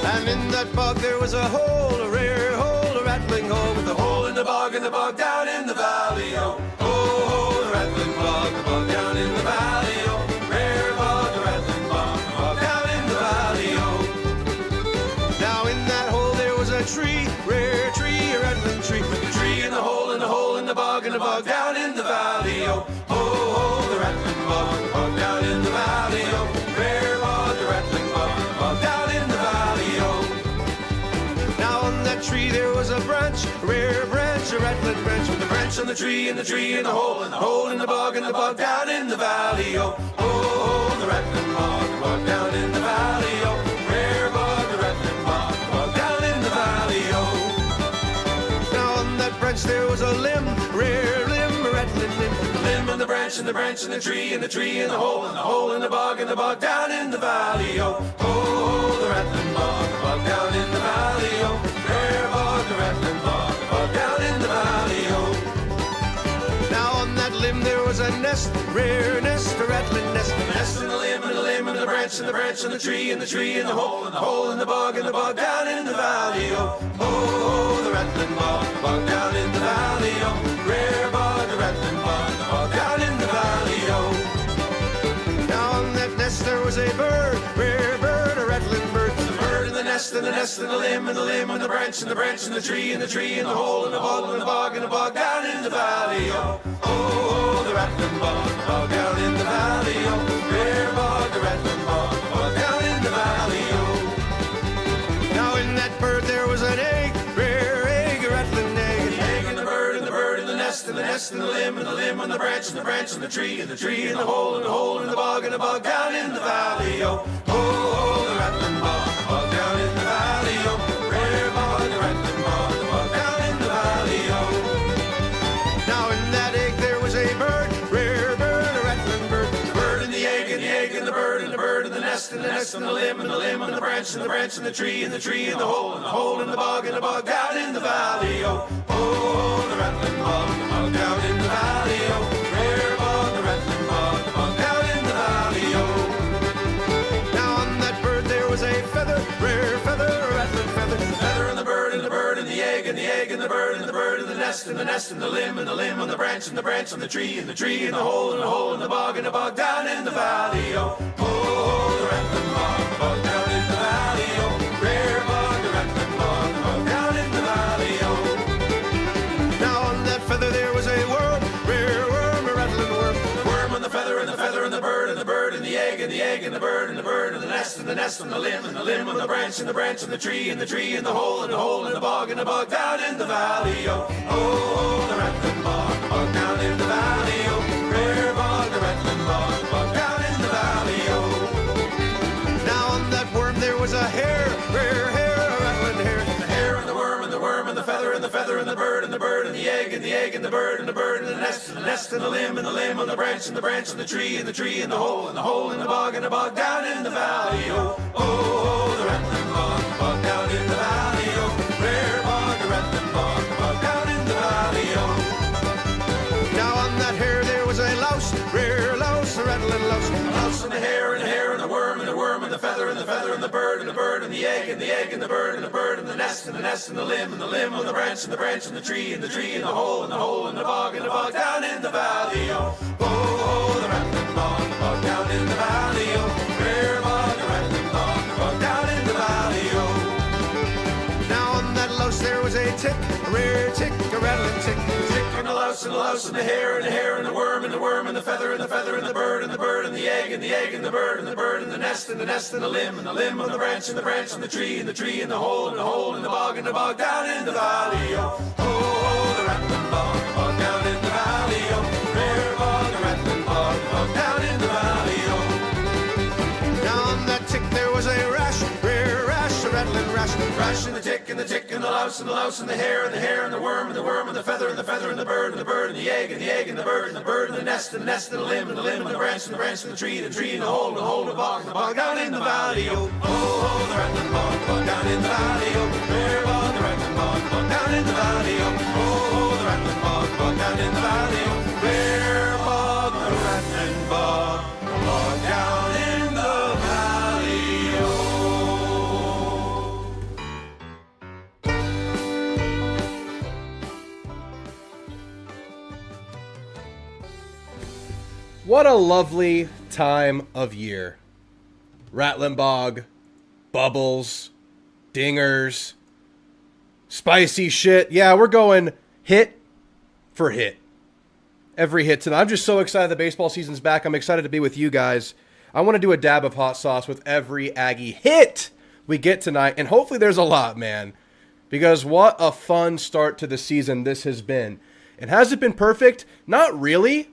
And in that bog there was a hole, a rare hole, a rattling hole, with a hole in the bog down in the valley, oh. Oh, the rattling bog down in the valley, oh. Rare bog, the rattling bog down in the valley, oh. Now in that hole there was a tree, rare tree, a rattling tree, with a tree in the hole, in the hole, in the bog down in the valley, oh. Oh, the rattling bog down in the valley, oh. Rare bog, the rattling bog down in the valley, oh. Now on that tree there was a branch, a rare branch, a rattling branch, with a branch on the tree, and the tree in the hole, in the hole, in the bog down in the valley, oh. Oh, the rattling bog down in the valley, oh. Rare bog, the rattling bog down in the valley, oh. Now on that branch there was a limb, rare limb, a rattling limb, the limb and the branch and the branch and the tree and the tree in the hole, in the hole, in the bog down in the valley, oh. Oh, the rattling bog down in the valley, oh. Rare bog, the rattling bog down in the valley, oh. Now on that limb there was a nest, rare nest, a rattling nest, a nest in the limb and the limb and the branch and the branch and the tree and the tree in the hole, in the hole, in the bog down in the valley, oh. Oh, the rattling bog down in the valley, oh. Rare bog, the rattling bog down in the valley, oh. Now on that nest there was a bird, rare bird, a rattling bird, the bird in the nest and the nest and the limb and the limb and the branch and the branch and the tree and the tree in the hole, in the hole, in the bog down in the valley, oh. Oh, the rattling bog down in the valley, oh. Rare bog, the rattling bog down in the valley, oh. Now in that bird there was an egg, rare egg, a rattling egg, the egg and the bird and the bird in the nest and the nest and the limb and the limb and the branch and the branch and the tree and the tree in the hole, in the hole, in the bog down in the valley, oh. Oh, the rattling bog down in the valley, oh. Rare bog, the rattling bog down in the valley, oh. Now in that egg there was a bird, rare bird, a rattling bird, the bird and the egg and the egg and the bird and the bird and the nest and the nest and the limb and the limb and the branch and the branch and the tree and the tree in the hole, in the hole, in the bog down in the valley, oh. Oh, the rattling bog down in the valley, oh. Rare bog, the rattling bog down in the valley, oh. Now on that bird there was a feather, rare feather, a rattling feather, the feather and the bird and the bird and the egg and the egg and the bird and the bird and the nest and the nest and the limb and the limb and the branch and the branch and the tree and the tree and the hole, in the hole, in the bog down in the valley, oh. Oh, the rattling bog down in the valley, oh. Rare bog, the rattling bog down in the valley, oh. Now on that feather there was a worm, rare worm, a rattling worm, the worm and the feather and the feather and the bird and the bird and the egg and the egg and the bird and the bird and the nest and the nest and the limb and the limb and the branch and the branch and the tree and the tree and the hole, in the hole, in the bog down in the valley, oh. Oh, the rattling bog down in the valley, oh. Rare bog, the rattling bog down in the valley, oh. Now on that worm there was a hare, rare hare, a rattling hare, the hare and the worm and the worm and the feather and the feather and the bird and the bird and the egg and the egg and the bird and the bird and the nest and the limb and the limb and the branch and the branch and the tree and the tree and the hole, in the hole, in the bog down in the valley, oh. Oh, the rattling bog down in the valley, oh. Rare bog, the rattling bog down in the valley, oh. Now on that hare there was a louse, rare louse, a rattling louse, a louse and the hare and the hare and the worm and the worm and the feather and the feather and the bird and the bird and the egg and the egg and the bird and the bird and the nest and the limb and the limb and the branch and the branch and the tree and the tree and the hole, in the hole, in the bog down in the valley, oh. Oh, the rattling bog down in the valley, oh. Rare bog, the rattling bog down in the valley, oh. Now on that louse there was a tick, a rare tick, a rattling tick, a tick and a louse and the louse and the hare and the hare and the worm and the worm and the feather and the feather and the bird and the bird and the egg and the egg and the bird and the bird and the nest and the nest and the limb and the limb and the branch and the branch and the tree and the hole, in the hole, in the bog down in the valley, oh. Oh, the rattling bog down in the valley, oh. Rare bog, the rattling bog down in the valley, oh. Now on that tick there was a rash, rare rash, a rattling rash, rash and the tick and the tick and the louse and the louse and the hare and the hare and the worm and the worm and the feather and the feather and the bird and the bird and the egg and the egg and the bird and the bird and the nest and the limb and the limb and the branch and the tree and the hole, in the hole, in the bog down in the valley, oh. Oh, the rattling bog down in the valley, oh. Rare bog, the rattling bog down in the valley, oh. Oh, the rattling bog down in the valley, oh. Rare bog, the rattling bog down in the valley, oh. What a lovely time of year. Rattling Bog, bubbles, dingers, spicy shit. Yeah, we're going hit for hit. Every hit tonight. I'm just so excited the baseball season's back. I'm excited to be with you guys. I want to do a dab of hot sauce with every Aggie hit we get tonight. And hopefully there's a lot, man. Because what a fun start to the season this has been. And has it been perfect? Not really.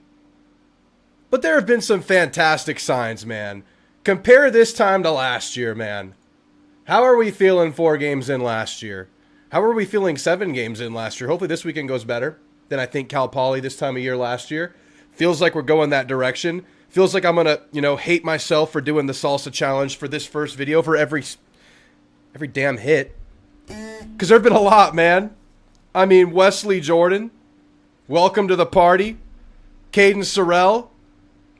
But there have been some fantastic signs, man. Compare this time to last year, man. How are we feeling 4 games in last year? How are we feeling 7 games in last year? Hopefully this weekend goes better than I think Cal Poly this time of year last year. Feels like we're going that direction. Feels like I'm going to, hate myself for doing the salsa challenge for this first video for every damn hit. Because there have been a lot, man. I mean, Wesley Jordan, welcome to the party. Caden Sorrell,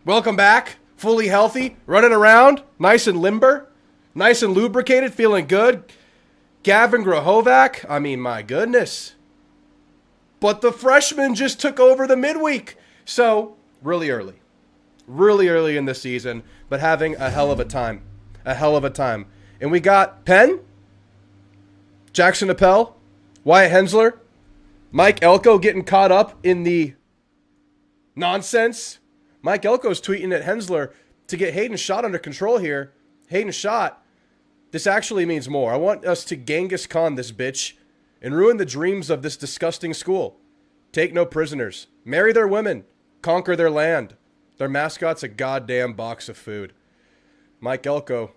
welcome back, fully healthy, running around, nice and limber, nice and lubricated, feeling good. Gavin Grahovac, I mean, my goodness. But the freshman just took over the midweek. So, really early in the season, but having a hell of a time. And we got Penn, Jackson Appel, Wyatt Hensler, Mike Elko getting caught up in the nonsense. Mike Elko's tweeting at Hensler to get Hayden Schott under control here. Hayden Schott, this actually means more. I want us to Genghis Khan this bitch and ruin the dreams of this disgusting school. Take no prisoners. Marry their women. Conquer their land. Their mascot's a goddamn box of food. Mike Elko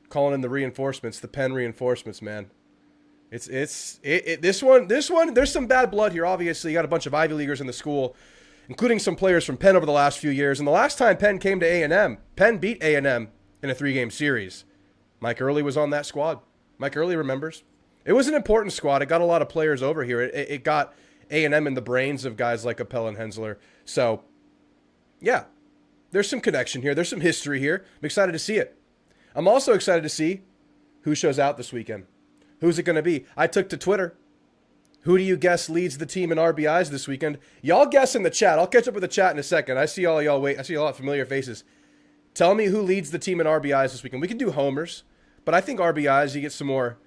calling in the reinforcements, the Penn reinforcements, man. This one, there's some bad blood here. Obviously, you got a bunch of Ivy Leaguers in the school, including some players from Penn over the last few years. And the last time Penn came to A&M, Penn beat A&M in a 3-game series. Mike Early was on that squad. Mike Early remembers. It was an important squad. It got a lot of players over here. It got A&M in the brains of guys like Appel and Hensler. So, yeah, there's some connection here. There's some history here. I'm excited to see it. I'm also excited to see who shows out this weekend. Who's it going to be? I took to Twitter. Who do you guess leads the team in RBIs this weekend? Y'all guess in the chat. I'll catch up with the chat in a second. I see all y'all wait. I see a lot of familiar faces. Tell me who leads the team in RBIs this weekend. We can do homers, but I think RBIs, you get some more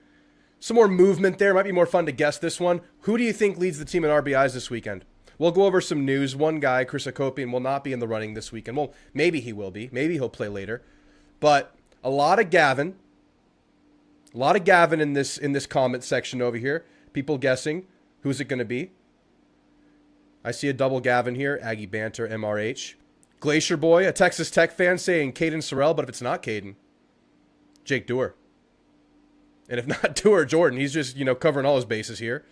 movement there. It might be more fun to guess this one. Who do you think leads the team in RBIs this weekend? We'll go over some news. One guy, Chris Akopian, will not be in the running this weekend. Well, maybe he will be. Maybe he'll play later. But a lot of Gavin. A lot of Gavin in this comment section over here. People guessing. Who's it going to be? I see a double Gavin here. Aggie Banter, MRH. Glacier Boy, a Texas Tech fan, saying Caden Sorrell, but if it's not Caden, Jake Dewar. And if not Dewar, Jordan. He's just, covering all his bases here.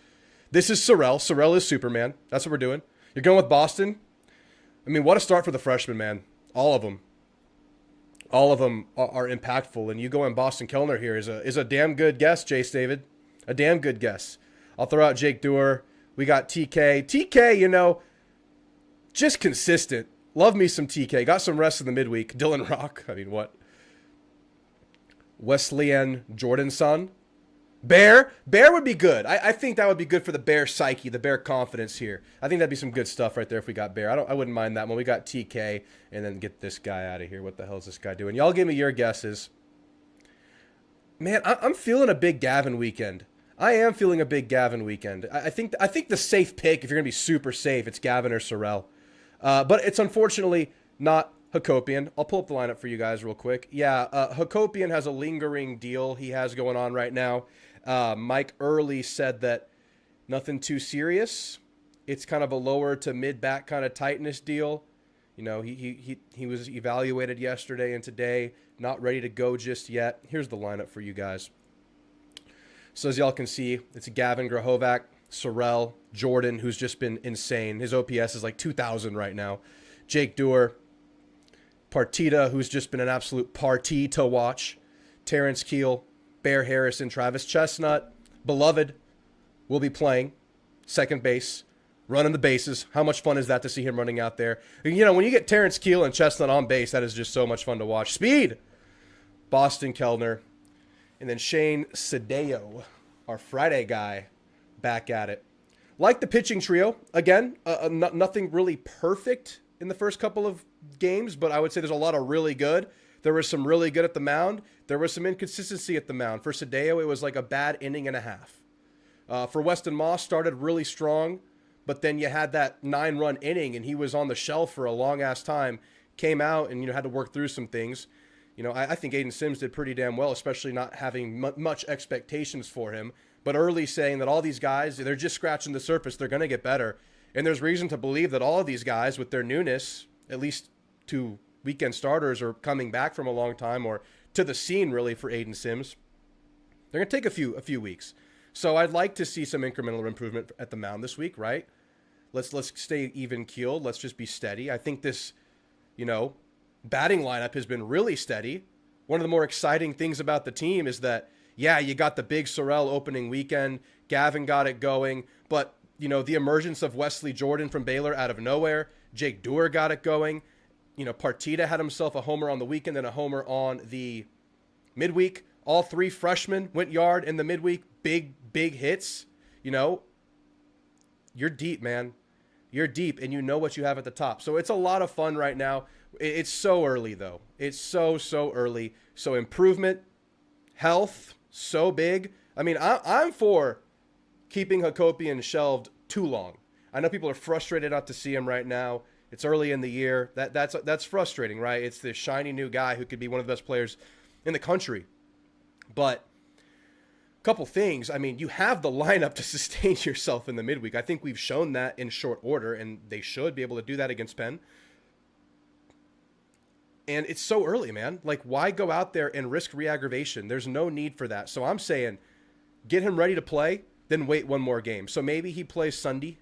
This is Sorrell. Sorrell is Superman. That's what we're doing. You're going with Boston? I mean, what a start for the freshmen, man. All of them. All of them are impactful. And you go in Boston Kellner here is a damn good guess, Jace David. A damn good guess. I'll throw out Jake Dewar. We got TK. TK, just consistent. Love me some TK. Got some rest in the midweek. Dylan Rock. I mean, what? Wesleyan Jordan's son. Bear would be good. I think that would be good for the Bear psyche, the Bear confidence here. I think that'd be some good stuff right there if we got Bear. I wouldn't mind that one. We got TK, and then get this guy out of here. What the hell is this guy doing? Y'all give me your guesses. Man, I'm feeling a big Gavin weekend. I am feeling a big Gavin weekend. I think the safe pick, if you're gonna be super safe, it's Gavin or Sorrell. But it's unfortunately not Hakopian. I'll pull up the lineup for you guys real quick. Yeah, Hakopian has a lingering deal he has going on right now. Mike Early said that nothing too serious. It's kind of a lower to mid back kind of tightness deal. He was evaluated yesterday and today. Not ready to go just yet. Here's the lineup for you guys. So as y'all can see, it's Gavin Grahovac, Sorrell, Jordan, who's just been insane. His OPS is like 2,000 right now. Jake Dewar, Partita, who's just been an absolute party to watch. Terrence Keel, Bear Harrison, Travis Chestnut, Beloved will be playing second base, running the bases. How much fun is that to see him running out there? When you get Terrence Keel and Chestnut on base, that is just so much fun to watch. Speed! Boston Kellner. And then Shane Sadeo, our Friday guy, back at it. Like the pitching trio, again, nothing really perfect in the first couple of games, but I would say there's a lot of really good. There was some really good at the mound. There was some inconsistency at the mound. For Sadeo, it was like a bad inning and a half. For Weston Moss, started really strong, but then you had that 9-run inning, and he was on the shelf for a long-ass time. Came out and, had to work through some things. I think Aiden Sims did pretty damn well, especially not having much expectations for him. But early saying that all these guys, they're just scratching the surface. They're going to get better. And there's reason to believe that all of these guys, with their newness, at least to weekend starters or coming back from a long time or to the scene, really, for Aiden Sims, they're going to take a few weeks. So I'd like to see some incremental improvement at the mound this week, right? Let's stay even-keeled. Let's just be steady. I think this, batting lineup has been really steady. One of the more exciting things about the team is that, yeah, you got the big Sorrell opening weekend. Gavin got it going. But, the emergence of Wesley Jordan from Baylor out of nowhere. Jake Dewar got it going. Partita had himself a homer on the weekend and a homer on the midweek. All three freshmen went yard in the midweek. Big hits. You're deep, man. You're deep, and you know what you have at the top. So it's a lot of fun right now. It's so early, though. It's so early. So improvement, health, so big. I mean, I'm for keeping Hakopian shelved too long. I know people are frustrated not to see him right now. It's early in the year. That's frustrating, right? It's this shiny new guy who could be one of the best players in the country. But a couple things. I mean, you have the lineup to sustain yourself in the midweek. I think we've shown that in short order, and they should be able to do that against Penn. And it's so early, man. Like, why go out there and risk re-aggravation? There's no need for that. So I'm saying get him ready to play, then wait one more game. So maybe he plays Sunday.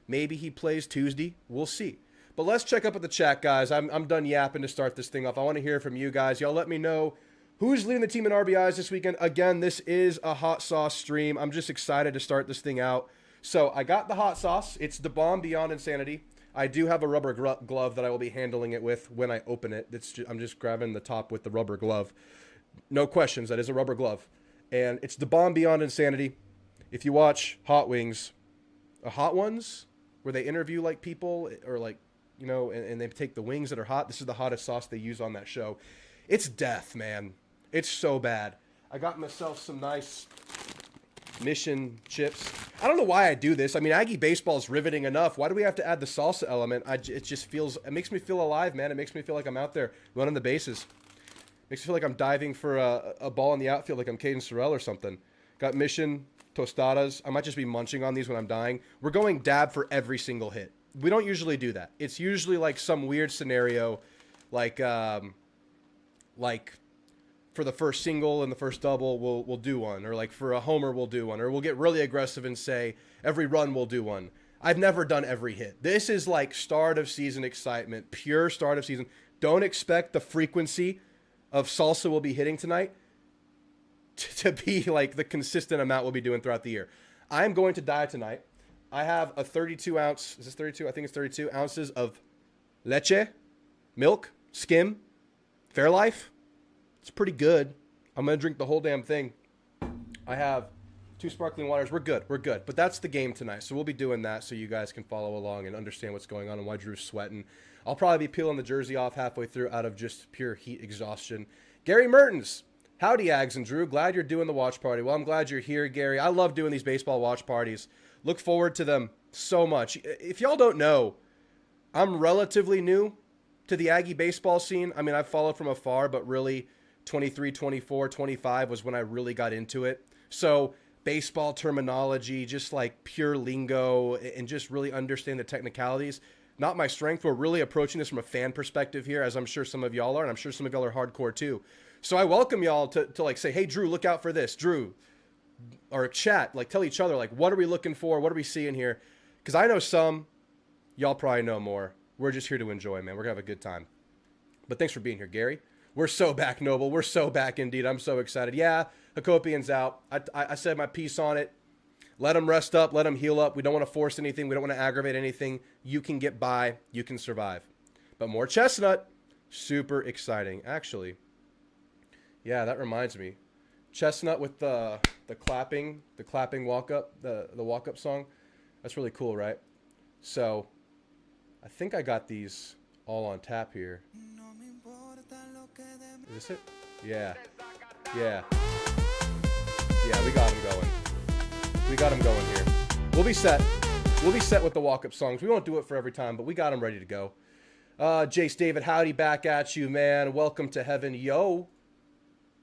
Maybe he plays Tuesday. We'll see. But let's check up with the chat, guys. I'm done yapping to start this thing off. I want to hear from you guys. Y'all let me know who's leading the team in RBIs this weekend. Again, this is a hot sauce stream. I'm just excited to start this thing out. So I got the hot sauce. It's the bomb beyond insanity. I do have a rubber glove that I will be handling it with when I open it. I'm just grabbing the top with the rubber glove. No questions. That is a rubber glove. And it's the bomb beyond insanity. If you watch Hot Wings, Hot Ones, where they interview like people or like, and they take the wings that are hot. This is the hottest sauce they use on that show. It's death, man. It's so bad. I got myself some nice Mission chips. I don't know why I do this. I mean, Aggie baseball is riveting enough. Why do we have to add the salsa element? It makes me feel alive, man. It makes me feel like I'm out there running the bases. Makes me feel like I'm diving for a ball in the outfield like I'm Caden Sorrell or something. Got Mission tostadas. I might just be munching on these when I'm dying. We're going dab for every single hit. We don't usually do that. It's usually like some weird scenario, like for the first single and the first double, we'll do one. Or like for a homer, we'll do one. Or we'll get really aggressive and say, every run, we'll do one. I've never done every hit. This is like start of season excitement, pure start of season. Don't expect the frequency of salsa we'll be hitting tonight to be like the consistent amount we'll be doing throughout the year. I'm going to die tonight. I have a 32 ounce, is this 32? I think it's 32 ounces of leche, milk, skim, Fairlife. It's pretty good. I'm going to drink the whole damn thing. I have 2 sparkling waters. We're good. But that's the game tonight. So we'll be doing that so you guys can follow along and understand what's going on and why Drew's sweating. I'll probably be peeling the jersey off halfway through out of just pure heat exhaustion. Gary Mertens. Howdy, Ags and Drew. Glad you're doing the watch party. Well, I'm glad you're here, Gary. I love doing these baseball watch parties. Look forward to them so much. If y'all don't know, I'm relatively new to the Aggie baseball scene. I mean, I've followed from afar, but really 23, 24, 25 was when I really got into it. So baseball terminology, just like pure lingo and just really understand the technicalities. Not my strength. We're really approaching this from a fan perspective here, as I'm sure some of y'all are, and I'm sure some of y'all are hardcore too. So I welcome y'all to like say, hey, Drew, look out for this. Drew, or chat, like tell each other, like, what are we looking for? What are we seeing here? Because I know some, y'all probably know more. We're just here to enjoy, man. We're going to have a good time. But thanks for being here, Gary. We're so back, Noble. We're so back indeed. I'm so excited. Yeah, Hakopian's out. I said my piece on it. Let him rest up. Let him heal up. We don't want to force anything. We don't want to aggravate anything. You can get by. You can survive. But more Chestnut. Super exciting. Actually, yeah, that reminds me. Chestnut with the clapping walk-up, the walk-up song. That's really cool, right? So I think I got these all on tap here. Is this it? Yeah. Yeah. Yeah, we got him going. We got him going here. We'll be set. We'll be set with the walk-up songs. We won't do it for every time, but we got him ready to go. Jace David, howdy, back at you, man. Welcome to heaven. Yo.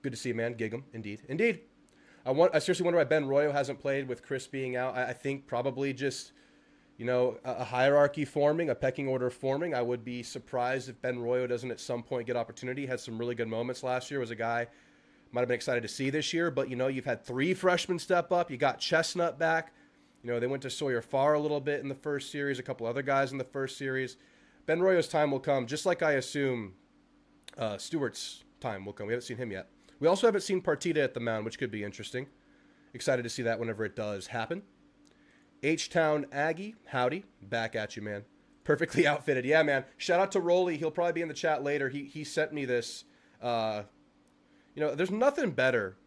Good to see you, man. Gig 'em. Indeed. Indeed. I seriously wonder why Ben Royo hasn't played with Chris being out. I think probably just, you know, a hierarchy forming, a pecking order forming. I would be surprised if Ben Royo doesn't at some point get opportunity. Had some really good moments last year. Was a guy might have been excited to see this year. But, you know, you've had 3 freshmen step up. You got Chestnut back. You know, they went to Sawyer Farr a little bit in the first series. A couple other guys in the first series. Ben Royo's time will come, just like I assume Stewart's time will come. We haven't seen him yet. We also haven't seen Partita at the mound, which could be interesting. Excited to see that whenever it does happen. H-Town Aggie, howdy. Back at you, man. Perfectly outfitted. Yeah, man. Shout out to Rolly. He'll probably be in the chat later. He sent me this. You know, there's nothing better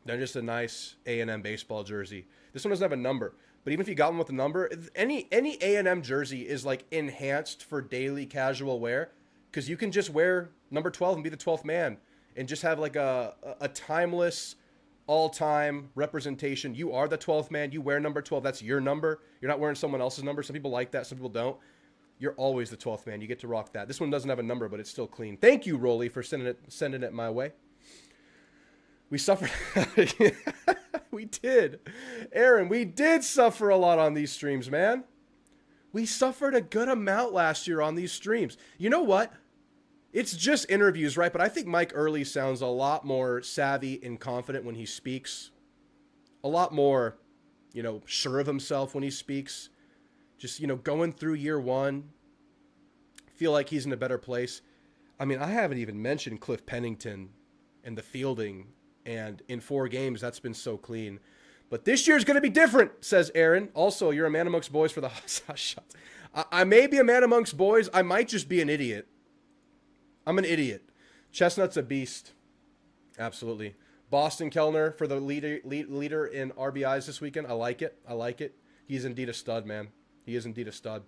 than just a nice A&M baseball jersey. This one doesn't have a number. But even if you got one with a number, any A&M jersey is like enhanced for daily casual wear. Because you can just wear number 12 and be the 12th man. And just have like a timeless, all-time representation. You are the 12th man. You wear number 12. That's your number. You're not wearing someone else's number. Some people like that. Some people don't. You're always the 12th man. You get to rock that. This one doesn't have a number, but it's still clean. Thank you, Rolly, for sending it my way. We suffered. We did. Aaron, we did suffer a lot on these streams, man. We suffered a good amount last year on these streams. You know what? It's just interviews, right? But I think Mike Early sounds a lot more savvy and confident when he speaks. A lot more, you know, sure of himself when he speaks. Just, you know, going through year one. Feel like he's in a better place. I mean, I haven't even mentioned Cliff Pennington and the fielding. And in 4 games, that's been so clean. But this year's going to be different, says Aaron. Also, you're a man amongst boys for the hot shots. I may be a man amongst boys. I might just be an idiot. I'm an idiot. Chestnut's a beast. Absolutely. Boston Kellner for the leader in RBIs this weekend. I like it. I like it. He's indeed a stud, man. He is indeed a stud.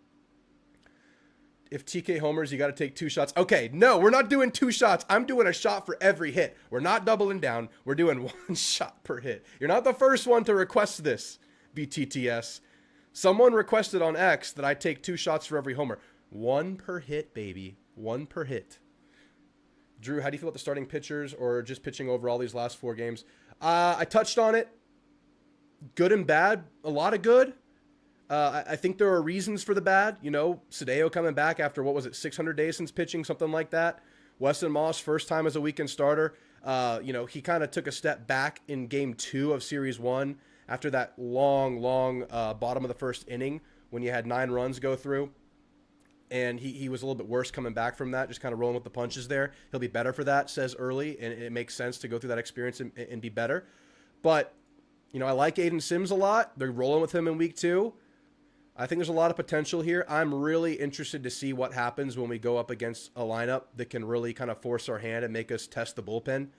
If TK homers, you got to take 2 shots. Okay, no, we're not doing 2 shots. I'm doing a shot for every hit. We're not doubling down. We're doing 1 shot per hit. You're not the first one to request this, BTTS. Someone requested on X that I take 2 shots for every homer. 1 per hit, baby. 1 per hit. Drew, how do you feel about the starting pitchers or just pitching overall these last 4 games? I touched on it. Good and bad. A lot of good. I think there are reasons for the bad. You know, Sadeo coming back after, 600 days since pitching, something like that. Weston Moss, first time as a weekend starter. You know, he kind of took a step back in game 2 of Series 1 after that long bottom of the first inning when you had 9 runs go through. And he was a little bit worse coming back from that, just kind of rolling with the punches there. He'll be better for that, says Early, and it makes sense to go through that experience and be better. But, you know, I like Aiden Sims a lot. They're rolling with him in week 2. I think there's a lot of potential here. I'm really interested to see what happens when we go up against a lineup that can really kind of force our hand and make us test the bullpen.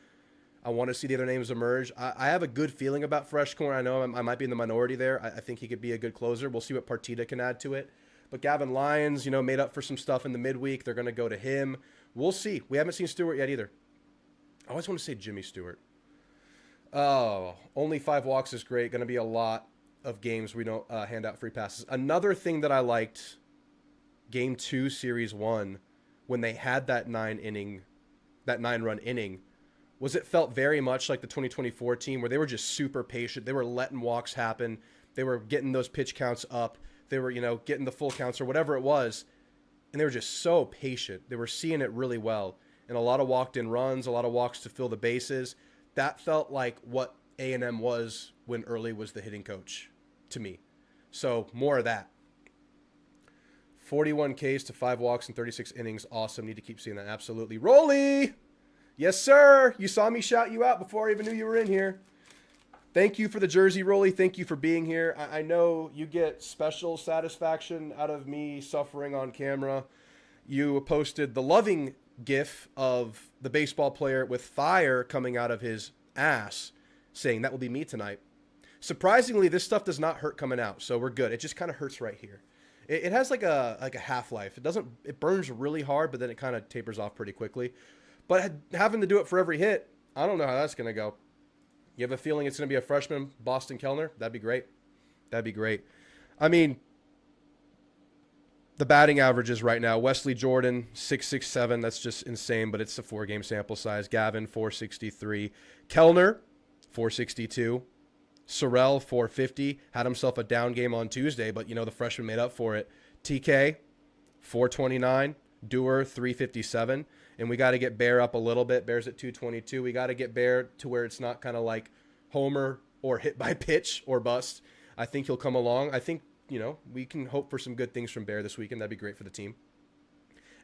I want to see the other names emerge. I have a good feeling about Fresh Corn. I know I might be in the minority there. I think he could be a good closer. We'll see what Partita can add to it. But Gavin Lyons, you know, made up for some stuff in the midweek. They're going to go to him. We'll see. We haven't seen Stewart yet either. I always want to say Jimmy Stewart. Oh, only 5 walks is great. Going to be a lot of games we don't hand out free passes. Another thing that I liked, Game 2, Series 1, when they had that 9-run inning, was it felt very much like the 2024 team where they were just super patient. They were letting walks happen. They were getting those pitch counts up. They were, you know, getting the full counts or whatever it was. And they were just so patient. They were seeing it really well. And a lot of walked-in runs, a lot of walks to fill the bases. That felt like what A&M was when Early was the hitting coach to me. So more of that. 41 Ks to 5 walks and 36 innings. Awesome. Need to keep seeing that. Absolutely. Rolly! Yes, sir. You saw me shout you out before I even knew you were in here. Thank you for the jersey, Rolly. Thank you for being here. I know you get special satisfaction out of me suffering on camera. You posted the loving gif of the baseball player with fire coming out of his ass, saying that will be me tonight. Surprisingly, this stuff does not hurt coming out, so we're good. It just kind of hurts right here. It has like a half-life. It burns really hard, but then it kind of tapers off pretty quickly. But having to do it for every hit, I don't know how that's going to go. You have a feeling it's going to be a freshman Boston Kellner? That'd be great. That'd be great. I mean, the batting averages right now, Wesley Jordan, 667. That's just insane, but it's a 4-game sample size. Gavin, 463. Kellner, 462. Sorrell, 450. Had himself a down game on Tuesday, but, the freshman made up for it. TK, 429. Dewar, 357. And we got to get Bear up a little bit. Bear's at 222. We got to get Bear to where it's not kind of like homer or hit by pitch or bust. I think he'll come along. I think, we can hope for some good things from Bear this weekend. That'd be great for the team.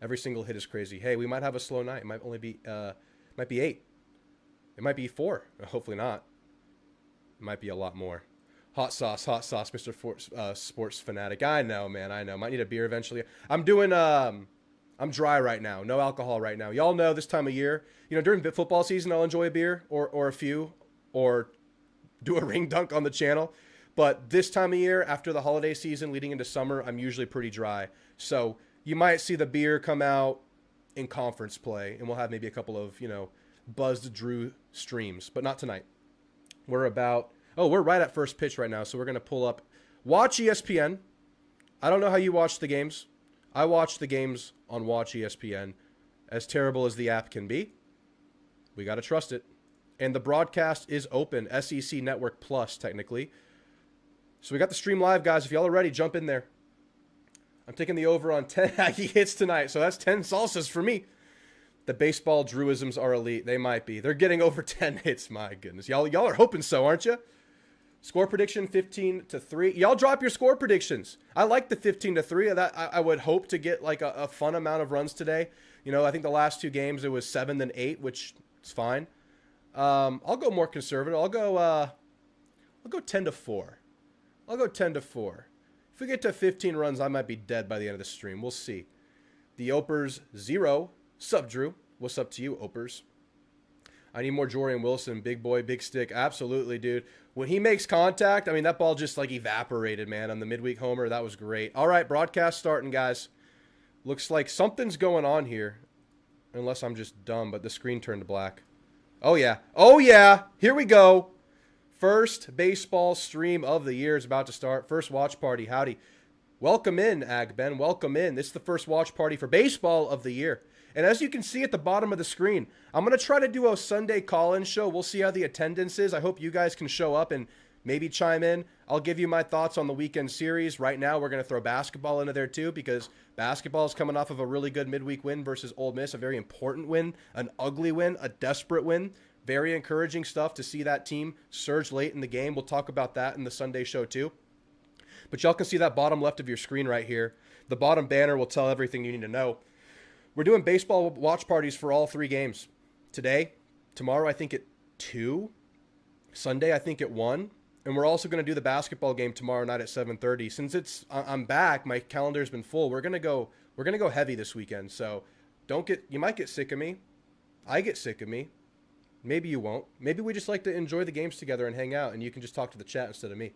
Every single hit is crazy. Hey, we might have a slow night. It might only be, might be 8. It might be 4. Hopefully not. It might be a lot more. Hot sauce, Mr. Sports Fanatic. I know, man. I know. Might need a beer eventually. I'm dry right now. No alcohol right now. Y'all know this time of year, during football season, I'll enjoy a beer or a few or do a ring dunk on the channel. But this time of year, after the holiday season, leading into summer, I'm usually pretty dry. So you might see the beer come out in conference play, and we'll have maybe a couple of, buzzed Drew streams, but not tonight. We're right at first pitch right now, so we're going to pull up. Watch ESPN. I don't know how you watch the games. I watch the games on Watch ESPN. As terrible as the app can be, we got to trust it. And the broadcast is open, SEC Network Plus, technically. So we got the stream live, guys. If y'all are ready, jump in there. I'm taking the over on 10 Aggie hits tonight, so that's 10 salsas for me. The baseball Drewisms are elite. They might be. They're getting over 10 hits. My goodness. Y'all are hoping so, aren't you? Score prediction 15-3. Y'all drop your score predictions. I like the 15-3. That I would hope to get like a fun amount of runs today. I think the last 2 games it was 7 and 8, which is fine. I'll go more conservative. I'll go 10-4. I'll go 10-4. If we get to 15 runs, I might be dead by the end of the stream. We'll see. The Opers 0. Sup, Drew? What's up to you, Opers? I need more Jorian Wilson. Big boy, big stick. Absolutely, dude. When he makes contact, that ball just like evaporated, man, on the midweek homer. That was great. All right, broadcast starting, guys. Looks like something's going on here. Unless I'm just dumb, but the screen turned black. Oh, yeah. Oh, yeah. Here we go. First baseball stream of the year is about to start. First watch party. Howdy. Welcome in, Ag Ben. Welcome in. This is the first watch party for baseball of the year. And as you can see at the bottom of the screen, I'm going to try to do a Sunday call-in show. We'll see how the attendance is. I hope you guys can show up and maybe chime in. I'll give you my thoughts on the weekend series. Right now, we're going to throw basketball into there too because basketball is coming off of a really good midweek win versus Ole Miss, a very important win, an ugly win, a desperate win. Very encouraging stuff to see that team surge late in the game. We'll talk about that in the Sunday show too. But y'all can see that bottom left of your screen right here. The bottom banner will tell everything you need to know. We're doing baseball watch parties for all 3 games. Today, tomorrow I think at 2, Sunday I think at 1, and we're also going to do the basketball game tomorrow night at 7:30. Since I'm back, my calendar's been full. We're going to go heavy this weekend. So you might get sick of me. I get sick of me. Maybe you won't. Maybe we just like to enjoy the games together and hang out, and you can just talk to the chat instead of me.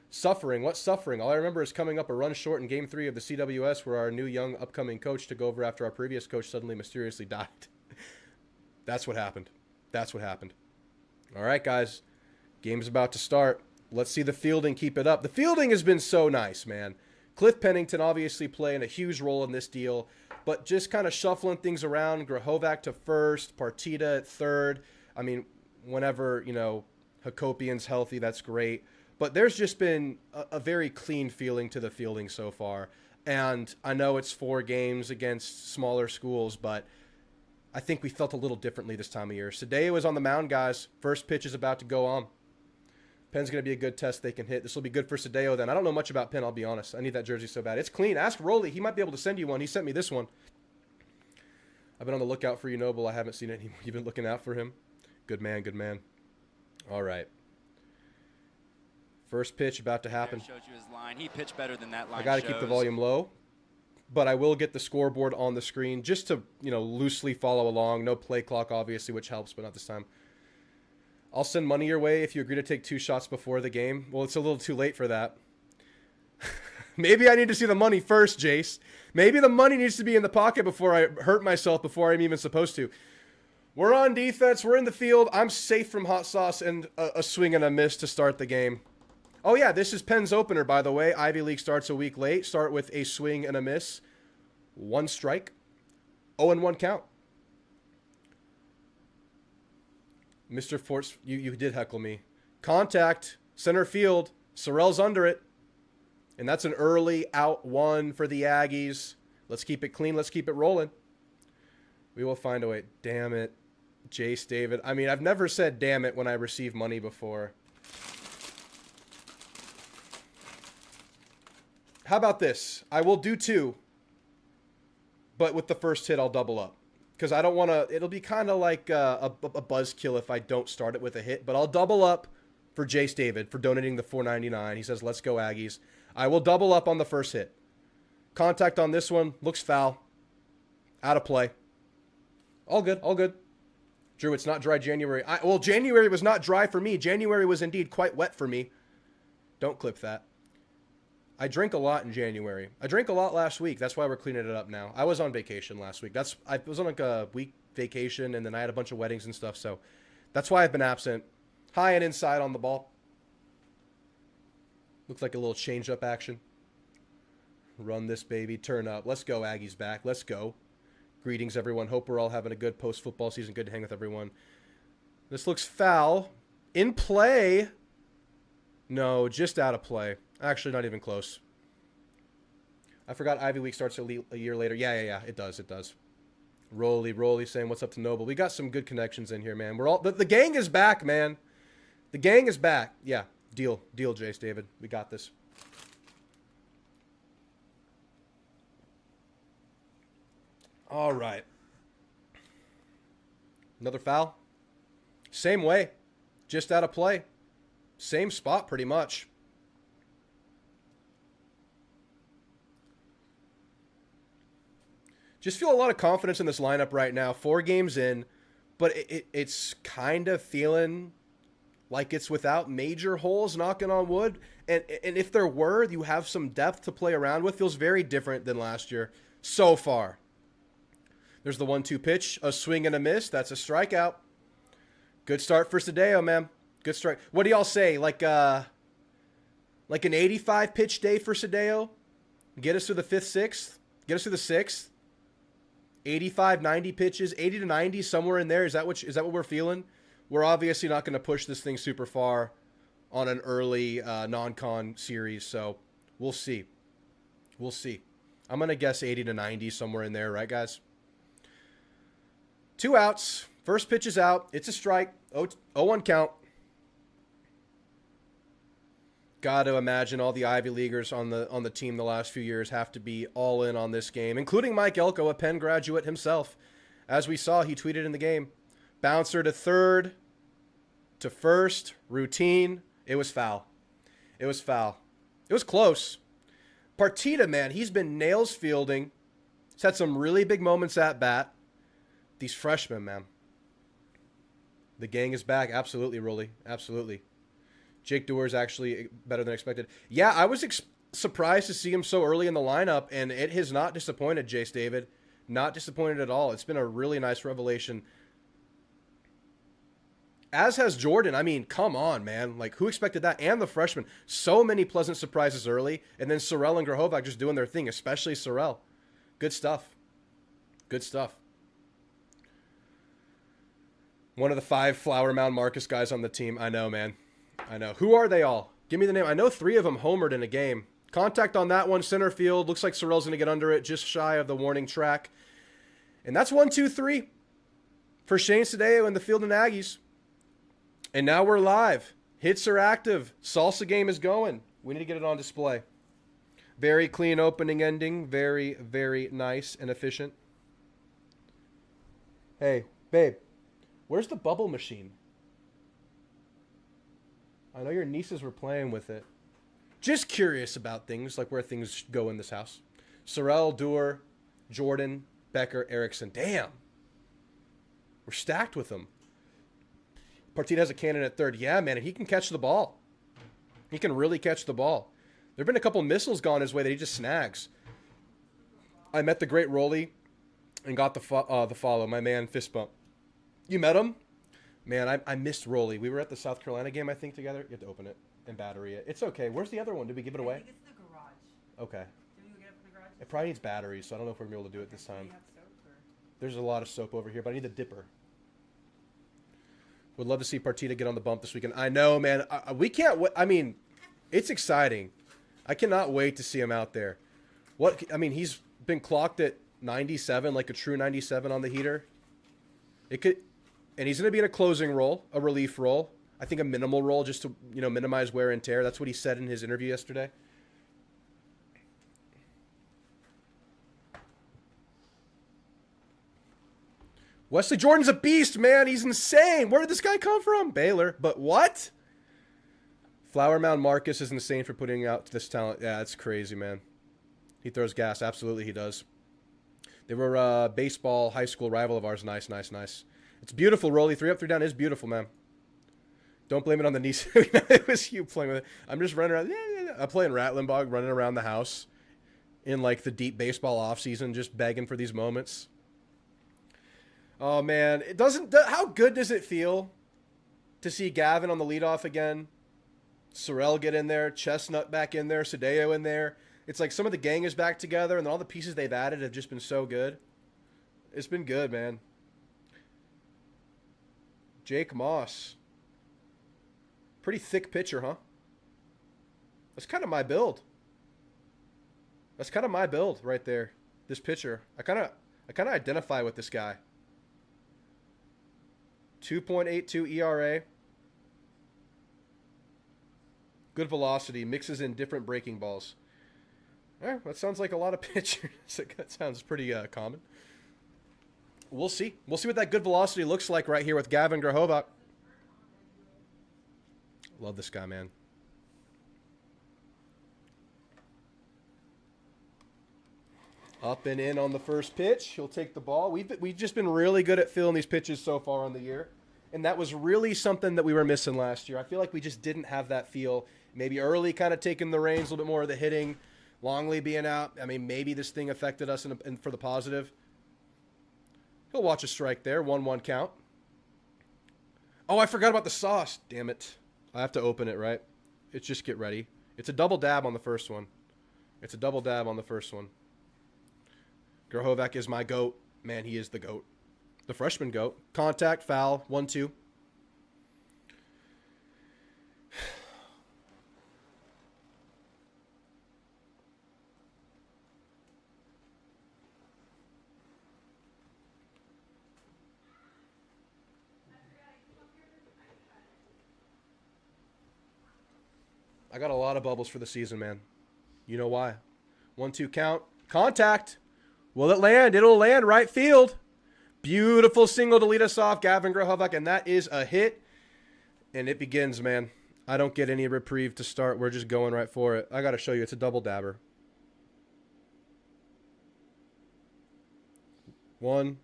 Suffering. What's suffering? All I remember is coming up a run short in Game 3 of the CWS where our new young upcoming coach took over after our previous coach suddenly mysteriously died. That's what happened. That's what happened. All right, guys. Game's about to start. Let's see the fielding keep it up. The fielding has been so nice, man. Cliff Pennington obviously playing a huge role in this deal, but just kind of shuffling things around. Grahovac to first, Partita at third. Whenever, Hakopian's healthy, that's great. But there's just been a very clean feeling to the fielding so far. And I know it's 4 games against smaller schools, but I think we felt a little differently this time of year. Sadeo is on the mound, guys. First pitch is about to go on. Penn's going to be a good test they can hit. This will be good for Sadeo then. I don't know much about Penn, I'll be honest. I need that jersey so bad. It's clean. Ask Rolly. He might be able to send you one. He sent me this one. I've been on the lookout for you, Noble. I haven't seen it. You've been looking out for him. Good man, good man. All right. First pitch about to happen. Showed you his line. He pitched better than that line. I got to keep the volume low, but I will get the scoreboard on the screen just to, loosely follow along. No play clock, obviously, which helps, but not this time. I'll send money your way if you agree to take 2 shots before the game. Well, it's a little too late for that. Maybe I need to see the money first, Jace. Maybe the money needs to be in the pocket before I hurt myself before I'm even supposed to. We're on defense. We're in the field. I'm safe from hot sauce and a swing and a miss to start the game. Oh, yeah, this is Penn's opener, by the way. Ivy League starts a week late. Start with a swing and a miss. 1 strike. 0-1 count. Mr. Force, you did heckle me. Contact. Center field. Sorrell's under it. And that's an early out 1 for the Aggies. Let's keep it clean. Let's keep it rolling. We will find a way. Damn it. Jace David. I mean, I've never said damn it when I receive money before. How about this? I will do 2. But with the first hit, I'll double up. Because I don't want to... It'll be kind of like a buzzkill if I don't start it with a hit. But I'll double up for Jace David for donating the $4.99. He says, let's go Aggies. I will double up on the first hit. Contact on this one. Looks foul. Out of play. All good. All good. Drew, it's not dry January. Well, January was not dry for me. January was indeed quite wet for me. Don't clip that. I drink a lot in January. I drank a lot last week. That's why we're cleaning it up now. I was on vacation last week. I was on like a week vacation, and then I had a bunch of weddings and stuff, so that's why I've been absent. High and inside on the ball. Looks like a little change-up action. Run this baby. Turn up. Let's go, Aggies back. Let's go. Greetings, everyone. Hope we're all having a good post-football season. Good to hang with everyone. This looks foul. In play. No, just out of play. Actually, not even close. I forgot Ivy Week starts a year later. Yeah. It does. Rolly saying, what's up to Noble? We got some good connections in here, man. We're all... The gang is back, man. The gang is back. Yeah. Deal, Jace David. We got this. All right. Another foul. Same way. Just out of play. Same spot, pretty much. Just feel a lot of confidence in this lineup right now. 4 games in, but it's kind of feeling like it's without major holes, knocking on wood. And if there were, you have some depth to play around with. Feels very different than last year so far. There's the 1-2 pitch, a swing and a miss. That's a strikeout. Good start for Sadeo, man. Good strike. What do y'all say? Like an 85 pitch day for Sadeo? Get us through the 5th, 6th? Get us through the 6th? 85, 90 pitches, 80 to 90, somewhere in there. Is that what we're feeling? We're obviously not going to push this thing super far on an early non-con series, so we'll see. We'll see. I'm going to guess 80 to 90, somewhere in there, right, guys? 2 outs. First pitch is out. It's a strike. 0-1 count. Got to imagine all the Ivy Leaguers on the team the last few years have to be all in on this game, including Mike Elko, a Penn graduate himself. As we saw, he tweeted in the game. Bouncer to third, to first, routine. It was foul. It was foul. It was close. Partita, man, he's been nails fielding. He's had some really big moments at bat. These freshmen, man. The gang is back. Absolutely, Rolly. Absolutely. Jake Doerr's actually better than expected. Yeah, I was surprised to see him so early in the lineup, and it has not disappointed, Jace David. Not disappointed at all. It's been a really nice revelation. As has Jordan. I mean, come on, man. Like, who expected that? And the freshman. So many pleasant surprises early, and then Sorrell and Grahovac just doing their thing, especially Sorrell. Good stuff. Good stuff. One of the 5 Flower Mound Marcus guys on the team. I know, man. I know. Who are they all? Give me the name. I know 3 of them homered in a game. Contact on that one, center field. Looks like Sorrell's going to get under it, just shy of the warning track. And that's 1-2-3 for Shane Sadeo and the Field and Aggies. And now we're live. Hits are active. Salsa game is going. We need to get it on display. Very clean opening ending. Very, very nice and efficient. Hey, babe, where's the bubble machine? I know your nieces were playing with it. Just curious about things, like where things go in this house. Sorrell, Doer, Jordan, Becker, Erickson. Damn. We're stacked with them. Partita has a cannon at third. Yeah, man, and he can catch the ball. He can really catch the ball. There have been a couple missiles gone his way that he just snags. I met the great Rolly and got the follow. My man, fist bump. You met him? Man, I missed Rolly. We were at the South Carolina game, I think, together. You have to open it and battery it. It's okay. Where's the other one? Did we give it away? I think it's the garage. Okay. Did we go get it from the garage? It probably needs batteries, so I don't know if we're going to be able to do it this Do time. you have soap or? There's a lot of soap over here, but I need the dipper. Would love to see Partita get on the bump this weekend. I know, man. We can't wait. I mean, it's exciting. I cannot wait to see him out there. He's been clocked at 97, like a true 97 on the heater. And he's going to be in a closing role, a relief role. I think a minimal role just to, minimize wear and tear. That's what he said in his interview yesterday. Wesley Jordan's a beast, man. He's insane. Where did this guy come from? Baylor. But what? Flower Mound Marcus is insane for putting out this talent. Yeah, it's crazy, man. He throws gas. Absolutely, he does. They were a baseball high school rival of ours. Nice, nice, nice. It's beautiful, Rolly. 3 up, 3 down is beautiful, man. Don't blame it on the niece. It was you playing with it. I'm just running around. I'm playing Rattlenbog, running around the house in like the deep baseball off season, just begging for these moments. Oh man, how good does it feel to see Gavin on the leadoff again? Sorrell get in there, Chestnut back in there, Sadeo in there. It's like some of the gang is back together, and all the pieces they've added have just been so good. It's been good, man. Jake Moss. Pretty thick pitcher, huh? That's kind of my build. That's kind of my build right there. This pitcher. I kind of identify with this guy. 2.82 ERA. Good velocity. Mixes in different breaking balls. That sounds like a lot of pitchers. That sounds pretty common. We'll see. We'll see what that good velocity looks like right here with Gavin Grahovac. Love this guy, man. Up and in on the first pitch. He'll take the ball. We've just been really good at filling these pitches so far on the year. And that was really something that we were missing last year. I feel like we just didn't have that feel. Maybe early kind of taking the reins, a little bit more of the hitting. Longley being out. I mean, maybe this thing affected us for the positive. He'll watch a strike there. 1-1 count. Oh, I forgot about the sauce. Damn it. I have to open it, right? It's just get ready. It's a double dab on the first one. Grahovac is my GOAT. Man, he is the GOAT. The freshman GOAT. Contact, foul, 1-2. I got a lot of bubbles for the season, man. You know why. 1-2 count. Contact. Will it land? It'll land right field. Beautiful single to lead us off, Gavin Grahovac, and that is a hit. And it begins, man. I don't get any reprieve to start. We're just going right for it. I got to show you. It's a double dabber. 1,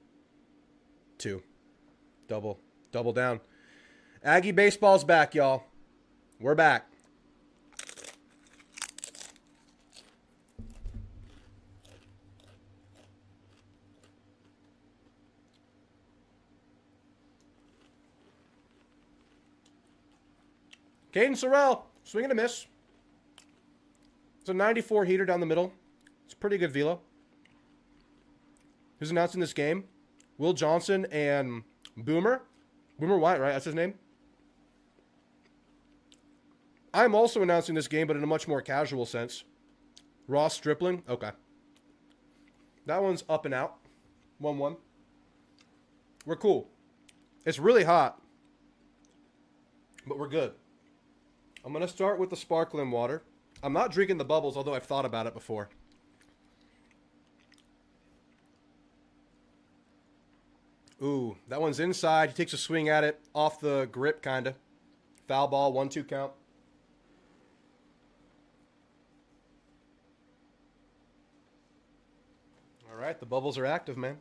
2. Double down. Aggie baseball's back, y'all. We're back. Caden Sorrell, swing and a miss. It's a 94 heater down the middle. It's a pretty good velo. Who's announcing this game? Will Johnson and Boomer. Boomer White, right? That's his name. I'm also announcing this game, but in a much more casual sense. Ross Stripling. Okay. That one's up and out. 1-1. We're cool. It's really hot. But we're good. I'm going to start with the sparkling water. I'm not drinking the bubbles, although I've thought about it before. Ooh, that one's inside. He takes a swing at it. Off the grip, kind of. Foul ball, 1-2 count. All right, the bubbles are active, man.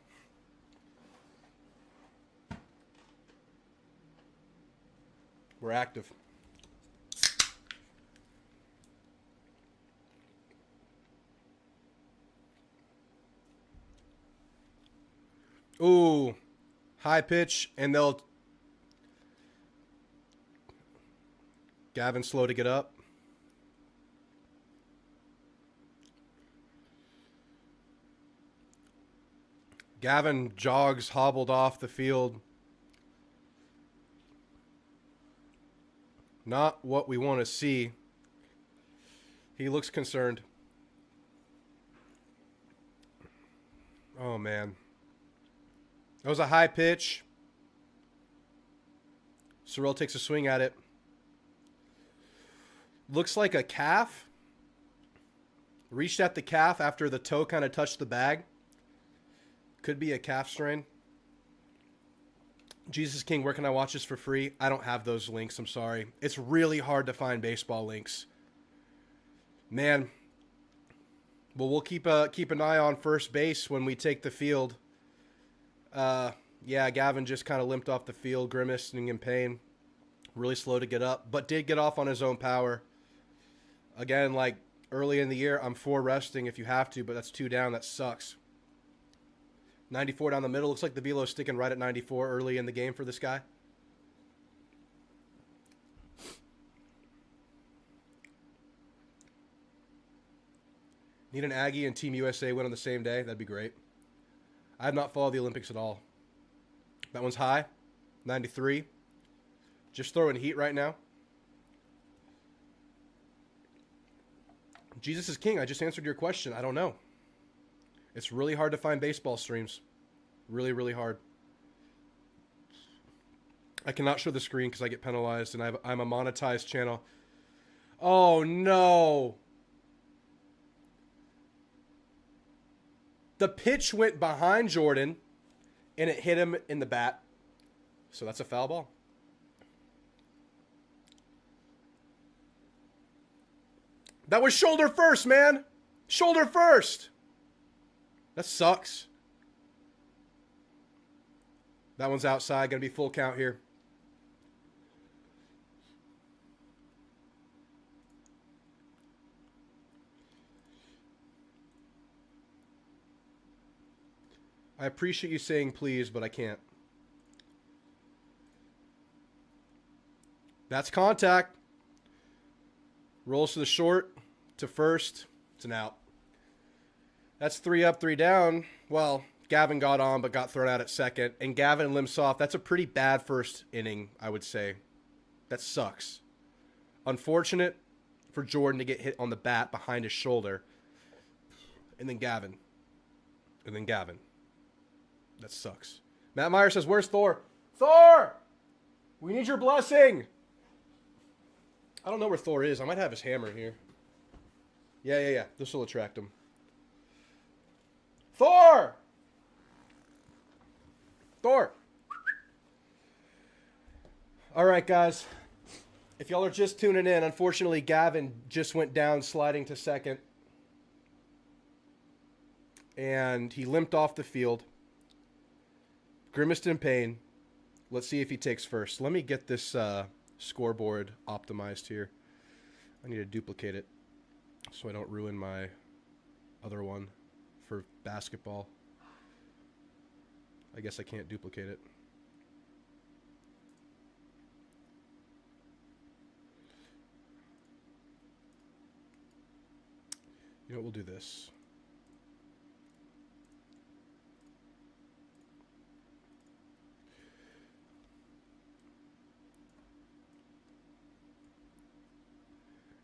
We're active. Ooh. High pitch, and they'll... Gavin slow to get up. Gavin jogs, hobbled off the field. Not what we want to see. He looks concerned. Oh, man. That was a high pitch. Sorrell takes a swing at it. Looks like a calf. Reached at the calf after the toe kind of touched the bag. Could be a calf strain. Jesus King, where can I watch this for free? I don't have those links, I'm sorry. It's really hard to find baseball links. Man. Well, we'll keep an eye on first base when we take the field. Yeah, Gavin just kind of limped off the field, grimacing in pain. Really slow to get up, but did get off on his own power. Again, like early in the year, I'm for resting if you have to, but that's 2 down. That sucks. 94 down the middle. Looks like the velo's sticking right at 94 early in the game for this guy. Need an Aggie and Team USA win on the same day. That'd be great. I have not followed the Olympics at all. That one's high. 93. Just throwing heat right now. Jesus is King. I just answered your question. I don't know. It's really hard to find baseball streams. Really, really hard. I cannot show the screen because I get penalized, and I'm a monetized channel. Oh, no. The pitch went behind Jordan, and it hit him in the bat. So that's a foul ball. That was shoulder first, man. Shoulder first. That sucks. That one's outside. Going to be full count here. I appreciate you saying please, but I can't. That's contact. Rolls to the short, to first. It's an out. That's 3 up, 3 down. Well, Gavin got on, but got thrown out at second. And Gavin limps off. That's a pretty bad first inning, I would say. That sucks. Unfortunate for Jordan to get hit on the bat behind his shoulder. And then Gavin. And then Gavin. That sucks. Matt Meyer says, where's Thor? Thor! We need your blessing! I don't know where Thor is. I might have his hammer here. Yeah. This will attract him. Thor! Thor! All right, guys. If y'all are just tuning in, unfortunately, Gavin just went down sliding to second. And he limped off the field. Grimaced in pain. Let's see if he takes first. Let me get this scoreboard optimized here. I need to duplicate it so I don't ruin my other one for basketball. I guess I can't duplicate it. You know what, we'll do this.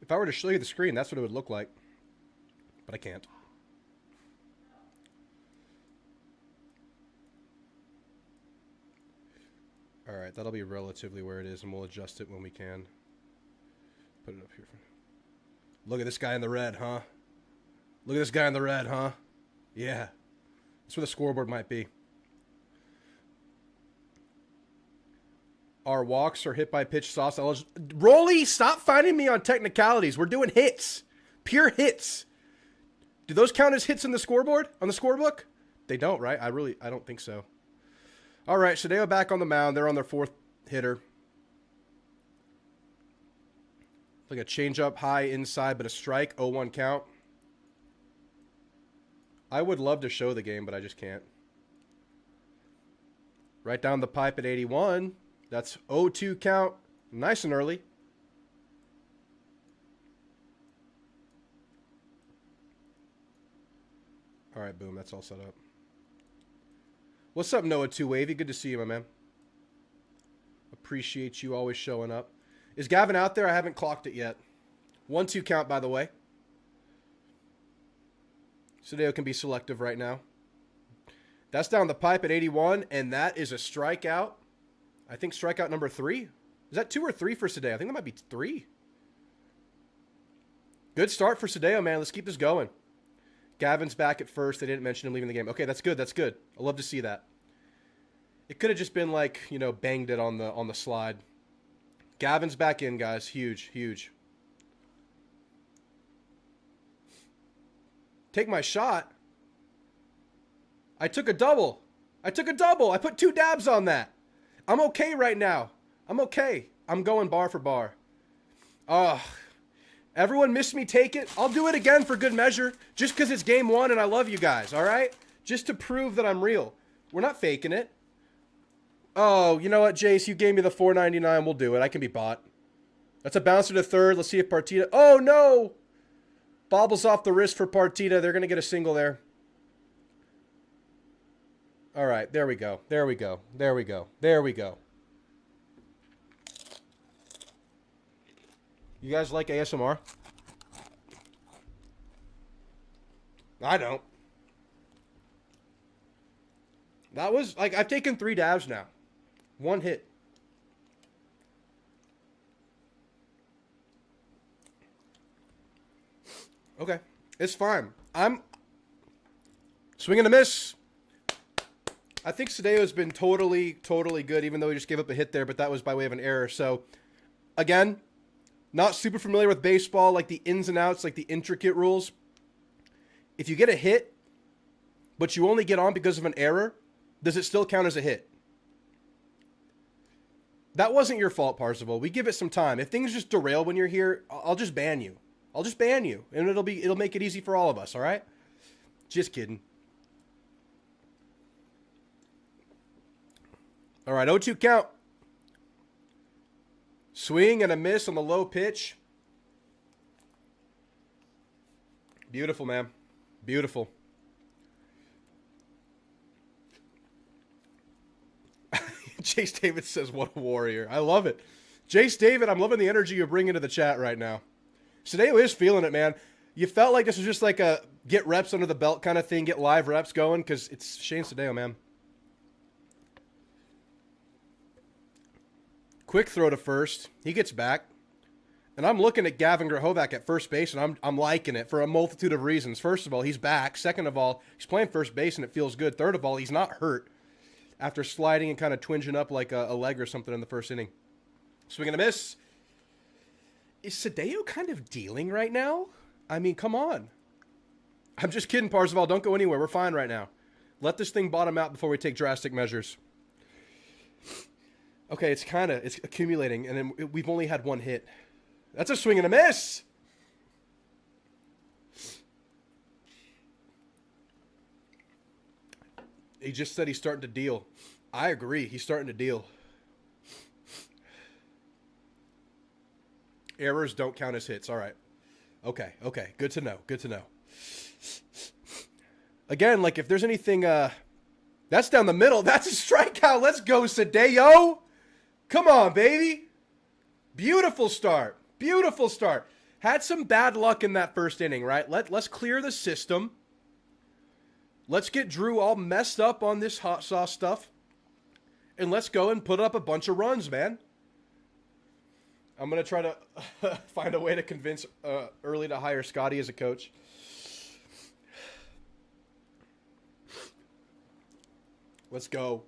If I were to show you the screen, that's what it would look like. But I can't. Alright, that'll be relatively where it is, and we'll adjust it when we can. Put it up here. Look at this guy in the red, huh? Look at this guy in the red, huh? Yeah. That's where the scoreboard might be. Our walks are hit by pitch sauce. Rolly, stop finding me on technicalities. We're doing hits. Pure hits. Do those count as hits in the scoreboard? On the scorebook? They don't, right? I don't think so. All right, Shadeo back on the mound. They're on their 4th hitter. Like a changeup high inside, but a strike. 0-1 count. I would love to show the game, but I just can't. Right down the pipe at 81. That's 0-2 count. Nice and early. All right, boom. That's all set up. What's up, Noah 2 Wavy? Good to see you, my man. Appreciate you always showing up. Is Gavin out there? I haven't clocked it yet. 1-2 count, by the way. Sadeo can be selective right now. That's down the pipe at 81, and that is a strikeout. I think strikeout number 3. Is that 2 or 3 for Sadeo? I think that might be 3. Good start for Sadeo, man. Let's keep this going. Gavin's back at first. They didn't mention him leaving the game. Okay, that's good. That's good. I love to see that. It could have just been like, you know, banged it on the slide. Gavin's back in, guys. Huge, huge. Take my shot. I took a double. I put 2 dabs on that. I'm okay right now. I'm okay. I'm going bar for bar. Everyone missed me take it. I'll do it again for good measure. Just because it's game 1 and I love you guys, all right? Just to prove that I'm real. We're not faking it. Oh, you know what, Jace? You gave me the $4.99. We'll do it. I can be bought. That's a bouncer to third. Let's see if Partita... Oh, no! Bobbles off the wrist for Partita. They're going to get a single there. All right, there we go. There we go. There we go. There we go. You guys like ASMR? I don't. That was, like, I've taken 3 dabs now. 1 hit. Okay. It's fine. I'm swing and a miss. I think Sadeo's been totally good, even though he just gave up a hit there, but that was by way of an error. So, again, not super familiar with baseball, like the ins and outs, like the intricate rules. If you get a hit, but you only get on because of an error, does it still count as a hit? That wasn't your fault, Parzival. We give it some time. If things just derail when you're here, I'll just ban you. I'll just ban you, and it'll make it easy for all of us, all right? Just kidding. All right, 0-2 count. Swing and a miss on the low pitch. Beautiful, man. Beautiful. Jace David says, what a warrior. I love it. Jace David, I'm loving the energy you're bringing to the chat right now. Sadeo is feeling it, man. You felt like this was just like a get reps under the belt kind of thing, get live reps going, because it's Shane Sadeo, man. Quick throw to first. He gets back. And I'm looking at Gavin Grahovac at first base, and I'm liking it for a multitude of reasons. First of all, he's back. Second of all, he's playing first base, and it feels good. Third of all, he's not hurt after sliding and kind of twinging up like a leg or something in the first inning. Swing and a miss. Is Sadeo kind of dealing right now? I mean, come on. I'm just kidding, Parzival. Don't go anywhere. We're fine right now. Let this thing bottom out before we take drastic measures. Okay, it's accumulating, and then we've only had 1 hit. That's a swing and a miss. He just said he's starting to deal. I agree. He's starting to deal. Errors don't count as hits. All right. Okay. Good to know. Good to know. Again, like if there's anything, that's down the middle. That's a strikeout. Let's go, Sadeo. Come on, baby. Beautiful start. Beautiful start. Had some bad luck in that first inning, right? Let's clear the system. Let's get Drew all messed up on this hot sauce stuff. And let's go and put up a bunch of runs, man. I'm going to try to find a way to convince Early to hire Scotty as a coach. Let's go.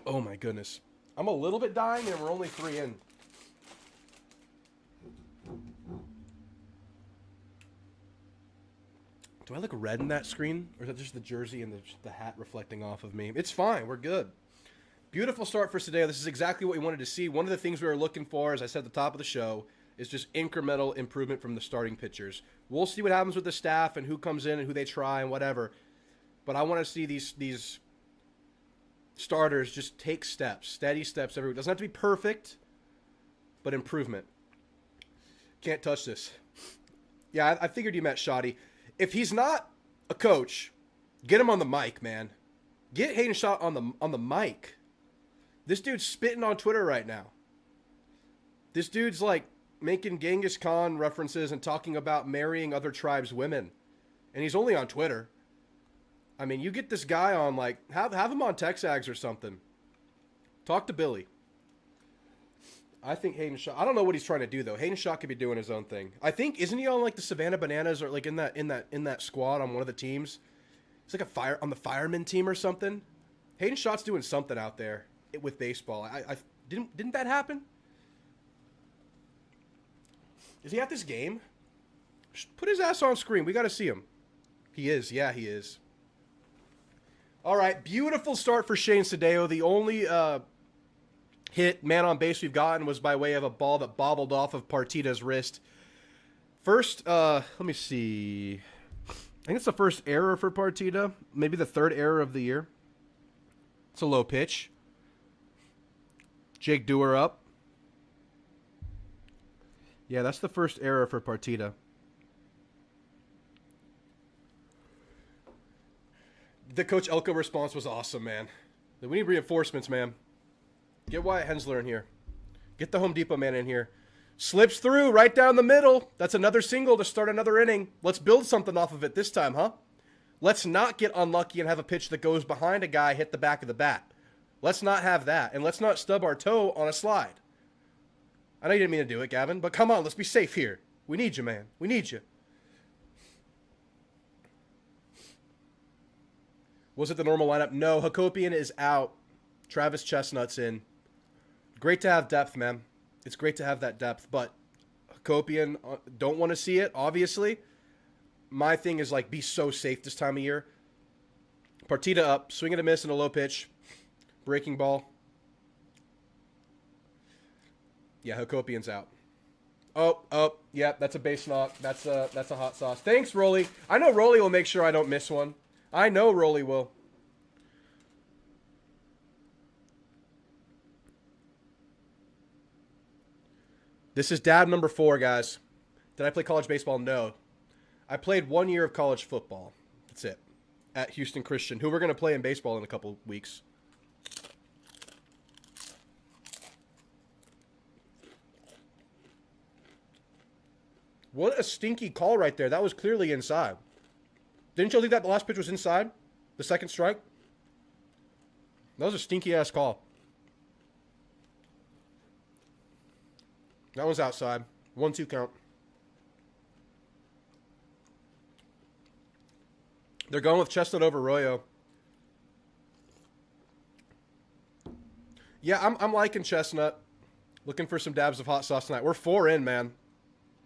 Oh, my goodness. I'm a little bit dying, and we're only 3 in. Do I look red in that screen? Or is that just the jersey and the hat reflecting off of me? It's fine. We're good. Beautiful start for Sadeo. This is exactly what we wanted to see. One of the things we were looking for, as I said at the top of the show, is just incremental improvement from the starting pitchers. We'll see what happens with the staff and who comes in and who they try and whatever. But I want to see these starters just take steps, steady steps every week. Doesn't have to be perfect, but improvement. Can't touch this. Yeah, I figured you meant Shoddy. If he's not a coach, get him on the mic, man. Get Hayden Schott on the mic. This dude's spitting on Twitter right now. This dude's like making Genghis Khan references and talking about marrying other tribes' women. And he's only on Twitter. I mean, you get this guy on, like, have him on Texags or something. Talk to Billy. I think Hayden Schott, I don't know what he's trying to do though. Hayden Schott could be doing his own thing. I think, isn't he on like the Savannah Bananas or like in that squad on one of the teams? He's like on the fireman team or something. Hayden Schott's doing something out there with baseball. I didn't that happen? Is he at this game? Put his ass on screen. We got to see him. He is. Yeah, he is. All right, beautiful start for Shane Sadeo. The only hit man on base we've gotten was by way of a ball that bobbled off of Partita's wrist. First, let me see. I think it's the first error for Partita. Maybe the third error of the year. It's a low pitch. Jake Dewar up. Yeah, that's the first error for Partita. The Coach Elko response was awesome, man. We need reinforcements, man. Get Wyatt Hensler in here. Get the Home Depot man in here. Slips through right down the middle. That's another single to start another inning. Let's build something off of it this time, huh? Let's not get unlucky and have a pitch that goes behind a guy, hit the back of the bat. Let's not have that. And let's not stub our toe on a slide. I know you didn't mean to do it, Gavin, but come on, let's be safe here. We need you, man. We need you. Was it the normal lineup? No, Hakopian is out. Travis Chestnut's in. Great to have depth, man. It's great to have that depth, but Hakopian, don't want to see it, obviously. My thing is, like, be so safe this time of year. Partita up, swing and a miss and a low pitch. Breaking ball. Yeah, Hakopian's out. Oh, yeah, that's a base knock. That's a hot sauce. Thanks, Rolly. I know Rolly will make sure I don't miss one. I know Rolly will. This is dab number 4, guys. Did I play college baseball? No. I played 1 year of college football. That's it. At Houston Christian, who we're going to play in baseball in a couple weeks. What a stinky call right there. That was clearly inside. Didn't you think that the last pitch was inside? The second strike? That was a stinky-ass call. That was outside. 1-2 count. They're going with Chestnut over Royo. Yeah, I'm liking Chestnut. Looking for some dabs of hot sauce tonight. We're 4 in, man.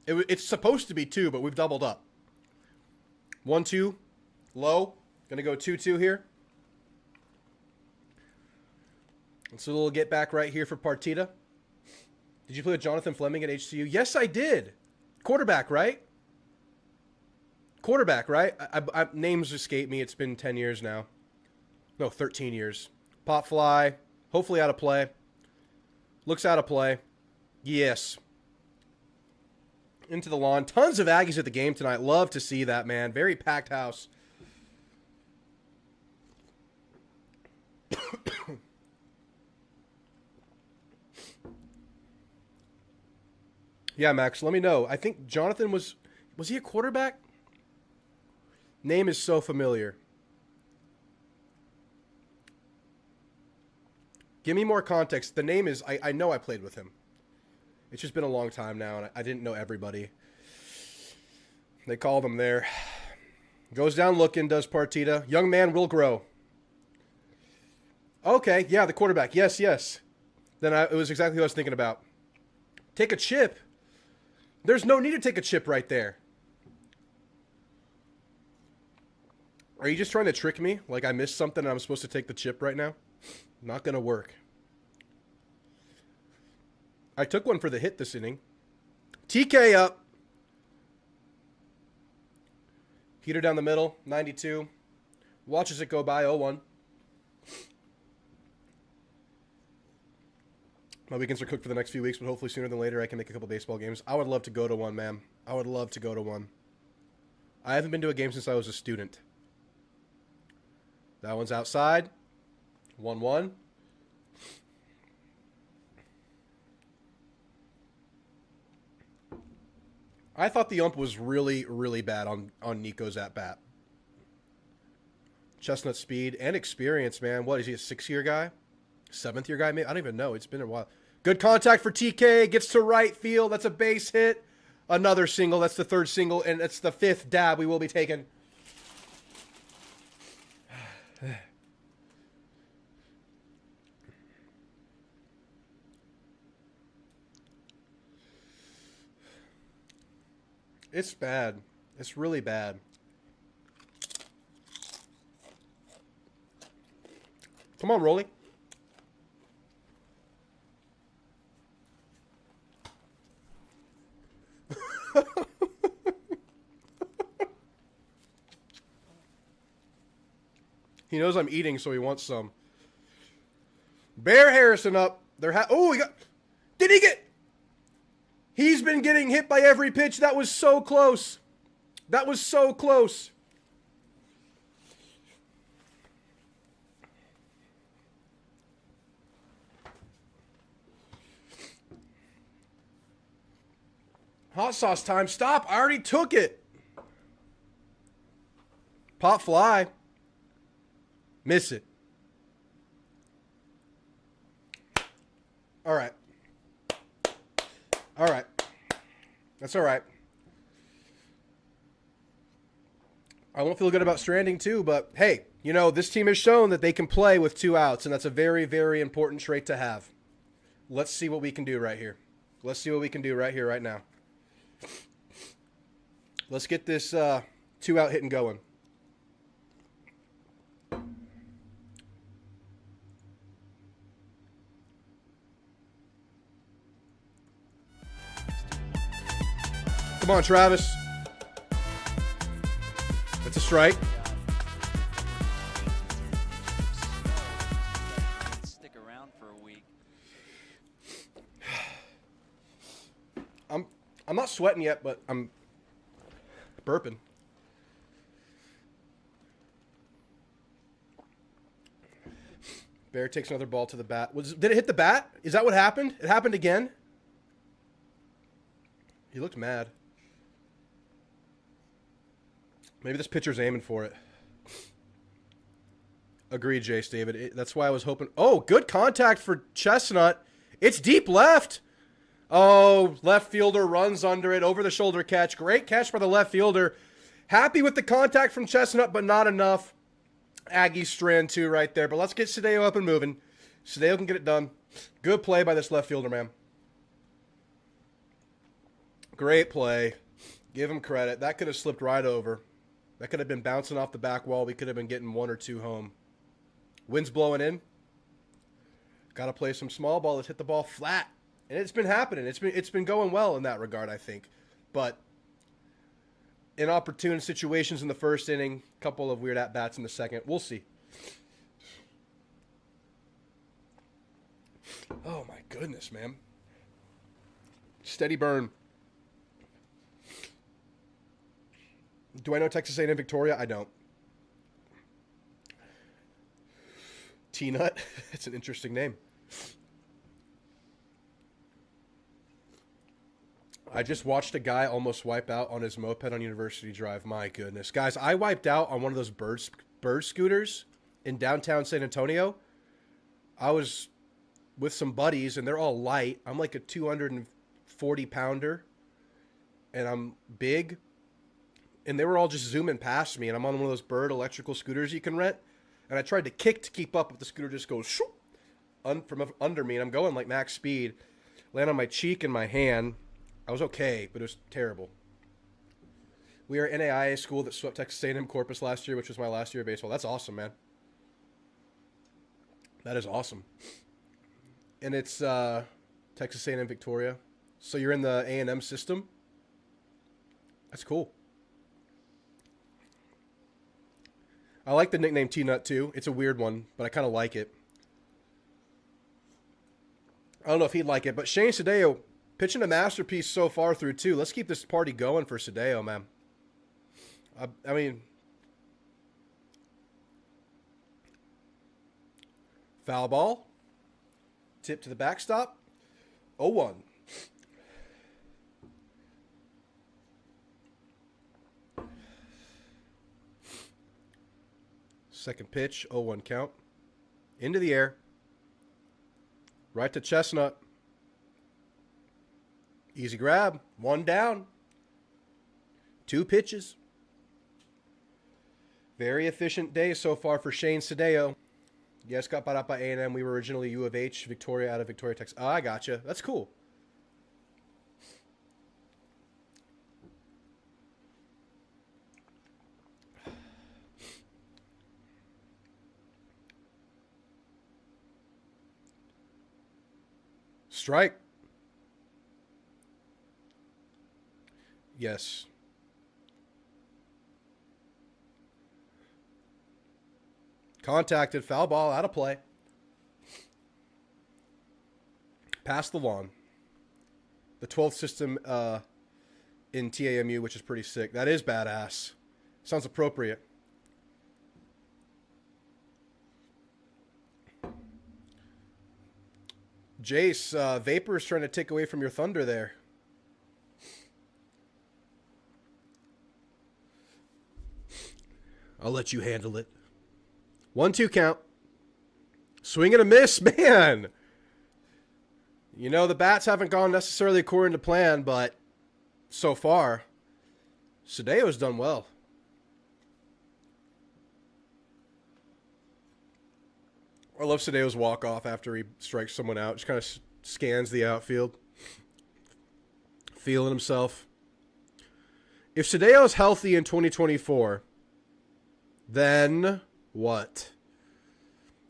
It's supposed to be 2, but we've doubled up. 1-2. Low. Gonna go 2-2 here. Let's do a little get back right here for Partita. Did you play with Jonathan Fleming at HCU? Yes, I did. Quarterback, right? Quarterback, right? Names escape me. It's been 10 years now. No, 13 years. Pop fly. Hopefully out of play. Looks out of play. Yes. Into the lawn. Tons of Aggies at the game tonight. Love to see that, man. Very packed house. Yeah, Max, let me know. I think Jonathan was he a quarterback? Name is so familiar. Give me more context. The name is, I know I played with him. It's just been a long time now, and I didn't know everybody. They called him there. Goes down looking, does Partita. Young man will grow. Okay, yeah, the quarterback. Yes. Then it was exactly what I was thinking about. Take a chip. There's no need to take a chip right there. Are you just trying to trick me? Like I missed something and I'm supposed to take the chip right now? Not going to work. I took one for the hit this inning. TK up. Heater down the middle, 92. Watches it go by, 0-1. My weekends are cooked for the next few weeks, but hopefully sooner than later I can make a couple baseball games. I would love to go to one, man. I would love to go to one. I haven't been to a game since I was a student. That one's outside. 1-1. I thought the ump was really, really bad on Nico's at-bat. Chestnut speed and experience, man. What, is he a 6-year guy? 7th-year guy, maybe? I don't even know. It's been a while. Good contact for TK. Gets to right field. That's a base hit. Another single. That's the 3rd single, and it's the 5th dab we will be taking. It's bad. It's really bad. Come on, Rolly. He knows I'm eating, so he wants some. Bear Harrison up. Oh, he got... Did he get... He's been getting hit by every pitch. That was so close. That was so close. Hot sauce time. Stop. I already took it. Pop fly. Miss it. All right. All right. That's all right. I won't feel good about stranding too, but hey, you know, this team has shown that they can play with 2 outs, and that's a very, very important trait to have. Let's see what we can do right here. Let's see what we can do right here, right now. Let's get this 2-out hitting going. Come on, Travis. That's a strike. Stick around for a week. I'm not sweating yet, but I'm burping. Bear takes another ball to the bat. Did it hit the bat? Is that what happened? It happened again? He looked mad. Maybe this pitcher's aiming for it. Agreed, Jace David. That's why I was hoping. Oh, good contact for Chestnut. It's deep left. Oh, left fielder runs under it. Over the shoulder catch. Great catch by the left fielder. Happy with the contact from Chestnut, but not enough. Aggie strand 2 right there. But let's get Sadeo up and moving. Sadeo can get it done. Good play by this left fielder, man. Great play. Give him credit. That could have slipped right over. That could have been bouncing off the back wall. We could have been getting 1 or 2 home. Wind's blowing in. Got to play some small ball. Let's hit the ball flat. And it's been happening. It's been going well in that regard, I think. But inopportune situations in the first inning, a couple of weird at-bats in the second. We'll see. Oh, my goodness, man. Steady burn. Do I know Texas A&M Victoria? I don't. T-Nut? It's an interesting name. I just watched a guy almost wipe out on his moped on University Drive. My goodness. Guys, I wiped out on one of those bird scooters in downtown San Antonio. I was with some buddies, and they're all light. I'm like a 240-pounder, and I'm big. And they were all just zooming past me, and I'm on one of those bird electrical scooters you can rent. And I tried to kick to keep up, but the scooter just goes shoo, from under me, and I'm going like max speed. Land on my cheek and my hand. I was okay, but it was terrible. We are NAIA school that swept Texas A&M Corpus last year, which was my last year of baseball. That's awesome, man. That is awesome. And it's Texas A&M Victoria. So you're in the A&M system? That's cool. I like the nickname T-Nut, too. It's a weird one, but I kind of like it. I don't know if he'd like it, but Shane Sadeo pitching a masterpiece so far through 2. Let's keep this party going for Sadeo, man. I mean, foul ball. Tip to the backstop. 0-1. Second pitch, 0-1 count. Into the air. Right to Chestnut. Easy grab. 1 down. 2 pitches. Very efficient day so far for Shane Sadeo. Yes, got bought out by A&M. We were originally U of H, Victoria, out of Victoria, Texas. Oh, I gotcha. That's cool. Strike. Yes. Contacted. Foul ball. Out of play. Past the lawn. The 12th system in TAMU, which is pretty sick. That is badass. Sounds appropriate. Jace, Vapor's trying to take away from your thunder there. I'll let you handle it. 1-2 count. Swing and a miss, man. You know, the bats haven't gone necessarily according to plan, but so far, Sadeo's done well. I love Sadeo's walk-off after he strikes someone out. Just kind of scans the outfield. Feeling himself. If Sadeo's healthy in 2024, then what?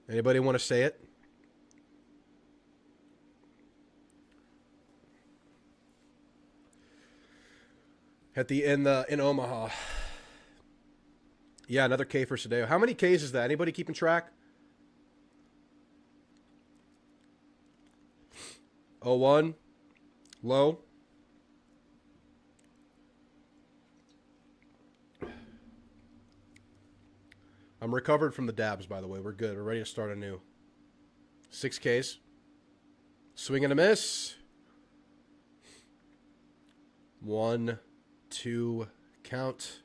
Anybody want to say it? In Omaha. Yeah, another K for Sadeo. How many Ks is that? Anybody keeping track? 0-1. Low. I'm recovered from the dabs, by the way. We're good. We're ready to start anew. 6 Ks. Swing and a miss. 1-2 count.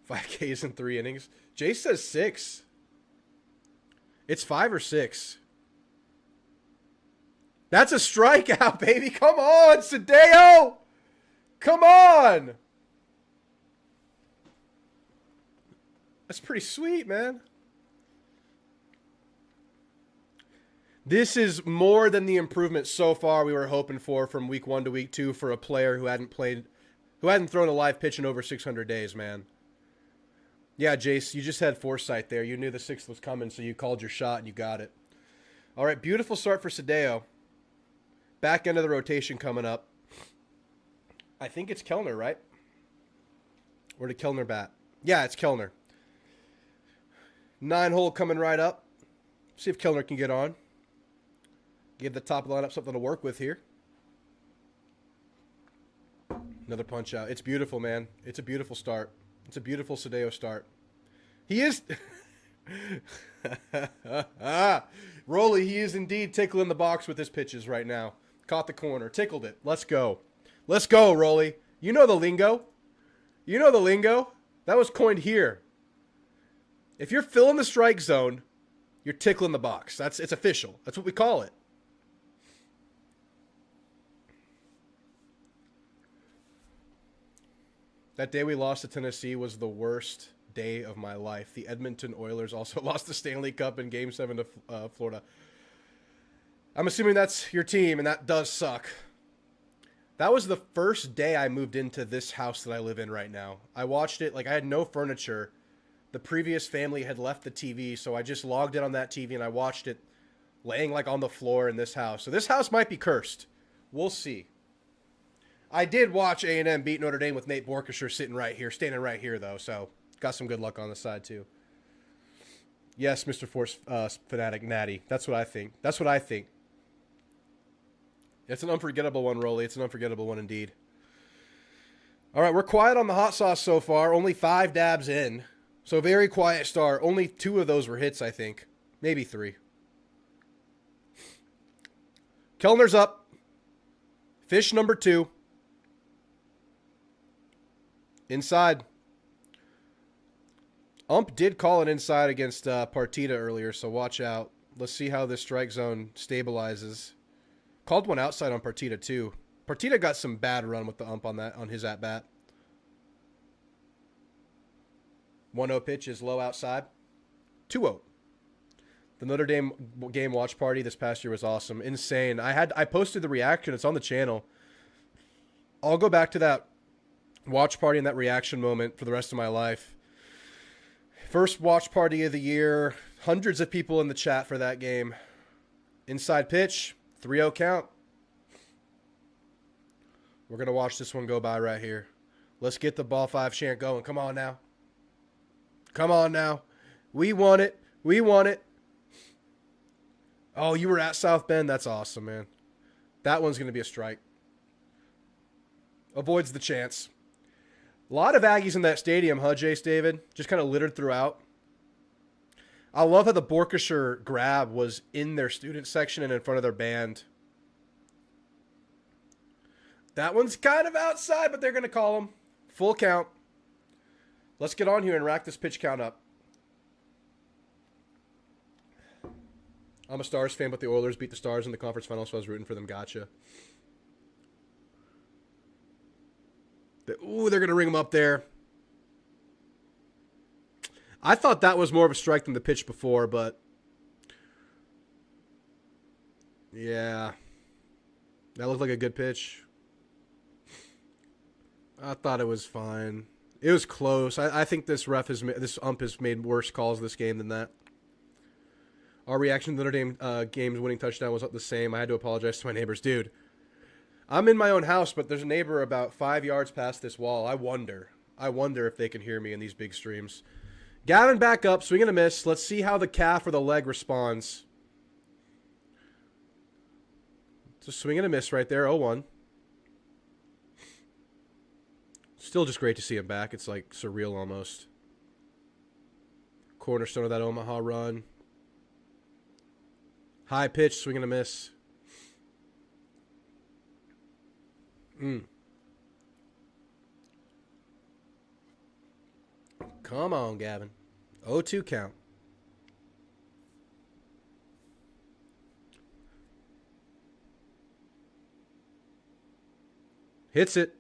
5 Ks in 3 innings. Jay says 6. It's 5 or 6. That's a strikeout, baby. Come on, Sadeo. Come on. That's pretty sweet, man. This is more than the improvement so far we were hoping for from week 1 to week 2 for a player who hadn't thrown a live pitch in over 600 days, man. Yeah, Jace, you just had foresight there. You knew the 6th was coming, so you called your shot and you got it. All right, beautiful start for Sadeo. Back end of the rotation coming up. I think it's Kellner, right? Where did Kellner bat? Yeah, it's Kellner. 9-hole coming right up. See if Kellner can get on. Give the top lineup something to work with here. Another punch out. It's beautiful, man. It's a beautiful start. It's a beautiful Sadeo start. He is... Rolly, he is indeed tickling the box with his pitches right now. Caught the corner. Tickled it. Let's go. Let's go, Rolly. You know the lingo. You know the lingo. That was coined here. If you're filling the strike zone, you're tickling the box. It's official. That's what we call it. That day we lost to Tennessee was the worst day of my life. The Edmonton Oilers also lost the Stanley Cup in Game 7 to Florida. I'm assuming that's your team, and that does suck. That was the first day I moved into this house that I live in right now. I watched it, like I had no furniture. The previous family had left the TV, so I just logged in on that TV and I watched it laying like on the floor in this house. So this house might be cursed. We'll see. I did watch A&M beat Notre Dame with Nate Borkesher standing right here, though, so got some good luck on the side, too. Yes, Mr. Force Fanatic Natty. That's what I think. That's what I think. It's an unforgettable one, Rolly. It's an unforgettable one indeed. All right, we're quiet on the hot sauce so far. Only 5 dabs in. So very quiet start. Only 2 of those were hits, I think. Maybe 3. Kellner's up. Fish number 2. Inside. Ump did call it inside against Partita earlier, so watch out. Let's see how this strike zone stabilizes. Called one outside on Partita too. Partita got some bad run with the ump on his at bat. 1-0 pitch is low outside. 2-0. The Notre Dame game watch party this past year was awesome. Insane. I posted the reaction. It's on the channel. I'll go back to that watch party and that reaction moment for the rest of my life. First watch party of the year. Hundreds of people in the chat for that game. Inside pitch. 3-0 count. We're going to watch this one go by right here. Let's get the ball 5 chant going. Come on now. Come on now. We want it. We want it. Oh, you were at South Bend? That's awesome, man. That one's going to be a strike. Avoids the chance. A lot of Aggies in that stadium, huh, Jace David? Just kind of littered throughout. I love how the Borkshire grab was in their student section and in front of their band. That one's kind of outside, but they're going to call him. Full count. Let's get on here and rack this pitch count up. I'm a Stars fan, but the Oilers beat the Stars in the conference finals, so I was rooting for them. Gotcha. Ooh, they're going to ring him up there. I thought that was more of a strike than the pitch before, but yeah. That looked like a good pitch. I thought it was fine. It was close. I think this ump has made worse calls this game than that. Our reaction to the Notre Dame game's winning touchdown was the same. I had to apologize to my neighbors. Dude, I'm in my own house, but there's a neighbor about 5 yards past this wall. I wonder if they can hear me in these big streams. Gavin back up, swing and a miss. Let's see how the calf or the leg responds. It's a swing and a miss right there, 0-1. Still just great to see him back. It's like surreal almost. Cornerstone of that Omaha run. High pitch, swing and a miss. Come on, Gavin. 0-2 count. Hits it.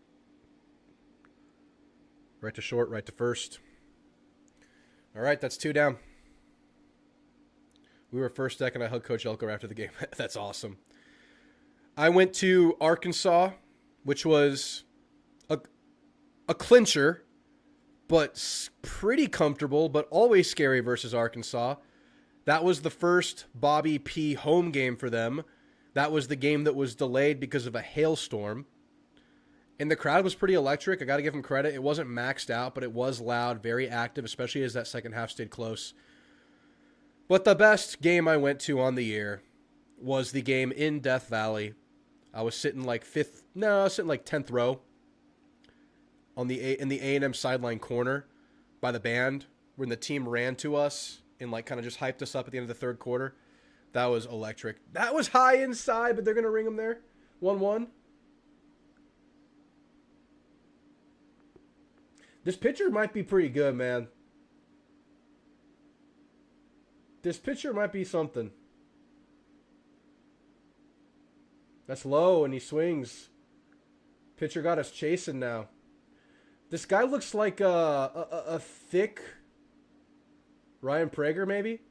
Right to short, right to first. All right, that's 2 down. We were first deck, and I hugged Coach Elko after the game. That's awesome. I went to Arkansas, which was a clincher, but pretty comfortable, but always scary versus Arkansas. That was the first Bobby P. home game for them. That was the game that was delayed because of a hailstorm. And the crowd was pretty electric. I got to give them credit. It wasn't maxed out, but it was loud, very active, especially as that second half stayed close. But the best game I went to on the year was the game in Death Valley. I was sitting like 10th row in the A&M sideline corner by the band when the team ran to us and like kind of just hyped us up at the end of the third quarter. That was electric. That was high inside, but they're going to ring them there. 1-1. This pitcher might be pretty good, man. This pitcher might be something. That's low, and he swings. Pitcher got us chasing now. This guy looks like a thick Ryan Prager, maybe?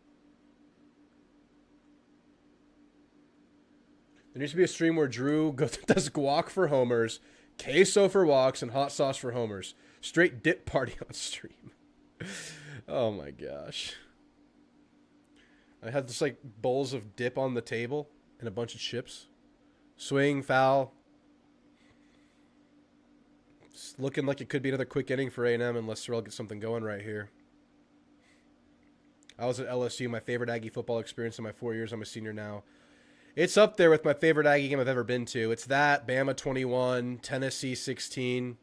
There needs to be a stream where Drew does guac for homers, queso for walks, and hot sauce for homers. Straight dip party on stream. Oh my gosh. I had just like bowls of dip on the table and a bunch of chips. Swing, foul. It's looking like it could be another quick inning for A&M unless Sorrell gets something going right here. I was at LSU, my favorite Aggie football experience in my 4 years. I'm a senior now. It's up there with my favorite Aggie game I've ever been to. It's that, Bama 21, Tennessee 16.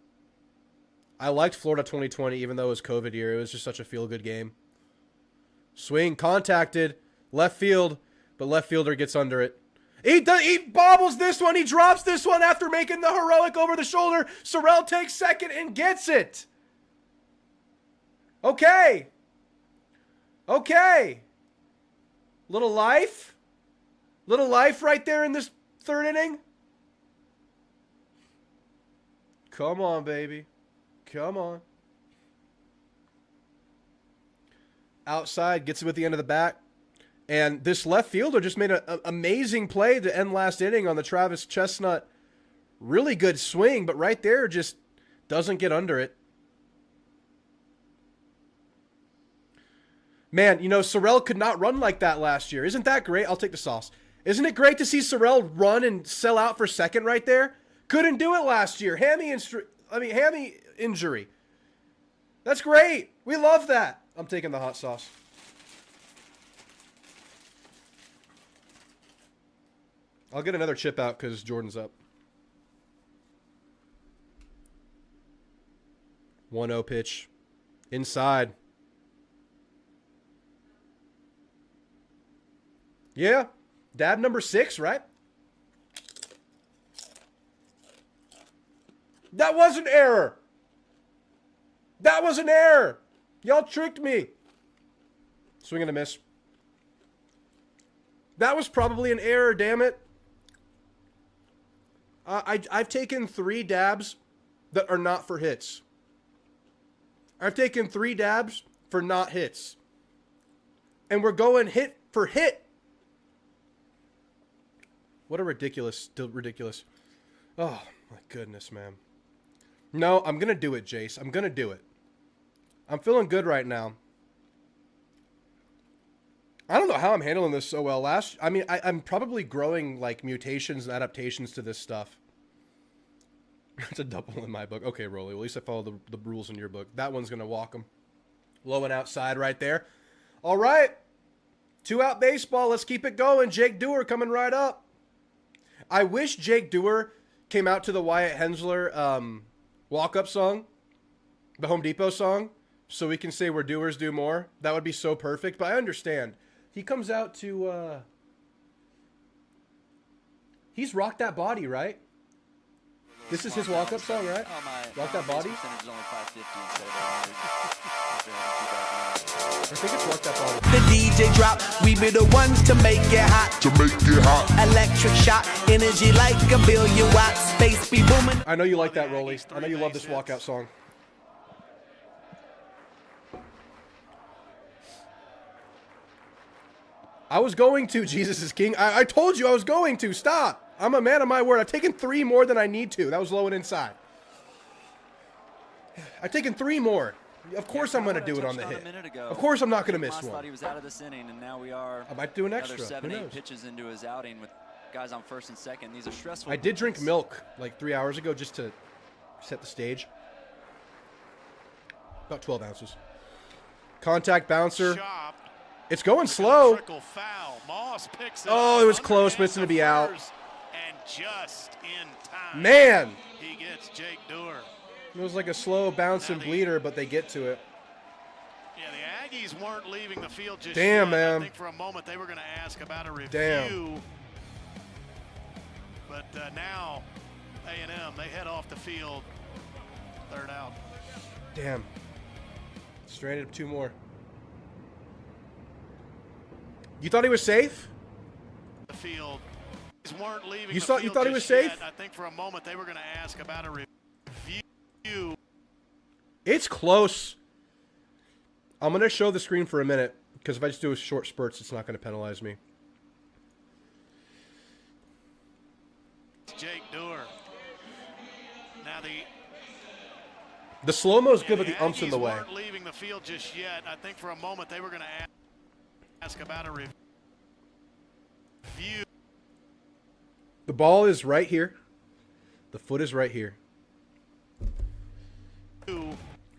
I liked Florida 2020, even though it was COVID year. It was just such a feel-good game. Swing, contacted, left field, but left fielder gets under it. He bobbles this one. He drops this one after making the heroic over the shoulder. Sorrell takes second and gets it. Okay. Okay. Little life. Little life right there in this third inning. Come on, baby. Come on. Outside, gets it with the end of the bat. And this left fielder just made an amazing play to end last inning on the Travis Chestnut. Really good swing, but right there just doesn't get under it. Man, you know, Sorrell could not run like that last year. Isn't that great? I'll take the sauce. Isn't it great to see Sorrell run and sell out for second right there? Couldn't do it last year. Hammy injury. That's great. We love that. I'm taking the hot sauce. I'll get another chip out because Jordan's up. 1-0 pitch. Inside. Yeah. Dab number 6, right? That was an error. That was an error. Y'all tricked me. Swing and a miss. That was probably an error, damn it. I've taken 3 dabs that are not for hits. I've taken 3 dabs for not hits. And we're going hit for hit. What a ridiculous. Oh, my goodness, man. No, I'm going to do it, Jace. I'm going to do it. I'm feeling good right now. I don't know how I'm handling this so well. I'm probably growing like mutations and adaptations to this stuff. It's a double in my book. Okay, Rolly. Well, at least I follow the rules in your book. That one's going to walk him. Low and outside right there. All right. 2-out baseball. Let's keep it going. Jake Dewar coming right up. I wish Jake Dewar came out to the Wyatt Hensler walk-up song, the Home Depot song, so we can say where doers do more. That would be so perfect, but I understand. He comes out to, he's Rock That Body, right? This is his walk-up song, right? Rock That Body? Is only 550 instead of I think it's Rock That Body. The DJ drop, we be the ones to make it hot. Electric shock, energy like a billion watts. Space be booming. I know you like that, Rolly. I know you love this walkout song. I was going to, Jesus is King. I told you I was going to. Stop. I'm a man of my word. I've taken 3 more than I need to. That was low and inside. I've taken 3 more. Of course I'm going to do it on the hit. Of course I'm not going to miss one. I thought he was out of this inning, and now we are. I might do an extra. Another 7-8 Who knows? pitches into his outing with guys on first and second. These are stressful. I did drink pitches. milk like 3 hours ago just to set the stage. About 12 ounces. Contact bouncer. It's going slow. Oh, it was close, but it's going to be out. And just in time. Man. He gets Jake Dewar. It was like a slow bouncing bleeder, but they get to it. Yeah, the Aggies weren't leaving the field just Damn, yet. man. I think for a moment they were going to ask about a review. Damn. But now A&M, they head off the field. 3rd out. Damn. Stranded 2 more. You thought he was safe? The field. Weren't leaving You the thought field he was just safe? yet. I think for a moment they were going to ask about a review. It's close. I'm going to show the screen for a minute, because if I just do a short spurts, it's not going to penalize me. Jake Dewar. Now The slow-mo's good, but the ump's in the way. Weren't leaving the field just yet. I think for a moment they were going to ask about a review. The ball is right here. The foot is right here.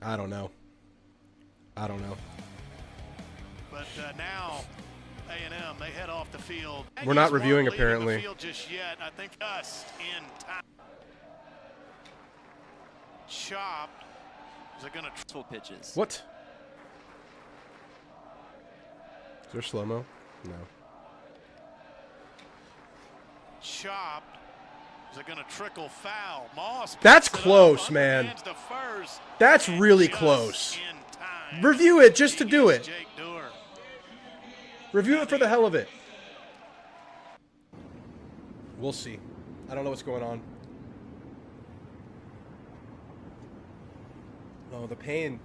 I don't know. But now A&M, they head off the field. We're not Aggies reviewing, won't leave the apparently. field just yet. I think just in time. Chop. Is it going to Full pitches. What? Is there slow-mo? No. chop? Is it going to trickle foul? Moss. That's picks it close, up, man. underhands to first, That's and really just close. in time. Review it just to do it. Jake Dewar. Review it for the hell of it. We'll see. I don't know what's going on. Oh, the pain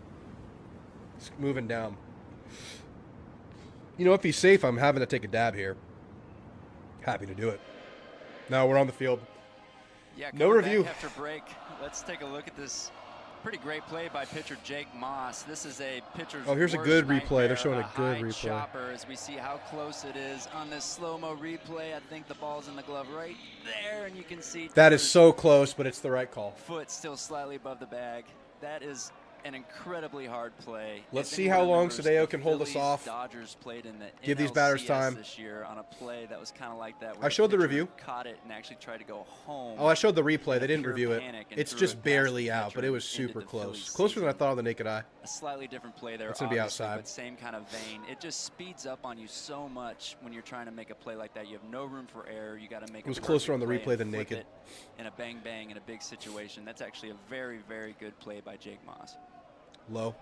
is moving down. You know, if he's safe, I'm having to take a dab here. Happy to do it. Now we're on the field. Yeah, No coming review. back after break, let's take a look at this pretty great play by pitcher Jake Moss. This is a pitcher's Oh, here's a worst good replay. nightmare, They're showing a good high replay. chopper as we see how close it is on this slow-mo replay. I think the ball's in the glove right there, and you can see That is Taylor's so close, but it's the right call. foot still slightly above the bag. That is an incredibly hard play. Let's If see anyone how long remembers, Sadeo the can hold us Phillies off. Dodgers played in the Give these batters NLCS time. this year on a play that was kind of like that. I where showed the pitcher review. Caught it and actually tried to go home. Oh, I showed the replay. in They a didn't pure review it. panic and It's threw just it past barely the out, pitcher but it was and ended super the close. Phillies' Closer than I season. thought on the naked eye. A slightly different play there. It's gonna be obviously, outside. but same kind of vein. It just speeds up on you so much when you're trying to make a play like that. You have no room for error. You got to make. It was a closer on the perfect replay play than and flip naked. it in a bang bang in a big situation. That's actually a very, very good play by Jake Moss. Low.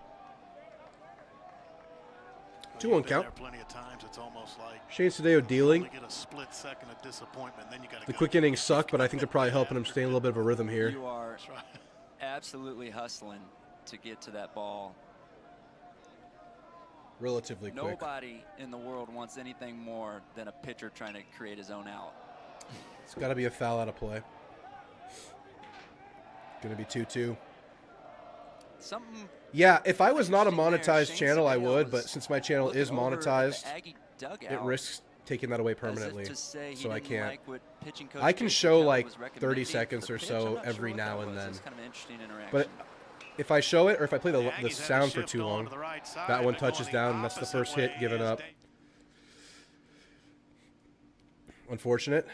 You've 2-1 been count. there plenty of times. It's almost like Shane Sadeo dealing. you get a split second of disappointment, then you got to The go. quick innings suck, but I think they're probably helping him stay in a little bit of a rhythm here. You are That's right. absolutely hustling to get to that ball. Relatively quick. Nobody in the world wants anything more than a pitcher trying to create his own out. It's got to be a foul out of play. Going to be 2-2. Something. Yeah, if I was not a interesting there. monetized Shane channel, I Sadeo would, was but since my channel is looking over at the monetized, Aggie dugout it risks taking that away as if permanently. to say he So I didn't can't. like what pitching coach I can Jason show Kelly like was 30 recommending for seconds the or pitch. so I'm not sure every what that now and was. then. It's kind of an interesting interaction. But if I show it or if I play the Aggies have sound for shift too on long, to the right side, that one but going touches the down, and that's the opposite first hit way given is up. Unfortunate.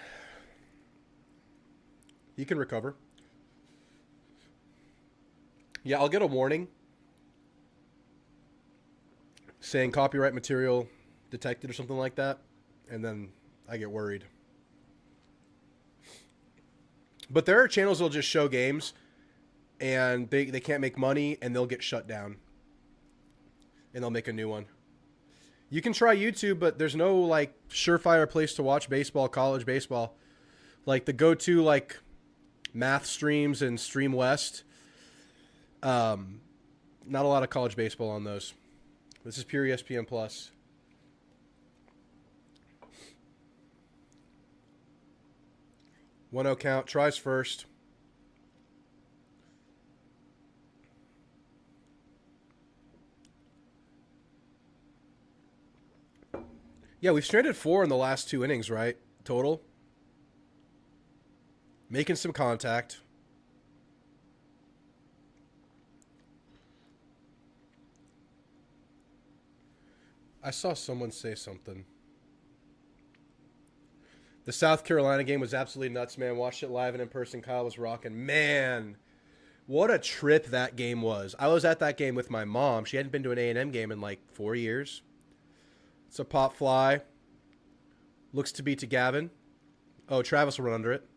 He can recover. Yeah, I'll get a warning saying copyright material detected or something like that, and then I get worried. But there are channels that'll just show games, and they can't make money, and they'll get shut down. And they'll make a new one. You can try YouTube, but there's no, like, surefire place to watch baseball, college baseball. Like, the go-to, like, math streams and Stream West. Not a lot of college baseball on those. This is pure ESPN Plus. One-0 count. Tries first. Yeah, we've stranded 4 in the last 2 innings, right? Total. Making some contact. I saw someone say something. The South Carolina game was absolutely nuts, man. Watched it live and in person. Kyle was rocking. Man, what a trip that game was. I was at that game with my mom. She hadn't been to an A&M game in like 4 years. It's a pop fly. Looks to be to Gavin. Oh, Travis will run under it.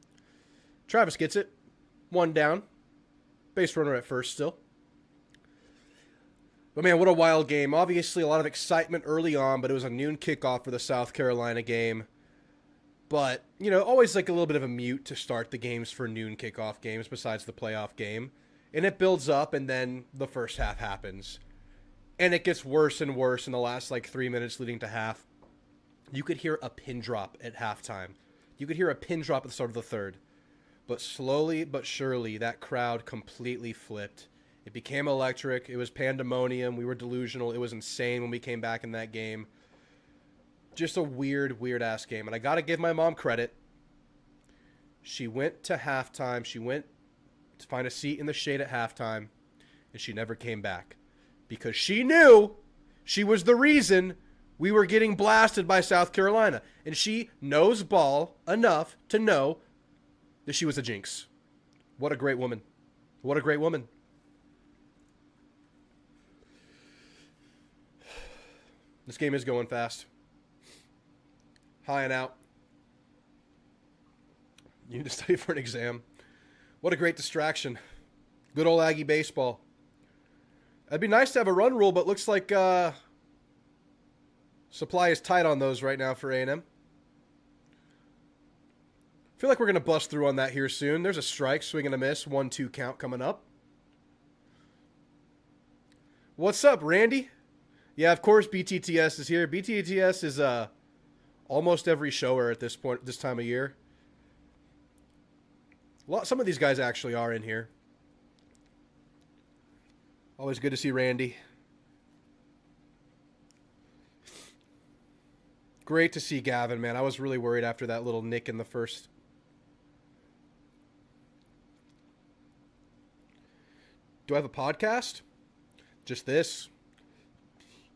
Travis gets it. 1 down. Base runner at first still. But, man, what a wild game. Obviously, a lot of excitement early on, but it was a noon kickoff for the South Carolina game. But, you know, always like a little bit of a mute to start the games for noon kickoff games besides the playoff game. And it builds up, and then the first half happens. And it gets worse and worse in the last, like, 3 minutes leading to half. You could hear a pin drop at halftime. You could hear a pin drop at the start of the third. But slowly but surely, that crowd completely flipped. It became electric. It was pandemonium. We were delusional. It was insane when we came back in that game. Just a weird, weird-ass game. And I got to give my mom credit. She went to halftime. She went to find a seat in the shade at halftime. And she never came back. Because she knew she was the reason we were getting blasted by South Carolina. And she knows ball enough to know that she was a jinx. What a great woman. What a great woman. This game is going fast. High and out. You need to study for an exam. What a great distraction. Good old Aggie baseball. It'd be nice to have a run rule, but looks like supply is tight on those right now for A&M. Feel like we're going to bust through on that here soon. There's a strike, swing and a miss, 1-2 count coming up. What's up, Randy? Yeah, of course BTTS is here. BTTS is almost every shower at this point, this time of year. Some of these guys actually are in here. Always good to see Randy. Great to see Gavin, man. I was really worried after that little nick in the first. Do I have a podcast? Just this.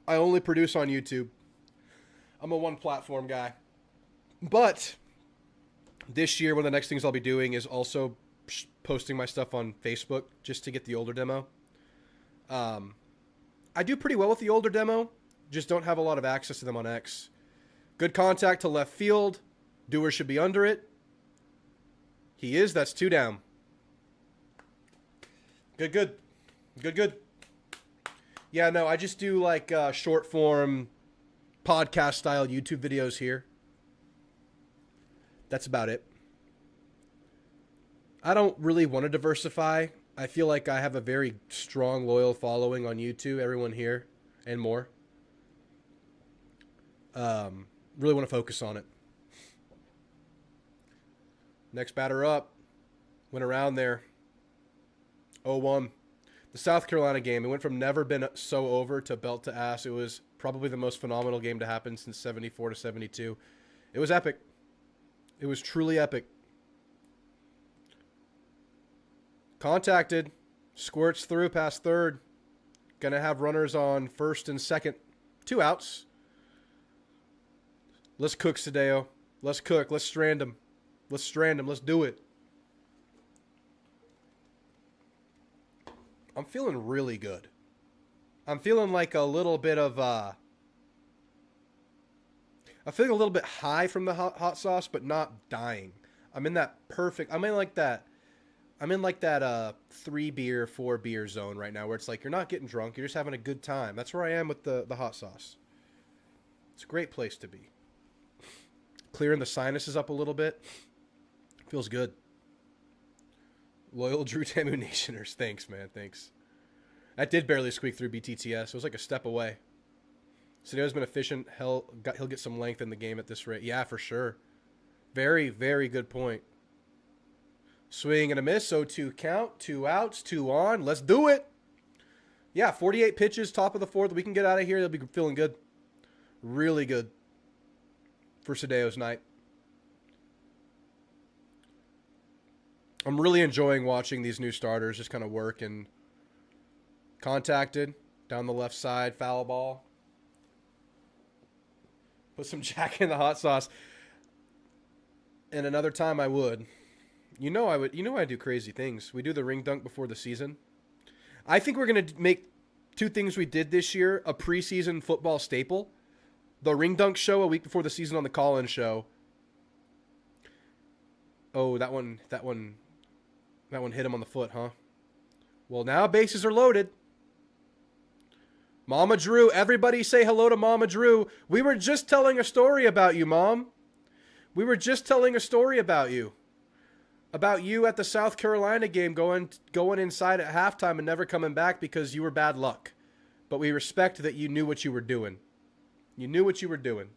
I only produce on YouTube. I'm a one-platform guy. But this year, one of the next things I'll be doing is also posting my stuff on Facebook just to get the older demo. I do pretty well with the older demo, just don't have a lot of access to them on X. Good contact to left field. Doer should be under it. He is. That's 2 down. Good. Yeah, no, I just do like short form podcast style YouTube videos here. That's about it. I don't really want to diversify. I feel like I have a very strong, loyal following on YouTube. Everyone here and more. Really want to focus on it. Next batter up. Went around there. 0-1. The South Carolina game. It went from never been so over to belt to ass. It was probably the most phenomenal game to happen since 74 to 72. It was epic. It was truly epic. Contacted. Squirts through past third. Gonna have runners on first and second. 2 outs. Let's cook, Sadeo. Let's cook. Let's strand him. Let's strand him. Let's do it. I'm feeling really good. I'm feeling like a little bit of I'm feeling a little bit high from the hot sauce, but not dying. I'm in that perfect. I'm in like that 3 beer, 4 beer zone right now, where it's like you're not getting drunk, you're just having a good time. That's where I am with the hot sauce. It's a great place to be. Clearing the sinuses up a little bit. Feels good. Loyal Drewtamu Nationers. Thanks, man. Thanks. That did barely squeak through BTTS. It was like a step away. Sadeo's been efficient. He'll get some length in the game at this rate. Yeah, for sure. Very, very good point. Swing and a miss. 0-2 count. 2 outs. 2 on. Let's do it. Yeah, 48 pitches. Top of the 4th. We can get out of here. They'll be feeling good. Really good for Sadeo's night. I'm really enjoying watching these new starters just kind of work. And contacted down the left side, foul ball. Put some Jack in the hot sauce. And another time I would. You know I do crazy things. We do the ring dunk before the season. I think we're going to make 2 things we did this year a preseason football staple. The ring dunk show a week before the season on the call-in show. Oh, that one hit him on the foot, huh? Well, now bases are loaded. Mama Drew, everybody say hello to Mama Drew. We were just telling a story about you, Mom. We were just telling a story about you. About you at the South Carolina game going inside at halftime and never coming back because you were bad luck. But we respect that you knew what you were doing. You knew what you were doing.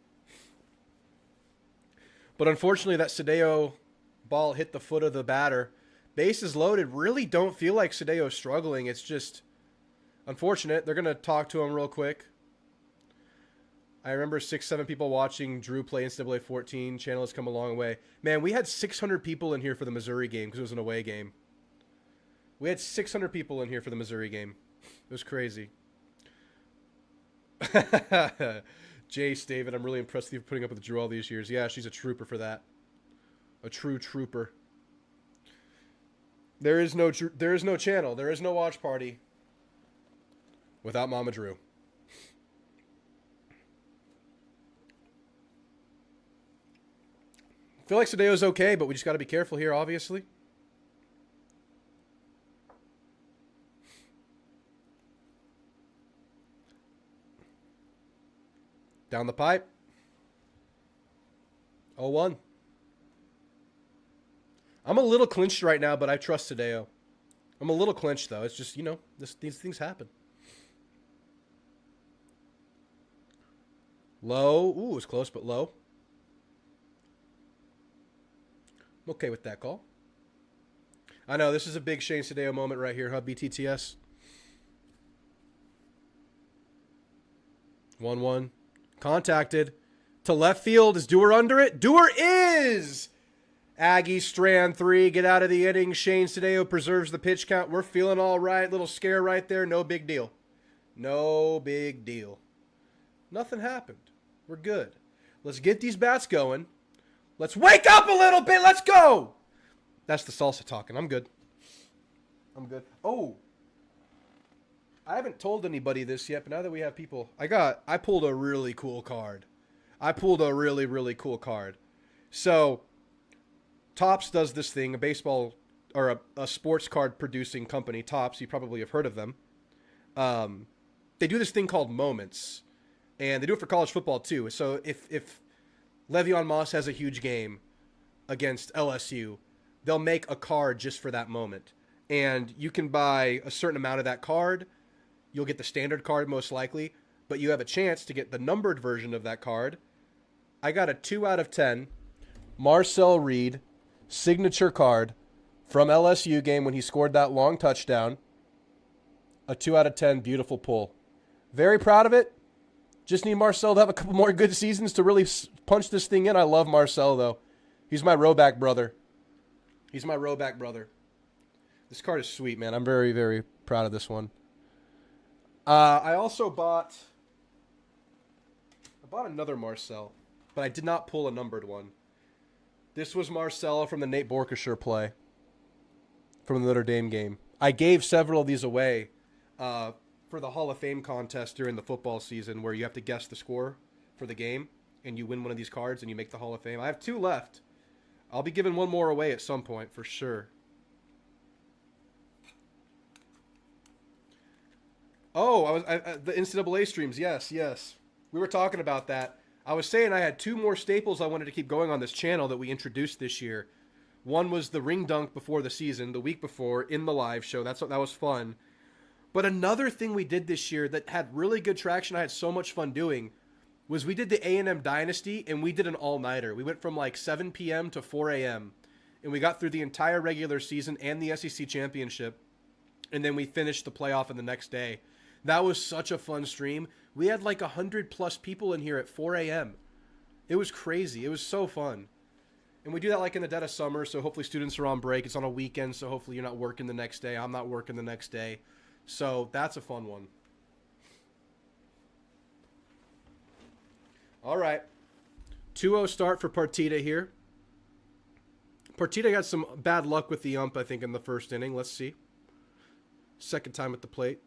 But unfortunately, that Sadeo ball hit the foot of the batter. Bases loaded. Really don't feel like Sadeo's struggling. It's just unfortunate. They're going to talk to him real quick. I remember 6-7 people watching Drew play NCAA 14. Channel has come a long way. Man, we had 600 people in here for the Missouri game because it was an away game. We had 600 people in here for the Missouri game. It was crazy. Jace, David, I'm really impressed with you for putting up with Drew all these years. Yeah, she's a trooper for that. A true trooper. There is no channel. There is no watch party without Mama Drew. I feel like Sadeo's okay, but we just got to be careful here, obviously. Down the pipe. 0-1. I'm a little clinched right now, but I trust Sadeo. I'm a little clinched, though. It's just, you know, these things happen. Low. Ooh, it was close, but low. I'm okay with that call. I know, this is a big Shane Sadeo moment right here, huh, BTTS? 1-1. Contacted. To left field. Is Dewar under it? Dewar is! Aggie strand 3. Get out of the inning. Shane Sadeo preserves the pitch count. We're feeling all right. Little scare right there. No big deal. No big deal. Nothing happened. We're good. Let's get these bats going. Let's wake up a little bit. Let's go. That's the salsa talking. I'm good. I'm good. Oh. I haven't told anybody this yet, but now that we have people, I pulled a really cool card. I pulled a really, really cool card. So, Topps does this thing, a baseball or a sports card producing company, Topps, you probably have heard of them. They do this thing called Moments, and they do it for college football too. So if Le'Veon Moss has a huge game against LSU, they'll make a card just for that moment. And you can buy a certain amount of that card. You'll get the standard card most likely, but you have a chance to get the numbered version of that card. I got a 2 out of 10 Marcel Reed signature card from LSU game when he scored that long touchdown. A 2 out of 10 beautiful pull. Very proud of it. Just need Marcel to have a couple more good seasons to really punch this thing in. I love Marcel, though. He's my Roback brother. He's my Roback brother. This card is sweet, man. I'm very, very proud of this one. I also bought another Marcel, but I did not pull a numbered one. This was Marcel from the Nate Borkesher play from the Notre Dame game. I gave several of these away for the Hall of Fame contest during the football season where you have to guess the score for the game, and you win one of these cards and you make the Hall of Fame. I have 2 left. I'll be giving one more away at some point for sure. Oh, the NCAA streams. Yes. We were talking about that. I was saying I had 2 more staples I wanted to keep going on this channel that we introduced this year. One was the ring dunk before the season, the week before, in the live show. That was fun. But another thing we did this year that had really good traction, I had so much fun doing, was we did the A&M Dynasty, and we did an all-nighter. We went from like 7 p.m. to 4 a.m., and we got through the entire regular season and the SEC championship, and then we finished the playoff in the next day. That was such a fun stream. We had like 100+ people in here at 4 a.m. It was crazy. It was so fun. And we do that like in the dead of summer, so hopefully students are on break. It's on a weekend, so hopefully you're not working the next day. I'm not working the next day. So that's a fun one. All right. 2-0 start for Partita here. Partita got some bad luck with the ump, I think, in the first inning. Let's see. Second time at the plate.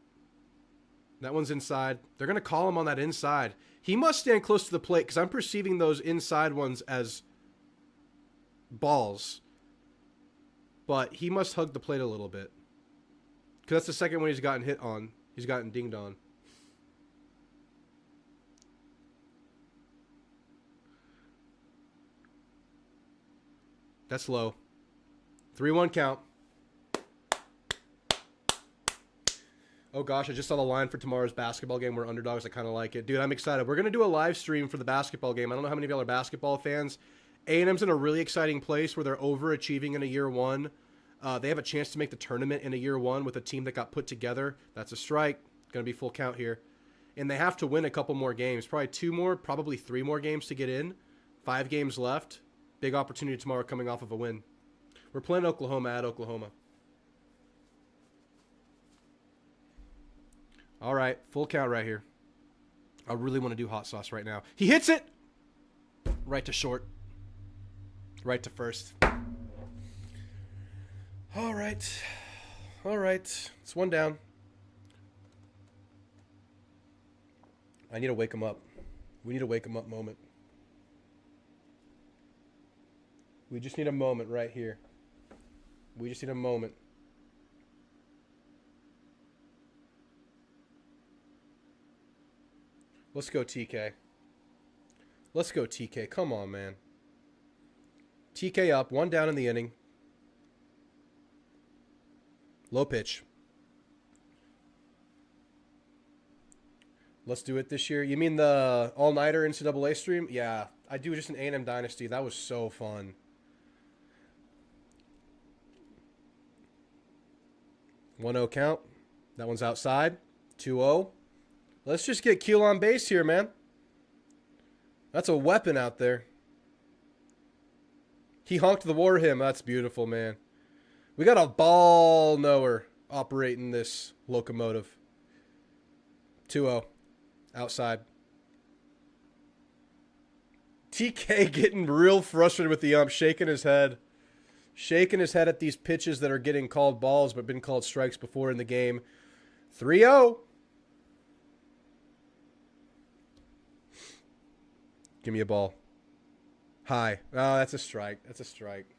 That one's inside. They're going to call him on that inside. He must stand close to the plate because I'm perceiving those inside ones as balls. But he must hug the plate a little bit. Because that's the second one he's gotten hit on. He's gotten dinged on. That's low. 3-1 count. Oh gosh, I just saw the line for tomorrow's basketball game. We're underdogs. I kind of like it. Dude, I'm excited. We're going to do a live stream for the basketball game. I don't know how many of y'all are basketball fans. A&M's in a really exciting place where they're overachieving in a year one. They have a chance to make the tournament in a year one with a team that got put together. That's a strike. Going to be full count here. And they have to win a couple more games. Probably 2 more, probably 3 more games to get in. 5 games left. Big opportunity tomorrow coming off of a win. We're playing Oklahoma at Oklahoma. All right, full count right here. I really want to do hot sauce right now. He hits it! Right to short. Right to first. All right. All right. It's one down. I need to wake him up. We need a wake him up moment. We just need a moment right here. We just need a moment. Let's go, TK. Let's go, TK. Come on, man. TK up. One down in the inning. Low pitch. Let's do it this year. You mean the all-nighter NCAA stream? Yeah. I do just an A&M Dynasty. That was so fun. One 0 count. That one's outside. 2-0. Let's just get Keel on base here, man. That's a weapon out there. He honked the war hymn. That's beautiful, man. We got a ball knower operating this locomotive. 2-0. Outside. TK getting real frustrated with the ump, shaking his head. Shaking his head at these pitches that are getting called balls but been called strikes before in the game. 3-0. Give me a ball. High. Oh, that's a strike. That's a strike.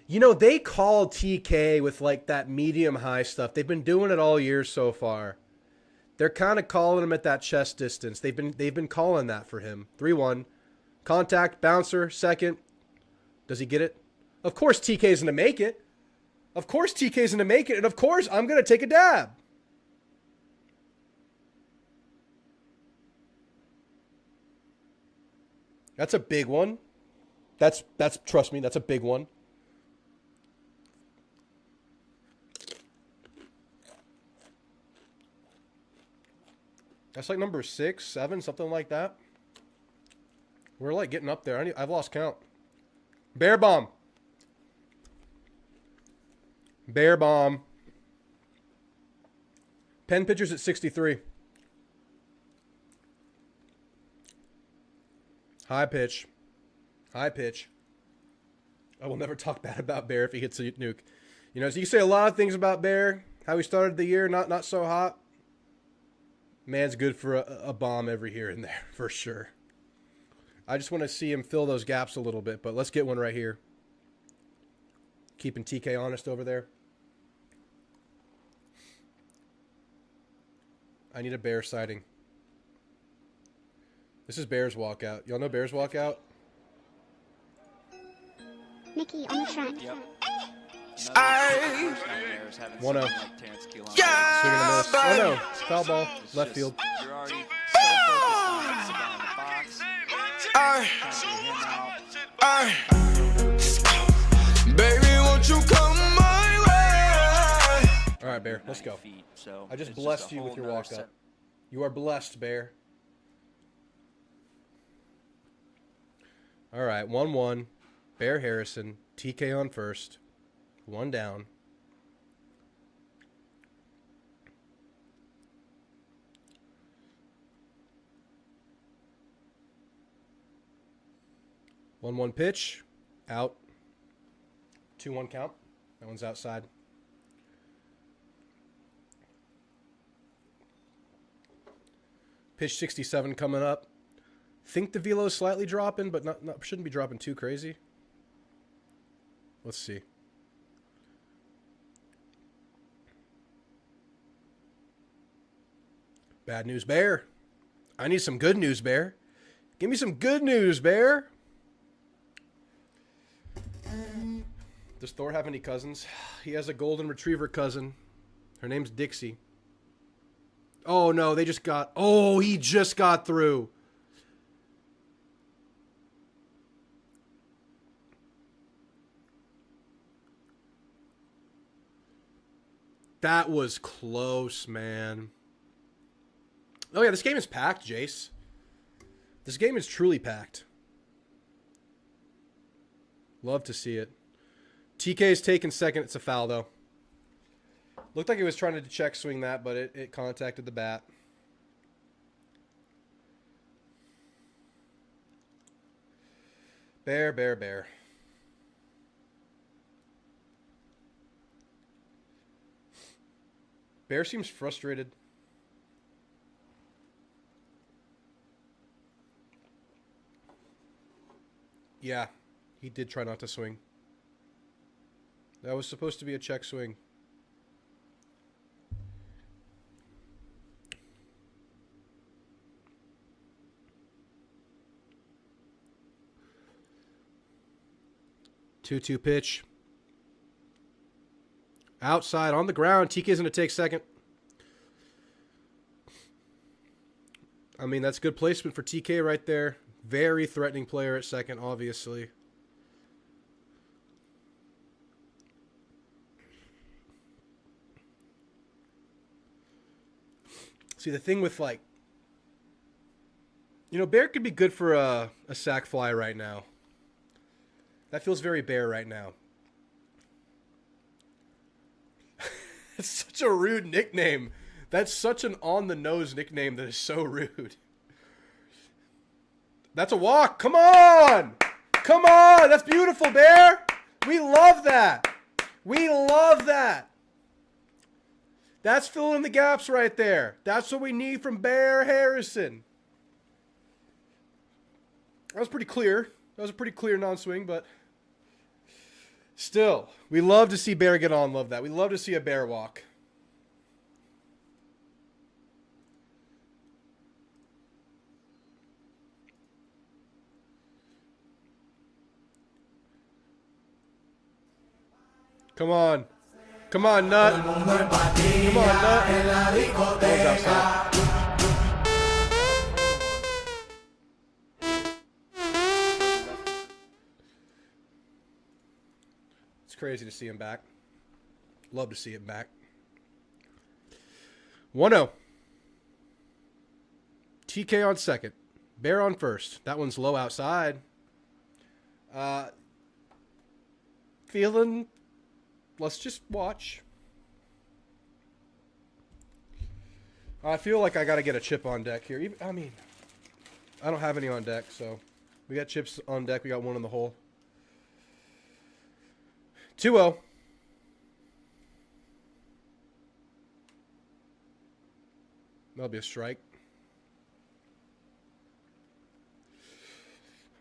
You know, they call TK with like that medium high stuff. They've been doing it all year so far. They're kind of calling him at that chest distance. They've been calling that for him. 3-1. Contact, bouncer, second. Does he get it? Of course TK's going to make it. Of course TK's going to make it. And of course I'm going to take a dab. That's a big one. That's trust me, that's a big one. That's like number 6, 7, something like that. We're like getting up there. I've lost count. Bear bomb. Bear bomb. Penn pitchers at 63. High pitch. High pitch. I will never talk bad about Bear if he hits a nuke. You know, so you say a lot of things about Bear. How he started the year, not so hot. Man's good for a bomb every here and there, for sure. I just want to see him fill those gaps a little bit, but let's get one right here. Keeping TK honest over there. I need a Bear sighting. This is Bears walkout. Y'all know Bears walkout? Nikki on the track. Yep. 1-0. Swing and a miss. Oh no, foul ball, left field. You're already so focused on the guy in the box. Baby, won't you come my way? All right, Bear, let's go. So I just it's blessed a you with whole your nother walkout. set. You are blessed, Bear. All right, 1-1. Bear Harrison, TK on first. One down. One pitch. Out. 2-1 count. That one's outside. Pitch 67 coming up. Think the velo's slightly dropping, but not shouldn't be dropping too crazy. Let's see. Bad news, Bear. I need some good news, Bear. Give me some good news, Bear. Does Thor have any cousins? He has a golden retriever cousin. Her name's Dixie. Oh, no, they just got... Oh, he just got through. That was close, man. Oh, yeah, this game is packed, Jace. This game is truly packed. Love to see it. TK's taking second. It's a foul, though. Looked like he was trying to check swing that, but it contacted the bat. Bear, bear, bear. Bear seems frustrated. Yeah, he did try not to swing. That was supposed to be a check swing. Two-two pitch. Outside on the ground. TK's going to take second. I mean, that's good placement for TK right there. Very threatening player at second, obviously. See, the thing with, like, you know, Bear could be good for a sack fly right now. That feels very Bear right now. It's such a rude nickname. That's such an on-the-nose nickname that is so rude. That's a walk. Come on! Come on! That's beautiful, Bear! We love that! We love that! That's filling in the gaps right there. That's what we need from Bear Harrison. That was pretty clear. That was a pretty clear non-swing, but still, we love to see Bear get on. Love that. We love to see a Bear walk. Come on. Come on, Nut. Come on, Nut. Goes outside. It's crazy to see him back. Love to see him back. 1-0. TK on second. Bear on first. That one's low outside. Feeling... Let's just watch. I feel like I got to get a chip on deck here. I mean, I don't have any on deck, so we got chips on deck. We got one in the hole. 2-0. That'll be a strike.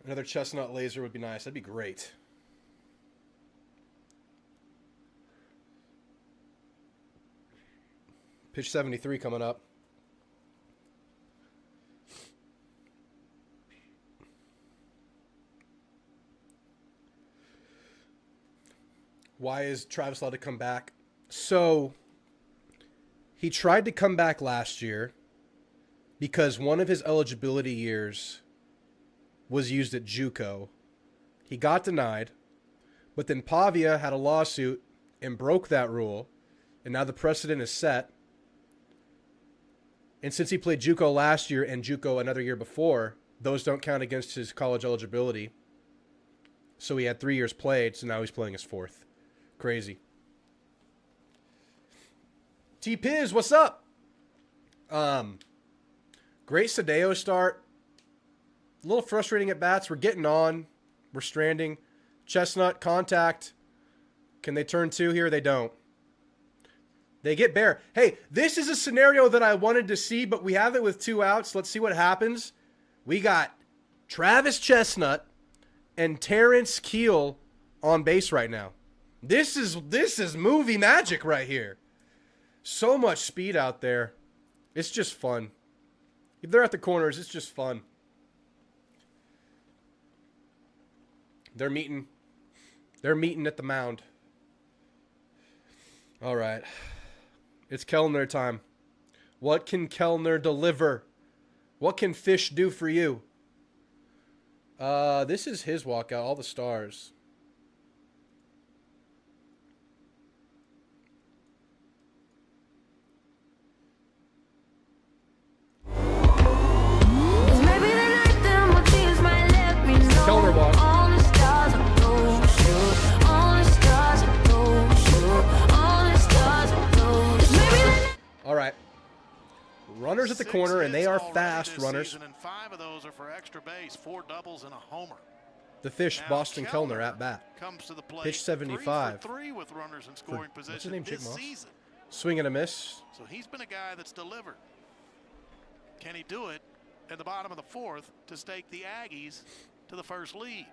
Another chestnut laser would be nice. That'd be great. Pitch 73 coming up. Why is Travis allowed to come back? So, he tried to come back last year because one of his eligibility years was used at JUCO. He got denied, but then Pavia had a lawsuit and broke that rule, and now the precedent is set. And since he played JUCO last year and JUCO another year before, those don't count against his college eligibility. So he had 3 years played, so now he's playing his fourth. Crazy. T-Piz, what's up? Great Sadeo start. A little frustrating at bats. We're getting on. We're stranding. Chestnut, contact. Can they turn two here? They don't. They get Bear. Hey, this is a scenario that I wanted to see, but we have it with 2 outs. Let's see what happens. We got Travis Chestnut and Terrence Keel on base right now. This is movie magic right here. So much speed out there. It's just fun. If they're at the corners, it's just fun. They're meeting at the mound. All right. It's Kellner time. What can Kellner deliver? What can Fish do for you? This is his walkout, all the stars. Kellner walk. corner, and they are already fast this runners. season, and 5 of those are for extra base, 4 doubles and a homer. The Fish, Now, Boston Kellner at bat. Comes to the plate. Pitch 75. 3 for 3 with runners in scoring position What's his name, Jake this Moss? season. Swing and a miss. So he's been a guy that's delivered. Can he do it at the bottom of the 4th to stake the Aggies to the first lead?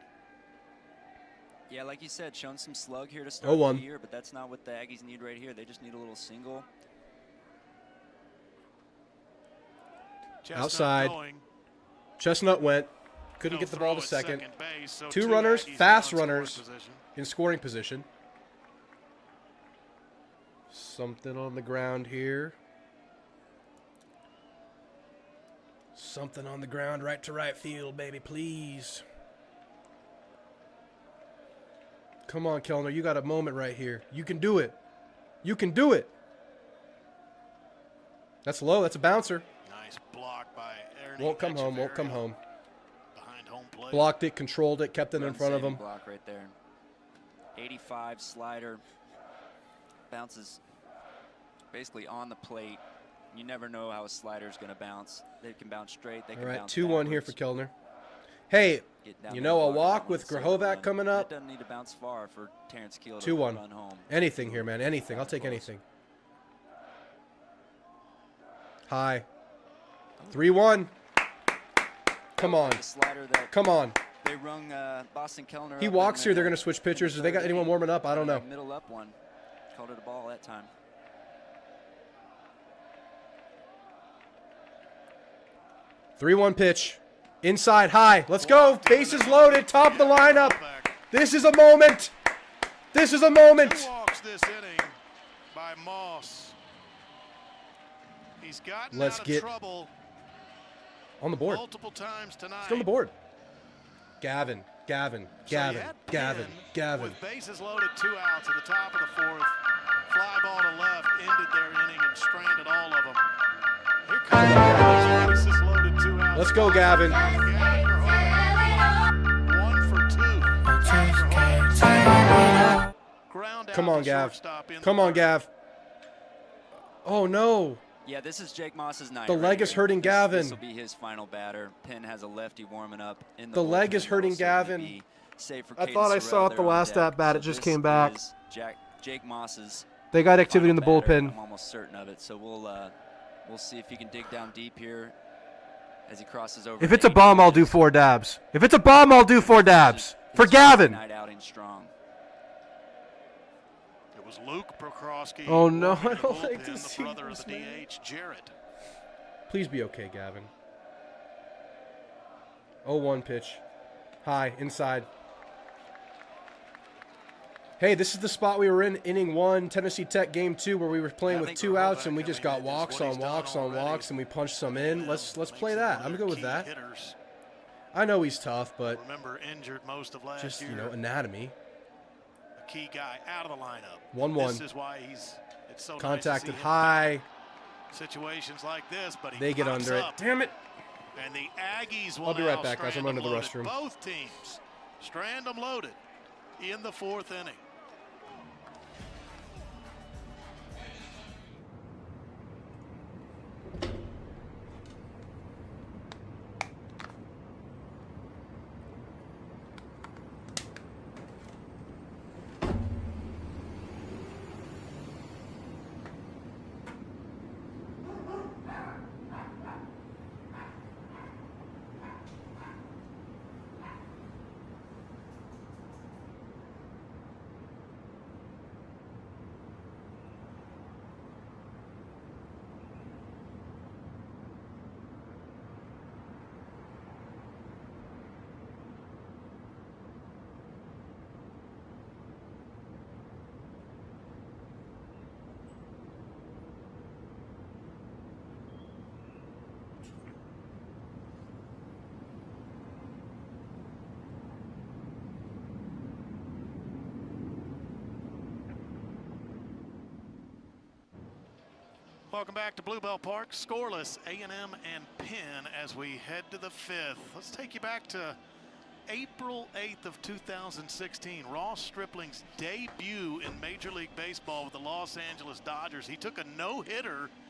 Yeah, like you said, shown some slug here to start 0-1. the year, but that's not what the Aggies need right here. They just need a little single. Chestnut Outside. going. Chestnut went. Couldn't No get the ball throw to at second. base, so 2 runners, Aggies fast now in scoring runners position. in scoring position. Something on the ground here. Something on the ground, right to right field, baby, please. Come on, Kellner, you got a moment right here. You can do it. You can do it. That's low. That's a bouncer. Nice block by Ernie Won't come home. Won't come Echeverria home. behind home plate. Blocked it, controlled it, kept it in front of him. Block right there. 85 slider. Bounces basically on the plate. You never know how a slider is going to bounce. They can bounce straight. They All can right, bounce 2-1 here for backwards. Kellner. Hey, Get down you there know, a and block walk that with one, so Grahovac run. coming It up. doesn't need to bounce far for Terrence Keel to 2-1. run home. Anything here, man. Anything. I'll take anything. High. 3-1. Come on. The slider that Come on. they rung Boston Kellner. He up walks in here. the- They're going to switch pitchers. Have they got anyone warming up? I don't know. Middle up one. Called it a ball that time. 3-1 pitch. Inside, high. Let's go. Bases loaded. Top of the lineup. This is a moment. This is a 2 moment. walks this inning by Moss. He's gotten Let's out get of trouble on the board. multiple times tonight. Still on the board. Gavin. Gavin. So Gavin. you had Gavin. Penn Gavin. with bases loaded, 2 outs at the top of the 4th. Fly ball to left, ended their inning and stranded all of them. Here comes the bases loaded, 2 outs. Let's go, Gavin. 1 for 2. Ground out Come on, to Gav. shortstop in Come the on, third. Gav. Oh, no. Yeah, this is Jake Moss's night. The right leg is here. hurting Gavin. This will be his final batter. Penn has a lefty warming up in The leg is bullpen. hurting That'll certainly Gavin. be safe for I Caden thought I Sorrell saw it the there on last deck. at bat. It So just this came back. is Jake Moss's They got activity in the final batter. bullpen. I'm almost certain of it. So we'll see if he can dig down deep here as he crosses over. If to it's a 8 bomb, I'll do pitches. 4 dabs. If it's a bomb, I'll do 4 dabs. For His Gavin. night outing strong. It was Luke Prokowski. Oh, no, walking I the don't like bullpen, to the see brother this, of the man. DH, Jarrett. Please be okay, Gavin. 0-1 pitch. High, inside. Hey, this is the spot we were in, inning 1, Tennessee Tech game 2, where we were playing I with think 2 outs and we Grahovac, just I got mean, walks it's what on he's done walks on already. walks and we punched some in. Let's Makes play him that. one I'm of good their with key that. hitters. I know he's tough, but Remember, injured most of last just, year. you know, anatomy. A key guy out of the lineup. 1-1. This is why it's so Contacted nice to see him high. in situations like this, but he They get pops under it. up. Damn it. And the Aggies will I'll be now right back, guys. I'm strand running to the them loaded. restroom. Both teams strand them loaded in the 4th inning. Welcome back to Bluebell Park. Scoreless A&M and Penn as we head to the 5th. Let's take you back to April 8th of 2016. Ross Stripling's debut in Major League Baseball with the Los Angeles Dodgers. He took a no-hitter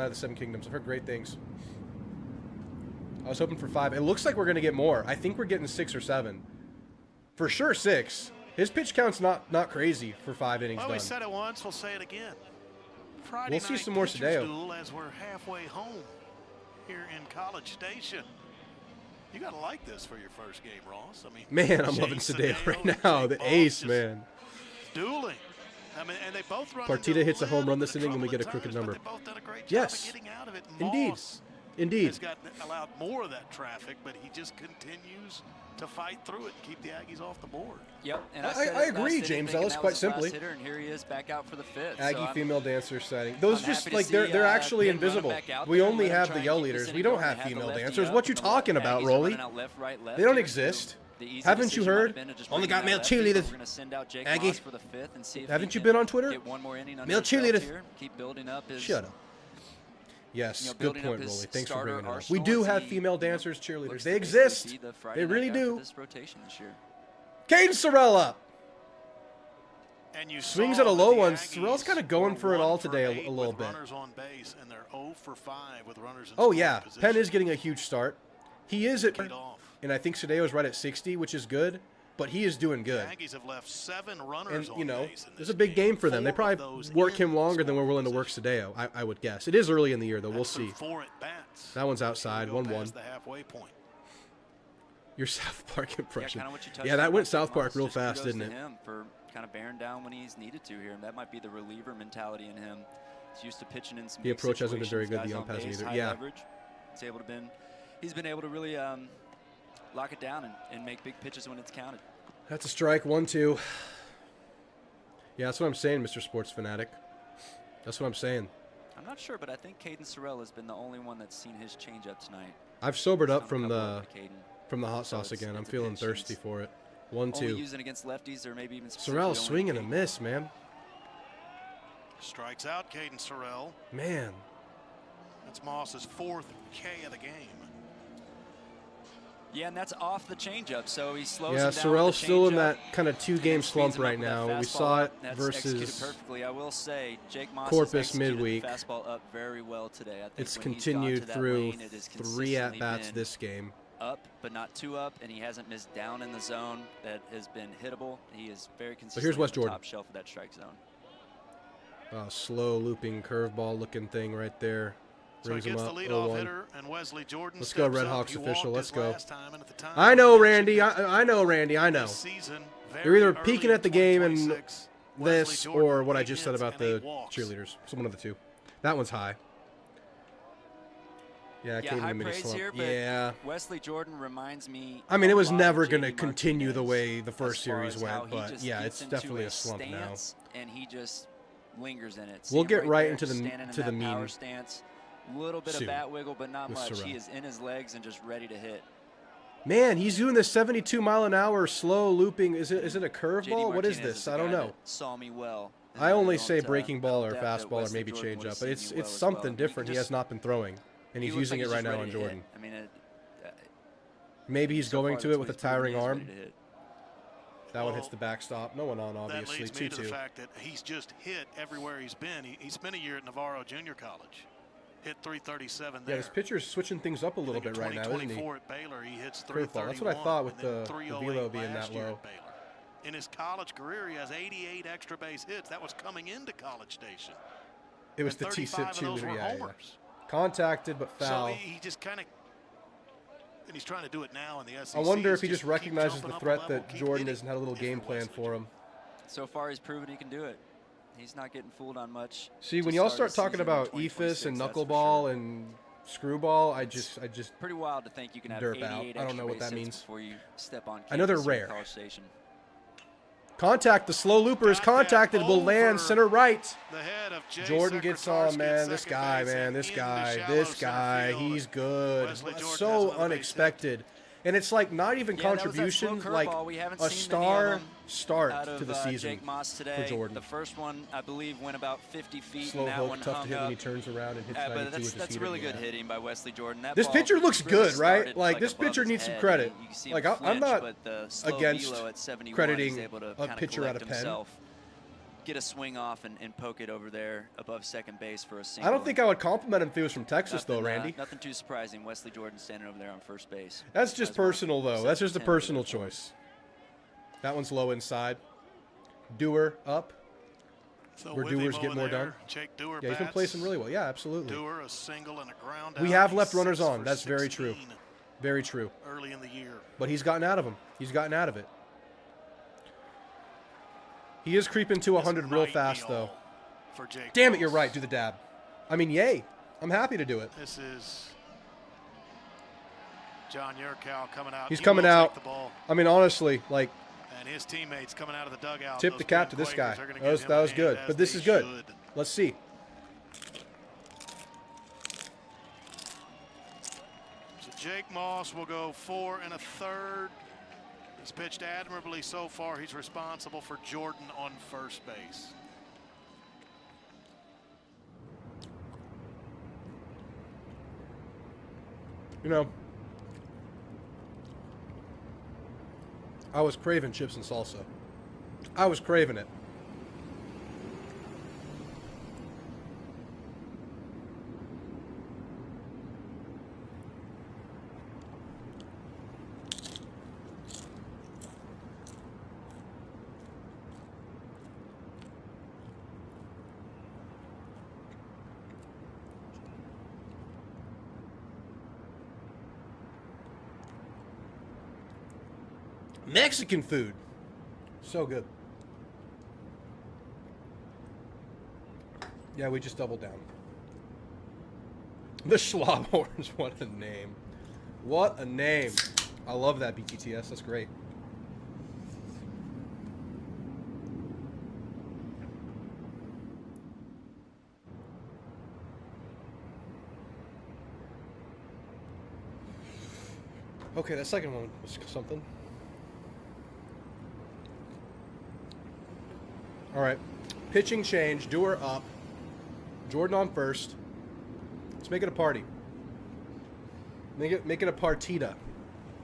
Night of the Seven Kingdoms. I've heard great things. was hoping for 5. It looks like we're going to get more. I think we're getting 6 or 7. For sure 6. His pitch count's not crazy for 5 innings Well, done. we said it once, we'll say it again. Friday We'll see night some more pitchers Sadeo. duel as we're halfway home here in College Station. You got to like this for your first game, Ross. I mean, Man, I'm Jake loving Sadeo Sadeo right and now. Jake The Boss ace, just man. Dueling. I mean, and they both run Partita into hits a home run little this bit of inning and we trouble get a at crooked times, number. But they both done a great job Yes. of getting out of it. Indeed. Moss Indeed. has allowed more of that traffic, but he just continues to fight through it and keep the Aggies off the board. Yep, and I said it agree, last inning, James thinking Ellis, that quite was his last simply. hitter, and here he is back out for the 5th. Aggie so I'm- female dancer setting. Those I'm just happy to like see, they're actually Penn running invisible. back out We there and only let him have try the and yell keep this leaders. inning We don't going. have They had the female lefty dancers. up What you and the talking Aggies about, are Rolly? running out left, right, left They don't here. exist. The easy Haven't you decision might have heard? been to just Only bring got in male that lefty, but cheerleaders. We're going to send out Jake Aggie, Moss for the 5th and see if haven't he you can been on Twitter? Get one more inning under Male his belt cheerleaders. here, keep building up his Shut up. Yes, good building up point, his Rolly. Thanks for starter bringing it up. arsenal We do as have he, female you know, dancers, cheerleaders. looks They to basically exist. be the Friday They night really guy for do. this rotation this year. Caden Sorrella And you swings saw at a that low the one. Aggies Sorrell's kind of going were for it all 1 for today 8 a little with bit. Runners on base, and they're 0 for 5 with runners in Oh scoring yeah, position. Penn is getting a huge start. He is at, Lead off. and I think Sadeo's right at 60, which is good. But he is doing The good. Aggies have left 7 runners And, on you know, base in there's this a big game for them. They 4 of probably those work in him longer than we're scoring willing to work position. Sadeo, I would guess. It is early in the year, though. We'll That's through see. 4 at-bats. That one's outside, Before we go 1-1. past the halfway point. Your South Park impression. Kinda what you touched Yeah, on that went about South Jake Park Moss. real Just fast, kudos didn't to it? him for kind of bearing down when he's needed to here. And that might be the reliever mentality in him. He's used to pitching in some The big approach hasn't been very situations, good. The guys ump on hasn't base, either. high Yeah. leverage. He's been able to really lock it down and make big pitches when it's counted. That's a strike. 1-2. Yeah, that's what I'm saying, Mr. Sports Fanatic. That's what I'm saying. I'm not sure, but I think Caden Sorrell has been the only one that's seen his changeup tonight. I've sobered up Found a from couple the over to Caden. hot So sauce again. I'm it's a feeling pinch. thirsty for it. Only 1-2. using against lefties or maybe even Sorrell specifically swing and a Caden. miss, man. Strikes out Caden Sorrell. Man. That's Moss's 4th K of the game. Yeah, and that's off the changeup, so he slows Yeah, him down Sorrell's with the still in changeup that kind of and two-game then speeds slump him up right with that now. We fastball saw it up. That's executed versus perfectly. I will say, Jake Moss Corpus has executed midweek. the fastball up very well today. I think It's when he's gone to continued that through lane, it has 3 consistently at-bats been this game. up, but not too up, and he hasn't missed down in the zone that has been hittable. He is very consistent. here's Wes on the Jordan. top shelf of that strike zone. Slow looping curveball looking thing right there. So he Brings him gets the up leadoff 0-1. hitter, and Wesley Jordan Let's go, steps Red up. Hawks He official. walked Let's his go. last time, and at the time I know, he Randy. mentioned I know, Randy. I know. this season, You're either very peeking early at the game and 2026, this Wesley Jordan, or what I 8 just said hits about and the 8 walks. cheerleaders. So one of the two. That one's high. Yeah, it Yeah, came in high a mini praise slump. here, but Yeah. Wesley Jordan reminds me. I mean, it a was lot of never J.D. going to continue the Martinez way the first as far series as how went, he but just yeah, gets it's into definitely a slump now. stance, and he just lingers in it. We'll See him get right there, into just the- standing in to the that power mean stance. Little bit soon of bat wiggle, but not with much. Sorrell. He is in his legs and just ready to hit. Man, he's doing this 72-mile-an-hour slow looping. Is it a J.D. curveball? What is Martinez this? the I don't guy know. that Saw me well. and I only don't, say breaking ball or doubt that fastball or Wesley maybe Jordan change would've up, but seen it's me well as something well. You different. can He has just- not been throwing, and he he's looks using like it he's right just now ready on to hit. Jordan. I mean, Maybe he's so going far to that's it what with a he's proven. tiring He is arm. ready to hit. That one Well, hits the backstop. No one on, That obviously. leads me to the 2-2. fact that he's just hit everywhere he's been. He spent a year at Navarro Junior College. Hit 337 Yeah, there. this pitcher's switching things up a little I think bit right in now, isn't he? 2024 at Baylor, he hits Curveball. That's what I 331. thought with and then the 308 velo being last that year low. at Baylor. In his college career, he has 88 extra base hits. That was coming into College Station. It was And the 35 T-sip of those cheerleader. were Yeah, yeah. homers. Contacted but foul. So he just kind of, and he's trying to do it now in the SEC. I wonder is if he just keep recognizes jumping the up a threat level, that keep Jordan hitting. hasn't had a little If game you're plan Wesley for him. So far, he's proven he can do it. He's not getting fooled on much. See, to when y'all start start his talking season in about 2026, ephus and that's for knuckleball sure. and screwball, I just Pretty wild to think you can have derp 88 out. I extra don't know what base that hits means. before you step on I know they're campus here at rare. College Station. contact. The slow looper is Got that contacted. Will land over center right. The head of Jay Jordan gets on, Sekretarski man. at This second guy, base man. and This into guy. shallow This center guy. field. He's good. Wesley Jordan has So another base hit. unexpected. And it's like not even Yeah, that was that contribution, slow like curveball. We haven't a seen many of star them start out of to the season Jake Moss today. Jordan. The first one, I believe, went about 50 feet, Slow and that hook, one tough to hung hit up. when he turns around and hits 92 But with his that's heater, really good yeah. hitting by Wesley Jordan. That This ball pitcher looks really good, right? started, Like, this above pitcher his needs some head, credit. and you can see him Like, I'm flinch, not but the slow against velo at 71, crediting he's able to a kinda pitcher out of collect Penn. himself. get a swing off and poke it over there above second base for a single. I don't think I would compliment him if he was from Texas, though, Randy. Nothing too surprising. Wesley Jordan standing over there on first base. That's just personal, though. That's just a personal choice. That one's low inside. Dewar up. So Where with him Dewars get over more there, done. Jake Dewar Yeah, he's been bats. placing really well. Yeah, absolutely. Dewar, a single and a ground We out. have He's left runners 6 on. for That's very true. 16 Very true. Early in the year. But he's gotten out of them. He's gotten out of it. He is creeping to 100 This real might be fast, all though. For Jake Damn it, you're Moss. right. Do the dab. I mean, yay. I'm happy to do it. This is John Yurkow coming out. He's He coming will out. take the ball. I mean, honestly, like, And his teammates coming out of the dugout. tip Those the cap to Penn this guy. Quakers are gonna That was, give him that a was hand, good. as But this they is good. should. Let's see. So Jake Moss will go 4 1/3. He's pitched admirably so far. He's responsible for Jordan on first base. You know, I was craving chips and salsa. I was craving it. Mexican food. So good. Yeah, we just doubled down. The Schlabhorns, what a name. What a name. I love that, BTTS. That's great. Okay, that second one was something. All right. Pitching change. Dewar up. Jordan on first. Let's make it a party. Make it a partita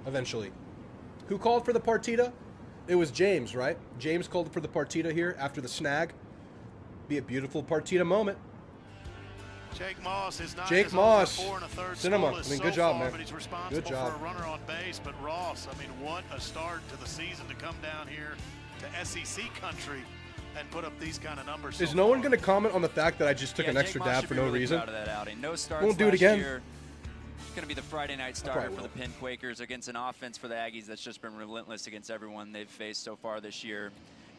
eventually. Who called for the partita? It was James, right? James called for the partita here after the snag. Be a beautiful partita moment. Jake Moss is not Jake his Moss. 4 1/3 Cinema. scoreless I mean, so good job, far, man. But he's responsible Good job. for a runner on base. But Ross, I mean, what a start to the season to come down here to SEC country and put up these kind of numbers. Is so no one far. going to comment on the fact that I just took Yeah, an Jake extra Moss dab should for be no really reason? proud of that outing. No starts Won't do it last again. year. Going to be the Friday night starter probably for the will. Penn Quakers against an offense for the Aggies that's just been relentless against everyone they've faced so far this year.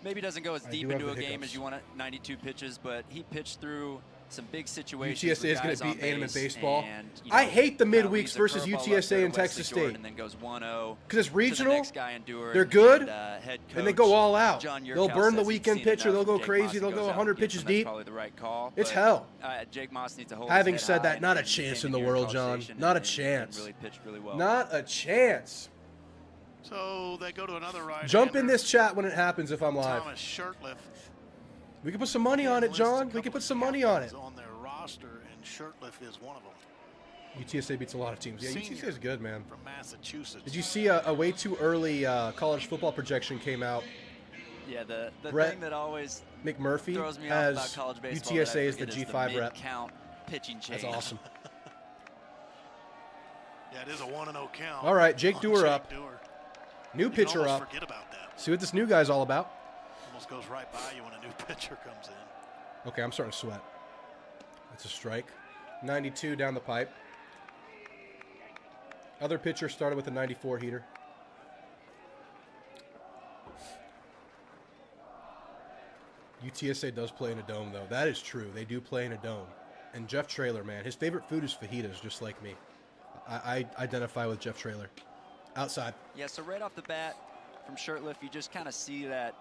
Maybe doesn't go as I deep do have into the a game hiccups. as you want at 92 pitches, but he pitched through some big situations. UTSA is going to beat A&M in baseball. And, I hate the kind of midweeks leaves a versus curveball up UTSA there to and Texas Wesley Jordan State. And then goes 1-0 'Cause it's to the regional, next guy in Dewar, they're good, head and they coach go all out. John They'll Yurkow burn the says he's weekend seen pitcher. enough They'll of go Jake crazy. Moss. He They'll goes go out 100 and gets pitches him. That's deep. probably the right call. It's but, hell. Jake Moss needs to hold Having his head said that, high not a and chance came in the here world, College John. Station Not a and chance. Really pitched really well. Not a chance. So they go to another right. Jump in this chat when it happens if I'm live. Thomas Shirtliff. We can put some money on it, Lists a John. We couple can put of some money on it. captains on their roster, and Shirtliff is one of them. UTSA beats a lot of teams. Yeah, Senior UTSA is good, man. From Massachusetts. Did you see a way too early college football projection came out? Yeah, the Brett thing that always McMurphy throws me off about as college baseball UTSA that I is the forget G5 rep. mid-count pitching change. That's awesome. Yeah, it is a 1-0 count. All right, Jake on Dewar Jake up. Dewar. New You can pitcher almost up. Forget about that. See what this new guy's all about. Almost goes right by you when a new pitcher comes in. Okay, I'm starting to sweat. That's a strike. 92 down the pipe. Other pitcher started with a 94 heater. UTSA does play in a dome, though. That is true. They do play in a dome. And Jeff Traylor, man, his favorite food is fajitas, just like me. I identify with Jeff Traylor. Outside. Yeah, so right off the bat from Shirtliff, you just kind of see that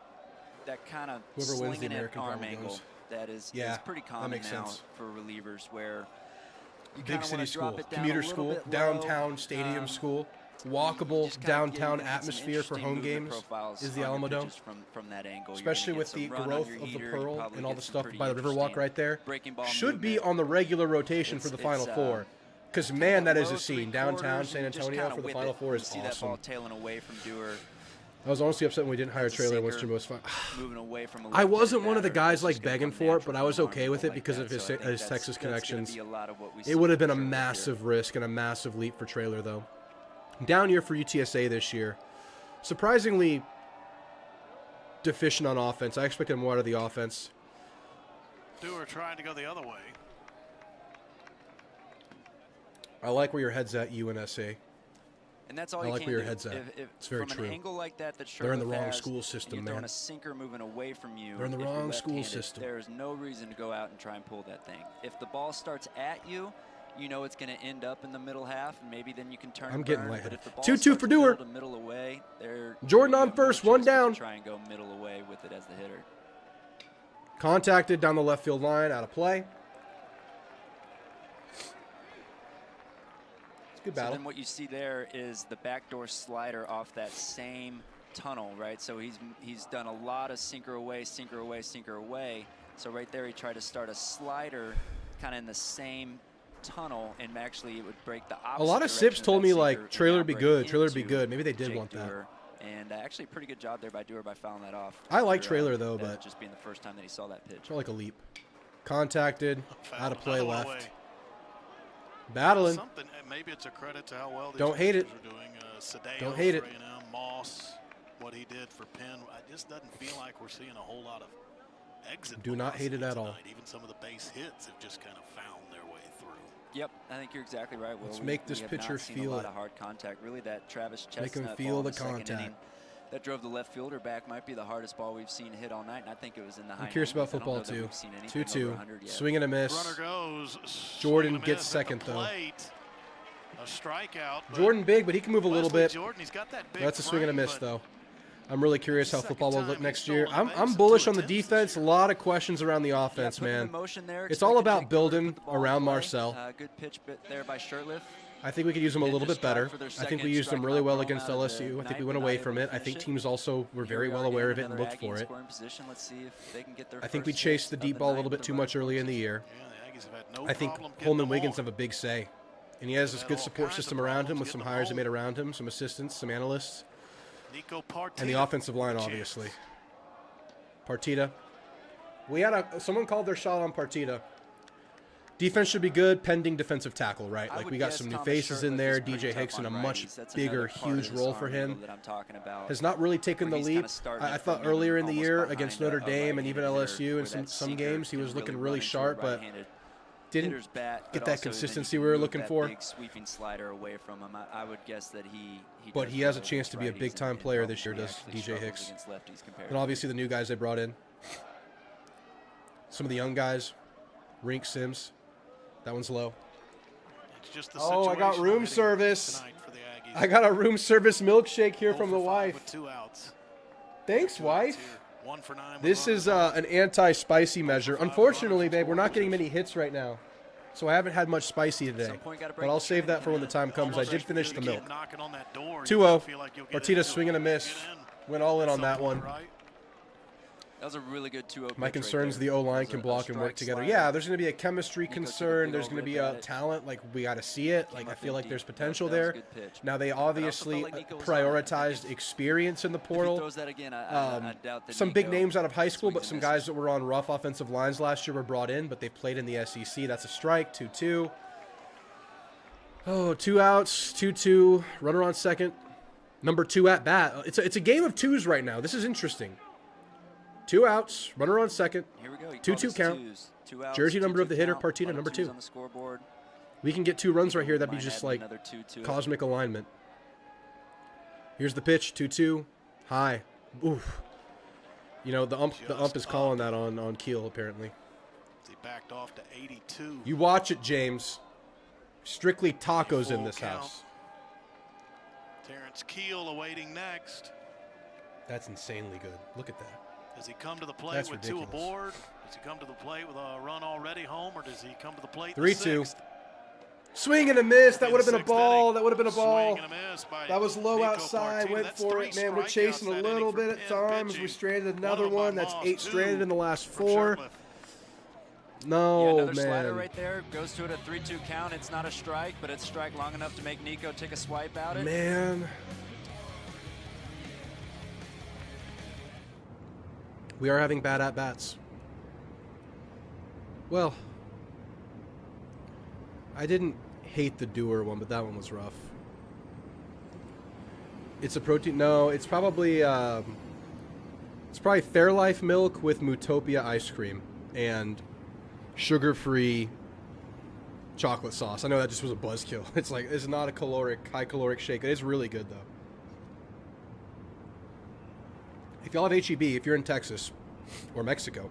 kind of Whoever wins the slinging it American arm probably angle goes. that is pretty that common makes now sense. for relievers, where you Big kind of city want to drop school, it down commuter a little school, bit downtown low. stadium school, You walkable just kinda downtown get some atmosphere for interesting home movement games profiles is the on your Alamo Dome. pitches from that angle. You're Especially gonna with get the some run on growth your of the heater. You Pearl probably and all get the some stuff pretty by the Riverwalk interesting right there. breaking ball Should be movement. on the regular rotation for the It's- Final it's, Four. Because, kinda man, that is low a scene. three Downtown quarters, San and you just Antonio kinda for the whip Final it. Four You is see that ball awesome. tailing away from Dewar. I was honestly upset when we didn't hire That's a Trailer once sinker. Jimbo was fine. Moving away from a I left-handed wasn't one of the batter, guys it's like just gonna begging come for it, but I natural was from an okay with arm it because like of that. his, So I think his that's Texas gonna connections. be a lot of what we It see would have been a from Trailer this year. massive risk and a massive leap for Trailer, though. Down year for UTSA this year. Surprisingly deficient on offense. I expected more out of the offense. Dewar trying to go the other way. I like where your head's at, UNSA. And that's all I you like can where your do. head's at. If It's very from true. an angle like that, that They're in the Sherlock wrong has, school and system, you're throwing man. a sinker moving away from you. They're in the if you're wrong school left-handed, system. There's no reason to go out and try and pull that thing. If the ball starts at you, you know it's going to end up in the middle half, and maybe then you can turn. I'm and getting burn. lightheaded. But if the ball 2-2 starts for Dewar. middle to middle away, Jordan you on have no first, one choice but to down. Try and go middle away with it as the hitter. Contacted down the left field line, out of play. It's a good So battle. then what you see there is the backdoor slider off that same tunnel, right? So he's done a lot of sinker away, sinker away, sinker away. So right there he tried to start a slider kind of in the same tunnel, and actually it would break the opposite A lot of direction Sips of told that me, sinker like, and Trailer now be break good, Trailer be into good. Maybe they did Jake want that. Dewar. And actually a pretty good job there by Dewar by fouling that off. I like after, Trailer, though, that but just being the first time that he saw that pitch. felt like a leap. Contacted, out of play Another one left. away. Battling. Something, maybe it's a credit to how well these Don't hate it. pitchers are doing. Sadeo Don't hate it. for A&M, Moss, what he did for Penn. It just doesn't feel like we're seeing a whole lot of exit. Do not hate it velocity at all. tonight. Even some of the base hits have just kind of found their way through. Yep, I think you're exactly right, Will. Let's We- make this we have pitcher not seen feel a lot it. of hard contact. Really, that Travis Make him Chestnut feel ball in the second contact. inning that drove the left fielder back might be the hardest ball we've seen hit all night, and I think it was in the high. I'm curious about 90s. I don't football, know that too. we've seen anything over 2-2. 100 yet. Swing and a miss. Runner goes. Jordan swing and a gets miss at second, the though. plate. A strikeout. but Jordan big, but he can move a little Wesley bit. Jordan, he's got that big That's a swing and a frame, miss, but though. I'm really curious how Second football will time look he's next year. stolen a base I'm in bullish 2 on the attempts this defense. A year. lot of questions around the Yeah, offense, putting him in man. motion there, It's all expected about Jake Dewar to building put the ball in around play. Marcel. Good pitch bit there by Shirtliff. I think we could use him a Hit little the bit better. strike for their I think we second used him strike really out well thrown against out of the LSU. I think night, we but went not away able from to it. I finish think it. teams also were very Here we well are aware again, of it and another looked Aggie for in it. scoring position. Let's see if they can get their I think we first chased the hit deep of ball a night little bit with too the much runner early in the closes. year. Yeah, the Aggies have had no I think problem getting Holman the Wiggins ball. have a big say. And he has this Had good all support kinds of system around him problems with some getting the hires he ball. made around him, some assistants, some analysts, Nico Partita and the offensive line, with a obviously. chance. Partita. We had someone called their shot on Partita. Defense should be good, pending defensive tackle, right? I Like would we got guess some new Thomas faces in Shirtliff there. is pretty DJ tough Hicks in a on much righties. That's bigger, another part of huge this role arm for angle him. that I'm talking about. Has not really taken the Where he's kinda leap. starting I it thought from earlier in the almost year behind against a Notre Dame and even right-handed LSU hitter, and where that some sinker games he can was looking run really into a sharp, but right-handed didn't hitter's bat, get but that also then you consistency can we were move looking that for. Big sweeping slider away from him. I would guess that he But does he has a better chance to be a against righties big-time and player this year, probably does actually DJ struggles Hicks. against lefties compared And to obviously the new guys they brought in. Some of the young guys. Rink Sims. That one's low. It's just the Oh, I got situational room hitting service. tonight for the Aggies. I got a room service milkshake here 0 from for the 5 wife. with 2 outs. Thanks, 2 outs wife. here. 1 for 9 with This runners is on. an anti-spicy measure. 5 for Unfortunately, 5 babe, we're not getting runners. many hits right now. So I haven't had much spicy today. some point gotta But break I'll the save that trend. for when the time comes. I Almost did like finish you the keep milk. knocking on that door, you 2-0. feel like you'll get Partita into swing and a it. miss. Get in Went all in at on some that point, one. right? That was a really good 2-0 My pitch concern is right the there. O-line It can was a block and work strike together. slider. Yeah, there's going to be a chemistry Nico took a concern. big There's old going to rip be at a it. talent. Like, we got to see it. Like, Came I up feel like empty. there's That was potential a there. good pitch. Now, they But I also obviously felt like Nico was on it. I prioritized think experience in the if he portal. throws that again, I doubt that Some big Nico names out of high school, but swings some and guys misses. that were on rough offensive lines last year were brought in, but they played in the SEC. That's a strike. 2-2. Oh, 2 outs. 2-2. Runner on second. Number 2 at bat. It's a game of twos right now. This is interesting. 2 outs. Runner on second. Here we go. He 2-2 called his count. twos. 2 outs, Jersey number of the 2-2 hitter, count, Partita, lot of number twos 2. on the scoreboard. We can get 2 runs right here. That'd be Might just add like another 2 to it. cosmic alignment. Here's the pitch. 2-2. High. Oof. You know, the ump is calling that on Keel, apparently. He backed off to 82. You watch it, James. Strictly tacos in Full this count. house. Terrence Keel awaiting next. That's insanely good. Look at that. Does he come to the plate That's with ridiculous. 2 aboard? Does he come to the plate with a run already home, or does he come to the plate 3-2. 6th? Swing and a miss. That In would have the been a 6th ball. inning, That would have been a ball. swing and a miss by That was low Nico outside. Partita. Went That's for 3 it, man. We're strikeouts chasing a that little inning for bit at Penn times. We pitching. stranded another One by one. That's Moss, 8 2 stranded in the last for 4. Shirtliff. No, Yeah, another slider man. right there. Goes to it a 3-2 count. It's not a strike, but it's strike long enough to make Nico take a swipe at it. Man. We are having bad at-bats. Well, I didn't hate the doer one, but that one was rough. It's a protein. No, it's probably Fairlife milk with Mootopia ice cream and sugar-free chocolate sauce. I know that just was a buzzkill. It's like, it's not a high caloric shake. It is really good though. If y'all have HEB, if you're in Texas or Mexico,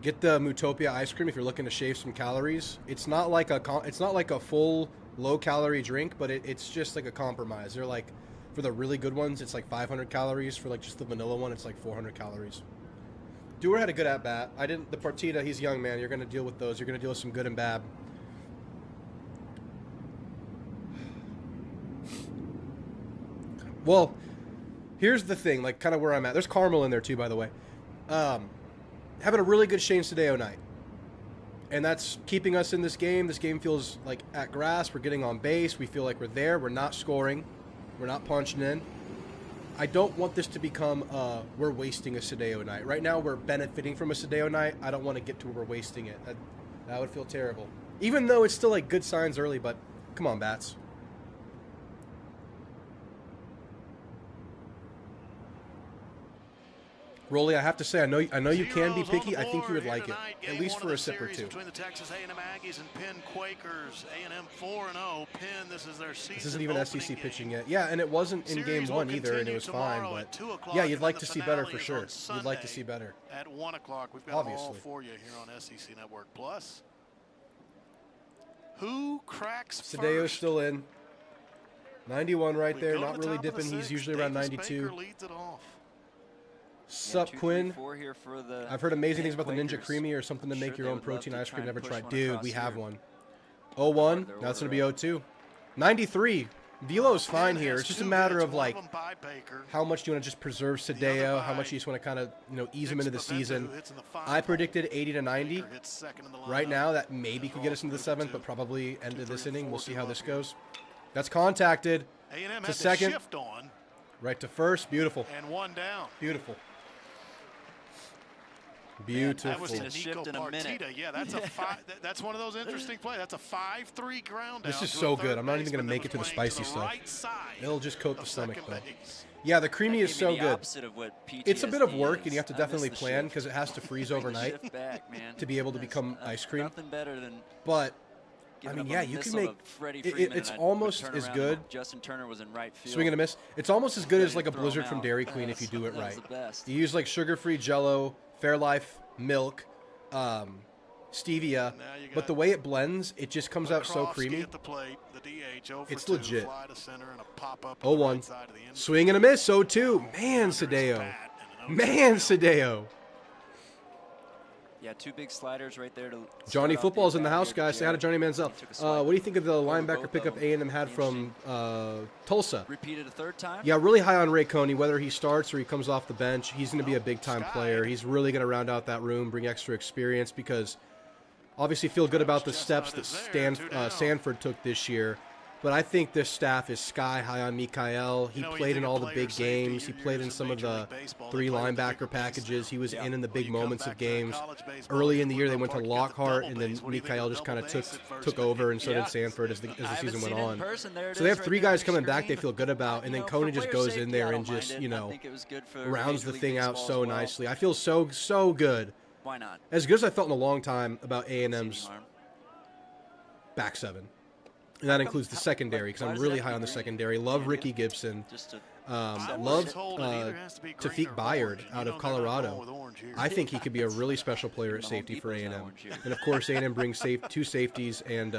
get the Mootopia ice cream if you're looking to shave some calories. It's not like a full low calorie drink, but it's just like a compromise. They're like, for the really good ones, it's like 500 calories. For like just the vanilla one, it's like 400 calories. Dewar had a good at bat. The Partita, he's young, man. You're going to deal with those. You're going to deal with some good and bad. Well, here's the thing, like kind of where I'm at. There's caramel in there too, by the way. Having a really good Shane Sadeo night. And that's keeping us in this game. This game feels like at grass. We're getting on base. We feel like we're there. We're not scoring. We're not punching in. I don't want this to become we're wasting a Sadeo night. Right now we're benefiting from a Sadeo night. I don't want to get to where we're wasting it. That would feel terrible. Even though it's still like good signs early, but come on, bats. Rolly, I have to say, I know you can be picky. I think you would like it, at least for a sip or two. Between the Texas A&M Aggies and Penn Quakers. A&M 4-0. Penn, this is their season. This isn't even SEC pitching yet. Yeah, and it wasn't in game one either, and it was fine. But yeah, you'd like to see better for sure. You'd like to see better. At 1 o'clock, we've got Obviously. all for you here on SEC Network Plus. Who cracks Sadeo's first? still in. 91 right We there. go to Not the really top of the dipping. He's sixth. usually around Davis 92. Baker leads it off. Sup, 2, 3, Quinn? 4 here for the I've heard amazing things about the Ninja Quakers. Creamy or something to I'm make sure your they own would love protein to ice cream. try and Never push tried. one Dude, across we have here. one. 01. Their That's going to order be 02. 93. Velo's fine Penn here. has It's just a 2 matter hits, of one like them by Baker. how much do you want to just preserve Sadeo? How much do you just want to kind of ease him into the season? I predicted 80 to 90. Baker hits second in the Right lineup. now, that maybe could get us into the 7th, but probably end of this inning. We'll see how this goes. That's contacted. A&M to had the second. shift on Right to first. Beautiful. and 1 down. Beautiful. That Beautiful. was to Seen a shift Nico in a minute. Partita. Yeah, that's that's one of those interesting plays. That's a 5-3 ground This down is to so a good. third I'm not even baseman gonna that make it to the was playing spicy the stuff. right side It'll just coat the of stomach, second though. base. Yeah, the creamy is so Maybe the good. opposite of what PTSD It's a bit of work, and is. you have to I miss definitely the plan shift. because it has to freeze Bring the overnight shift back, man. to be able to There's become ice cream. Nothing better than But I giving mean, up a yeah, you can missile make to Freddie it- Freeman it's and I would almost turn as around good. and Justin Turner was in right field. Swing and a miss. It's almost as good as Ready like to a throw blizzard him from out. Dairy Queen if you do it That was right. the best. You use like sugar-free Jello, Fairlife milk, stevia, Now you but got the way it blends, it just comes out so Krofsky creamy. at the plate, the DH, 0 for It's 2, legit. fly to center and a pop-up on the 0-1. right side of the infield. Swing and a miss. 0-2. Man, Under his Sadeo. bat and an Man, 0-2. Sadeo. Yeah, 2 big sliders right there to Johnny start off Football's in the at bat house, here to guys. Say hi to Jared. Johnny Manziel. He took a slide. What do you think of the Over linebacker both pickup of them. A&M had from Tulsa? Repeated a third time. Yeah, really high on Ray Coney. Whether he starts or he comes off the bench, he's going to be a big-time player. He's really going to round out that room, bring extra experience because obviously feel good about the steps that Sanford took this year. But I think this staff is sky high on Mikael. He played in all the big games. He played in some of the 3 linebacker packages. He was in the big moments of games. Early in the year, they went to Lockhart, and then Mikael just kind of took over, and so did Sanford as the season went on. So they have 3 guys coming back they feel good about, and then Coney just goes in there and just, rounds the thing out so nicely. I feel so good. Why not? As good as I felt in a long time about A&M's back 7. And that includes the secondary, because I'm really high on the secondary. Love Ricky Gibson. Just to Love Tafik Bayard out of Colorado. I think he could be a really special player at safety for A&M. And, of course, A&M brings 2 safeties and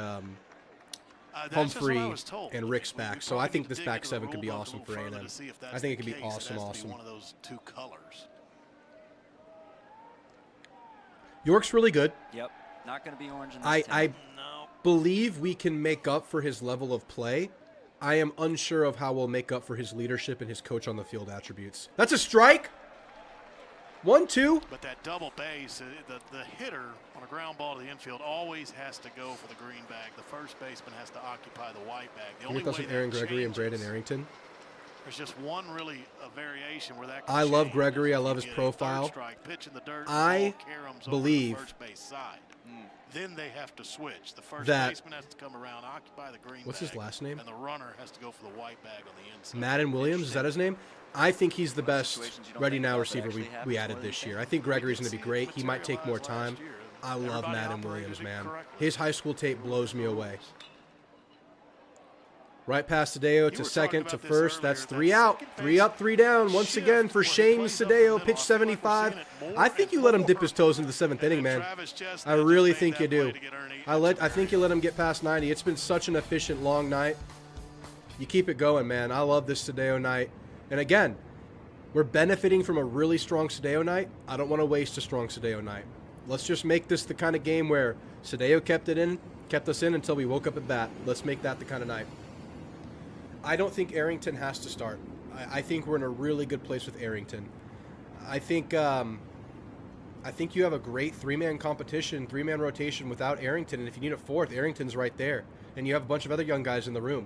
Humphrey and Rick's back. So I think this back 7 could be awesome for A&M. I think it could be awesome. One of those 2 colors. York's really good. Yep. Not going to be orange in this I town. believe we can make up for his level of play. I am unsure of how we'll make up for his leadership and his coach on the field attributes. That's a strike. 1-2. But that double base, the hitter on a ground ball to the infield always has to go for the green bag. The first baseman has to occupy the white bag. The Can we only throw way some Aaron that Gregory and Brandon changes- Arrington? There's just one really a variation where that I can love change. Gregory. I If love you his get a profile. third strike, pitch in the dirt, I the ball caroms over to the believe first base side. Then they have to switch. The first that- baseman has to come around, occupy the green What's bag, his last name? and the runner has to go for the white bag on the inside. Madden Williams, is that his name? I think he's the best situations you don't ready think now about, but receiver actually we happens more added than this you year. I think. think Gregory's going to be See it great. He might take more materialize time. last year. I love Everybody Madden operated Williams, it man. correctly. His high school tape blows me away. Right past Sadeo to were second talking to about this first. earlier, That's that 3 out. second 3 up, 3 down. Once shift again for where he Shane plays up the Sadeo, middle. pitch I feel like we're 75. seeing it more I think you and let him more. dip his toes into the seventh And inning, then man. Travis Chestnut I just really made think you that play do. to get Ernie I think you let him get past 90. It's been such an efficient long night. You keep it going, man. I love this Sadeo night. And again, we're benefiting from a really strong Sadeo night. I don't want to waste a strong Sadeo night. Let's just make this the kind of game where Sadeo kept us in until we woke up at bat. Let's make that the kind of night. I don't think Arrington has to start. I think we're in a really good place with Arrington. I think you have a great three-man competition, three-man rotation without Arrington, and if you need a fourth, Arrington's right there. And you have a bunch of other young guys in the room.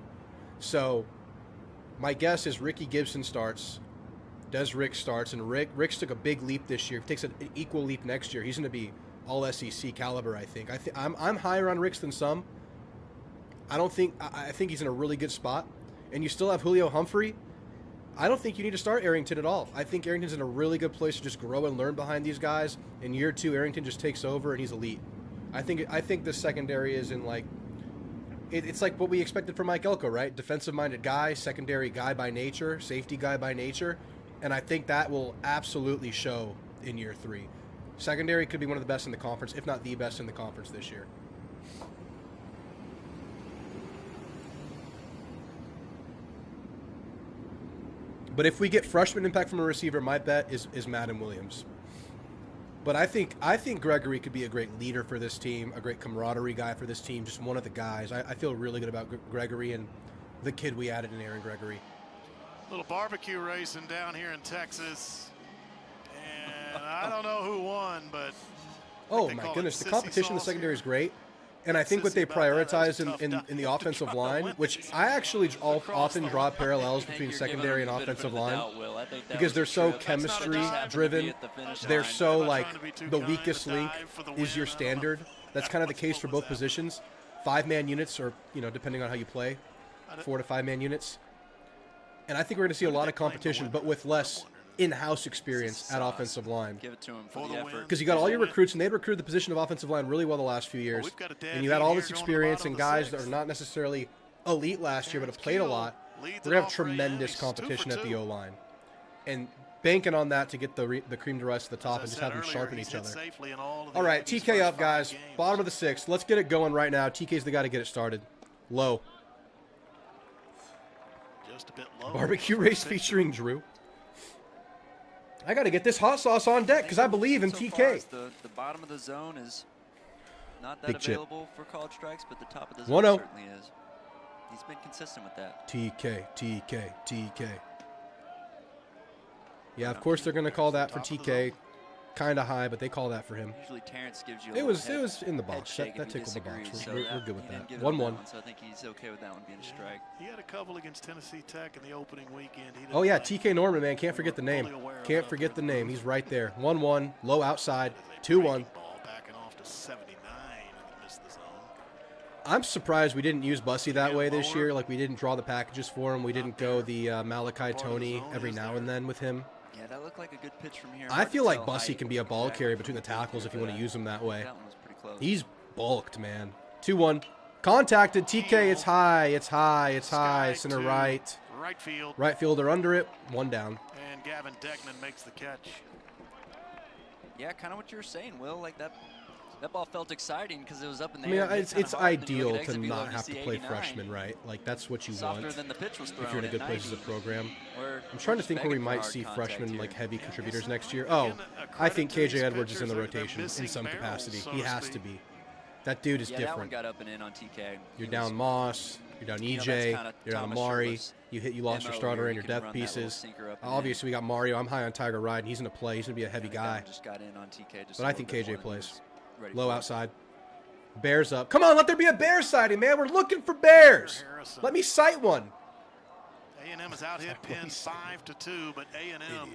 So my guess is Ricky Gibson starts, Des Ricks starts, and Ricks took a big leap this year. If he takes an equal leap next year, he's going to be all SEC caliber, I think. I'm higher on Ricks than some. I think he's in a really good spot. And you still have Julio Humphrey. I don't think you need to start Arrington at all. I think Arrington's in a really good place to just grow and learn behind these guys. In year 2, Arrington just takes over and he's elite. I think the secondary is in like it's like what we expected from Mike Elko, right? Defensive-minded guy, secondary guy by nature, safety guy by nature, and I think that will absolutely show in year 3. Secondary could be one of the best in the conference, if not the best in the conference this year. But if we get freshman impact from a receiver, my bet is Madden Williams. But I think Gregory could be a great leader for this team, a great camaraderie guy for this team, just one of the guys. I feel really good about Gregory and the kid we added in Aaron Gregory. Little barbecue racing down here in Texas. And I don't know who won, but Oh they my call it goodness, the sissy competition in the sauce secondary here. is great. And I think what they Sissy about that, that's prioritize a tough in dive the to offensive try to line, win which this. I actually often draw line. parallels I think between you're secondary giving and them a bit of offensive the line. doubt, Will. I think that Because was they're a so trip. chemistry Just happened to be driven. at the finish They're line. so Not like trying to be too the kind, weakest but link dive for the is your win. I don't know. standard. That's kind of the case for both positions. 5-man units, or depending on how you play, 4 to 5-man units. And I think we're going to see a lot of competition, but with less in-house experience at offensive line. Give it to him For for the the win. effort. Because you got all your recruits, and they had recruited the position of offensive line really well the last few years. we've got a dead And you had all heat this here going to the experience bottom and of the guys that sixth. are not necessarily elite last year, but have played a Kiel lot. leads We're going it to have off for tremendous He's 2 for competition at the 2. O-line. And banking on that to get the cream to rise to the top As and just I have said them earlier, sharpen he's each hit other. safely in all of the All right, Aggies' TK first up, 5 guys. games. Bottom of the 6th. Let's get it going right now. TK's the guy to get it started. Low. Just a bit low. Barbecue race featuring Drew. I got to get this hot sauce on deck because I believe in So far TK. as the bottom of the zone is not that Big chip. available for college strikes, but the top of the 1-0. zone certainly is. He's been consistent with that. TK. Yeah, of course they're going to call that for TK. Kind of high, but they call that for him. Usually Terrence gives you a It little was in the head box. shake That if he tickled the box. disagrees, so We're good with he didn't that. give it on 1-1. one, so I think he's okay with that one being a strike. He had a couple against Tennessee Tech in the opening weekend. He Oh, yeah, didn't TK Norman, man. Can't forget the name. Can't forget the name. He's right there. 1-1, low outside, 2-1. Ball backing off to 79 and missed the zone. I'm surprised we didn't use Bussy that way this year. Like, we didn't draw the packages for him. We didn't go the Malachi Tony every now and then with him. Yeah, that looked like a good pitch from here. I feel like Bussy can be a ball carrier between the tackles if you want to use him that way. That one was pretty close. He's bulked, man. 2-1. Contacted. TK, it's high. It's high. It's high. Sky Center to right. Right field. Right fielder under it. 1 down. And Gavin Deckman makes the catch. Yeah, kind of what you were saying, Will. Like that ball felt exciting because it was up in the I mean, air. and hit it's kinda hard, and then you ideal look at to exit velo not and you have to see play 89. freshmen, right? Like, that's what you Softer want than the pitch was thrown if you're in a at good place as a 90. program. We're I'm trying to just think where we begging for might hard see contact freshmen, here. like, heavy contributors Again, next year. Oh, a I think credit to KJ these Edwards is in the pitchers. They're rotation in missing some barrels, capacity. so He to has to speak. be. That dude is Yeah, that one different. got up and in on TK. You're He down was- Moss. You're down You know, that's EJ. kinda You're down Thomas Amari. Sherwood's You lost your MO starter where and you your can depth run that little pieces. sinker up and Obviously, we got Mario. I'm high on Tiger Ride, and he's going to play. He's going to be a heavy in. I think that guy. one just got in on TK. Just But a I little think bit KJ more than he plays. was ready Low for. outside. Bears up. Come on, let there be a bear sighting, man. We're looking for bears. Harrison. Let me sight one. A&M has out-hit Penn 5-2, but A&M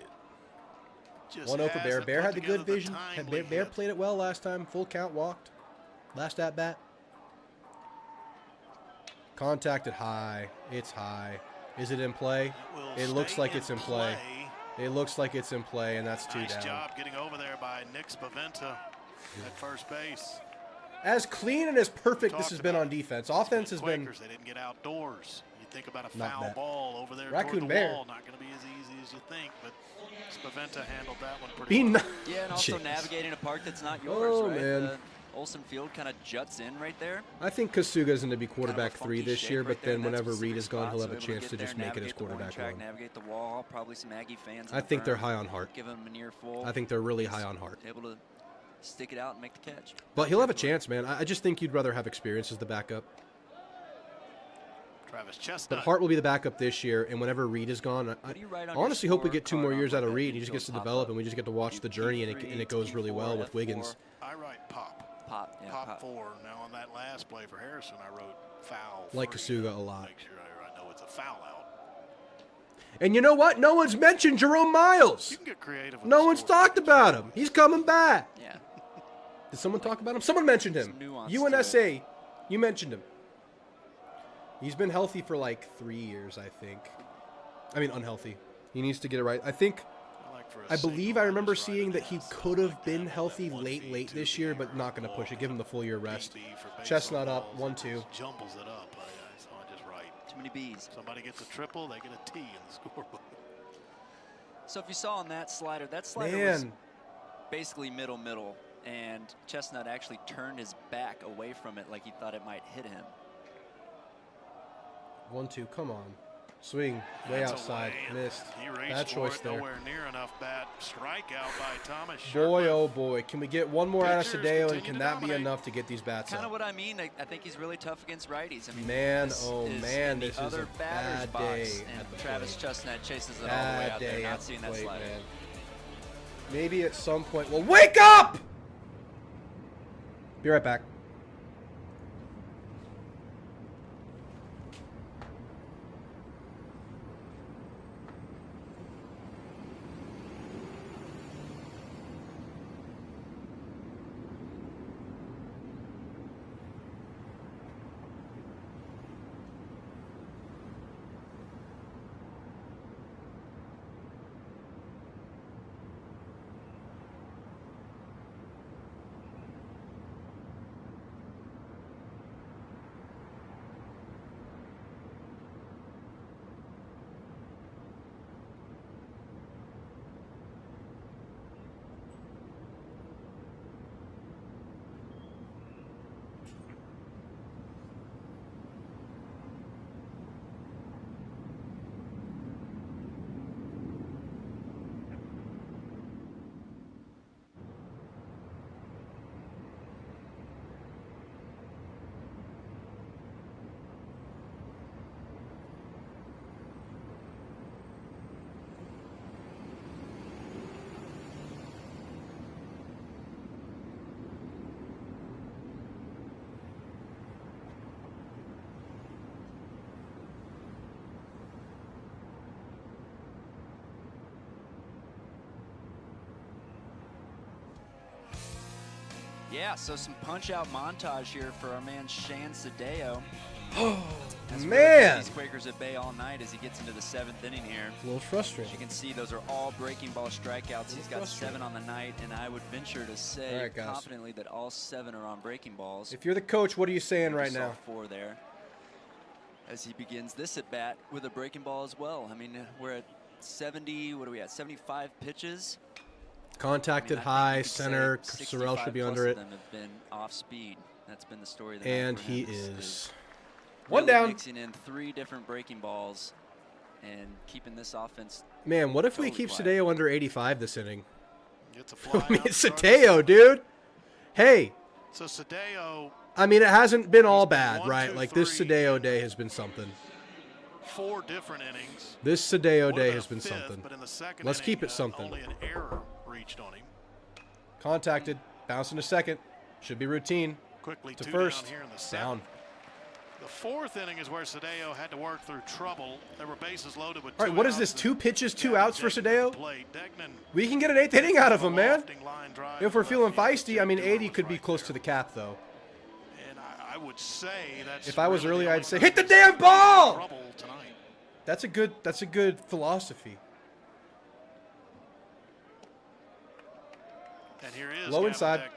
just 1-0 for Bear. hasn't Bear put had the good together vision. timely Bear hit. played it well last time. Full count, walked. Last at bat. Contacted high. It's high. Is it in play? Will It looks stay like it's in play. It looks like it's in play, and that's 2 Nice down. job getting over there by Nick Spaventa at first base. As clean and as perfect this Talked has been about on defense. Offense has been Quakers, they didn't get outdoors. You think about a Not foul bad. ball over there Raccoon toward the Bear. wall. Not going to be as easy as you think, but Spaventa handled that one pretty being. well. Yeah, and also Jeez. navigating a park that's not yours, Oh, right? man. Olsen Field kind of juts in right there. I think Kasuga's going to be Kind quarterback of a 3 funky this shape year, right but there then in that whenever Reed specific is gone, spot, he'll have so a able to chance get to there, just make it his navigate the warning quarterback track, run. navigate the wall. Probably some Aggie fans. I think they're high on heart. Give him a near full. I think they're really high on heart. Able to stick it out and make the catch. But he'll have a chance, man. I just think you'd rather have experience as the backup. Travis But Chestnut. Hart will be the backup this year, and whenever Reed is gone, I do you write on honestly your hope we get 2 more scorecard years on out of like Reed, that and he just gets to infield develop, pop-up? and we just get to watch the journey, and it goes really well with F4. Wiggins. I write pop. Pop, yeah, Pop 4. Now on that last play for Harrison, I wrote foul. Like 3. Kasuga a lot. Make sure I know it's a foul out. And you know what? No one's mentioned Jerome Miles. You can get creative. with No the one's score. talked about him. He's coming back. Yeah. Did someone talk about him? Someone mentioned him. Some nuance UNSA. You mentioned him. He's been healthy for like 3 years, I think. I mean, unhealthy. He needs to get it right. I think, Like for a I believe single, I remember just write seeing it that he down. could have been That healthy one late feed, this 2 year, feed, but not going to push it. Give him the full year rest. BB for base Chestnut on up, balls, 1-2. just Jumbles it up. So I just write. Too many B's. Somebody gets a triple, they get a T in the scorebook. So if you saw on that slider was Man, basically middle, and Chestnut actually turned his back away from it like he thought it might hit him. 1-2. Come on. Swing. Way That's outside. away. Missed. He raced Bad for choice it, there. nowhere near enough bat. Strikeout by Thomas. Boy, Shirtliff. oh boy. Can we get one more out of Pitchers Sadeo, and continue can to that be dominate. enough to get these bats Kind of up? what I mean. I think he's really tough against righties. I mean, Man, this oh is man, in the this is other a batter's bad box, day and at the Travis plate. Chestnut chases it all the way Bad out there. day Not at seeing the that plate, slider. man. Maybe at some point. Well, wake up! Be right back. Yeah, so some punch-out montage here for our man Shan Sadeo. As we Man! keep these Quakers at bay all night as he gets into the 7th inning here. A little As frustrating. you can see, those are all breaking ball strikeouts. He's got 7 on the night, and I would venture to say All right, guys. confidently that all 7 are on breaking balls. If you're the coach, what are you saying We right saw now? 4 there. As he begins this at bat with a breaking ball as well. I mean, we're at 70. What are we at? 75 pitches. Contacted I mean, I think high, you could say center. 65 Sorrell should be plus under of it. them have been off speed. That's been the story of the And night for he him, is. really One down. mixing in 3 different breaking balls and keeping this offense. Man, what if we Totally keep quiet. Sadeo under 85 this inning? Gets a I fly mean, out, it's starts- Sadeo, dude. Hey, So Sadeo, I mean, it hasn't been all He's been bad, 1, right? 2, Like, this 3. Sadeo day has been something. 4 different innings. This Sadeo Would've day been has a been 5th, something. But in the second Let's keep inning, it something. Only an error reached on him. Contacted. Bouncing to second. Should be routine. Quickly To 2 first. down here in the 7th. Down. The fourth inning is where Sadeo had to work through trouble. There were bases loaded with All right, what is this? 2 pitches, 2 outs for Sadeo? Degnan, We can get an 8th inning out of him, man. lofting line drive If we're to feeling left field. feisty, I mean, Jake 80 Duel could was be right close there. to the cap, though. And I would say that's If I was really early, the I'd only say, time hit the he's damn in ball! trouble tonight. That's a good philosophy. And here is Low Gavin inside. Degnan.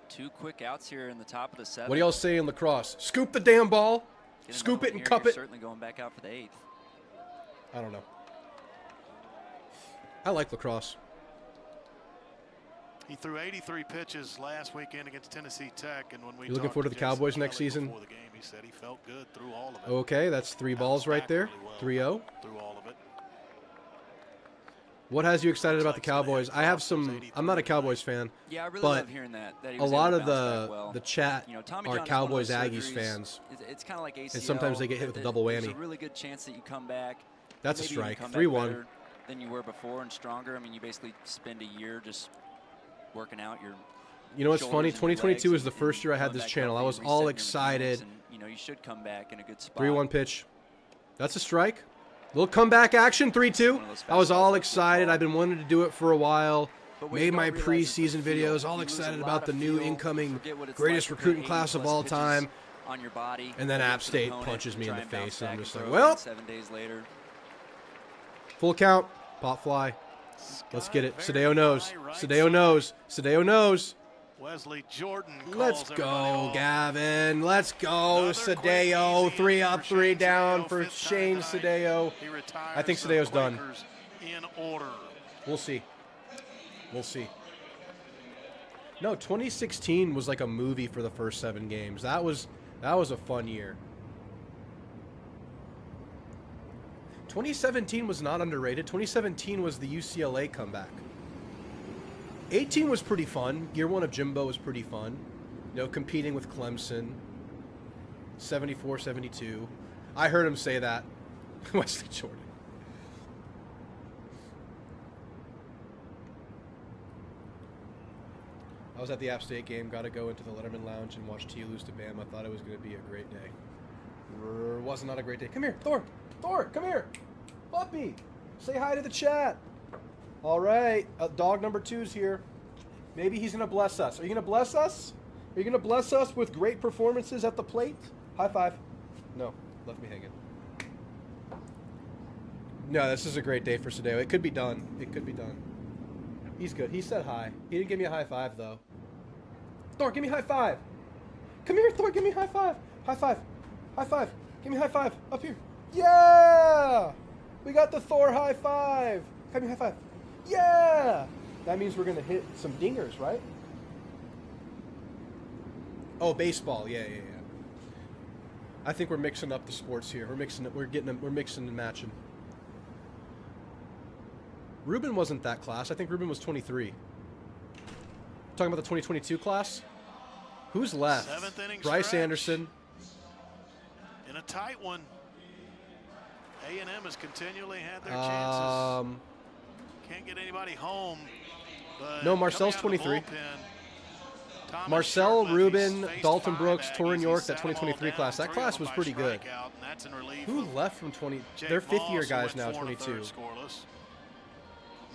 2 quick outs here in the top of the 7th. What do y'all say in lacrosse? Scoop the damn ball, Get scoop another it one and here. cup You're it. certainly going back out for the 8th. I don't know. I like lacrosse. He threw 83 pitches last weekend against Tennessee Tech, and when we You looking talked forward to the Jason Cowboys next Kelly season? before the game, he said he felt good through all of it. Okay, that's 3 balls right there. 3-0. Through all of it. What has you excited about the Cowboys? I have some. I'm not a Cowboys fan. Yeah, I really But love hearing that he A was lot able of to bounce back well. the chat You know, Tommy are John is one of Cowboys those Aggies surgeries. fans. It's kind of like ACL. And sometimes they get hit with a double whammy. There's a really good chance that you come back. That's a maybe even strike. come back 3-1. better than you were before and stronger. I mean, you basically spend a year just working out your. You know what's shoulders funny? and your 2022 legs is the and first year I had coming this back channel. I healthy was and all resetting your excited. mechanics and, you should come back in a good spot. 3-1 pitch. That's a strike. Little comeback action. 3-2. I was all excited. I've been wanting to do it for a while. But what you Made don't my realize is the preseason feel. videos. All You lose a excited lot about the of new feel, incoming forget what it's greatest like to put recruiting class of 80+ all pitches time. on your body. And then App against the State opponent punches me in try the and bounce face, and I'm back just and like, throw well. again 7 days later. Full count. Pop fly. Let's get it. Sadeo knows. Sadeo knows. Sadeo knows. Wesley Jordan calls Let's everybody go, off. Gavin. Let's go, Another quick, Sadeo. easy 3 inning up, for 3 Shane down Sadeo, for fifth time Shane tonight. Sadeo. He retires I think the Sadeo's done. Quakers in order. We'll see. We'll see. No, 2016 was like a movie for the first 7 games. That was a fun year. 2017 was not underrated. 2017 was the UCLA comeback. 18 was pretty fun. Year 1 of Jimbo was pretty fun. You know, competing with Clemson. 74, 72. I heard him say that. Wesley Jordan. I was at the App State game. Got to go into the Letterman Lounge and watch TU lose to Bama. Thought it was going to be a great day. Was not a great day. Come here, Thor. Thor, come here. Puppy, say hi to the chat. All right, dog number 2's here. Maybe he's going to bless us. Are you going to bless us? Are you going to bless us with great performances at the plate? High five. No, left me hanging. No, this is a great day for Sadeo. It could be done. It could be done. He's good. He said hi. He didn't give me a high five, though. Thor, give me a high five. Come here, Thor. Give me a high five. High five. High five. Give me a high five. Up here. Yeah! We got the Thor high five. Give me a high five. Yeah! That means we're going to hit some dingers, right? Oh, baseball. Yeah. I think we're mixing up the sports here. We're mixing and matching. Ruben wasn't that class. I think Ruben was 23. Talking about the 2022 class? Who's left? 7th inning Bryce stretch. Anderson. In a tight one. A&M has continually had their chances. Can't get anybody home. But No, Marcel's coming out of the 23. bullpen, Thomas Marcel, Sharpless, Ruben, he's faced Dalton 5 Brooks, Torrin Aggies. York, He's that sat 'em all 2023 down, class. That 3 class of was them pretty by good. strikeout, and that's in relief Who of left from 20? Jake They're fifth-year Moss, who guys went now, 4 1/3 22. scoreless.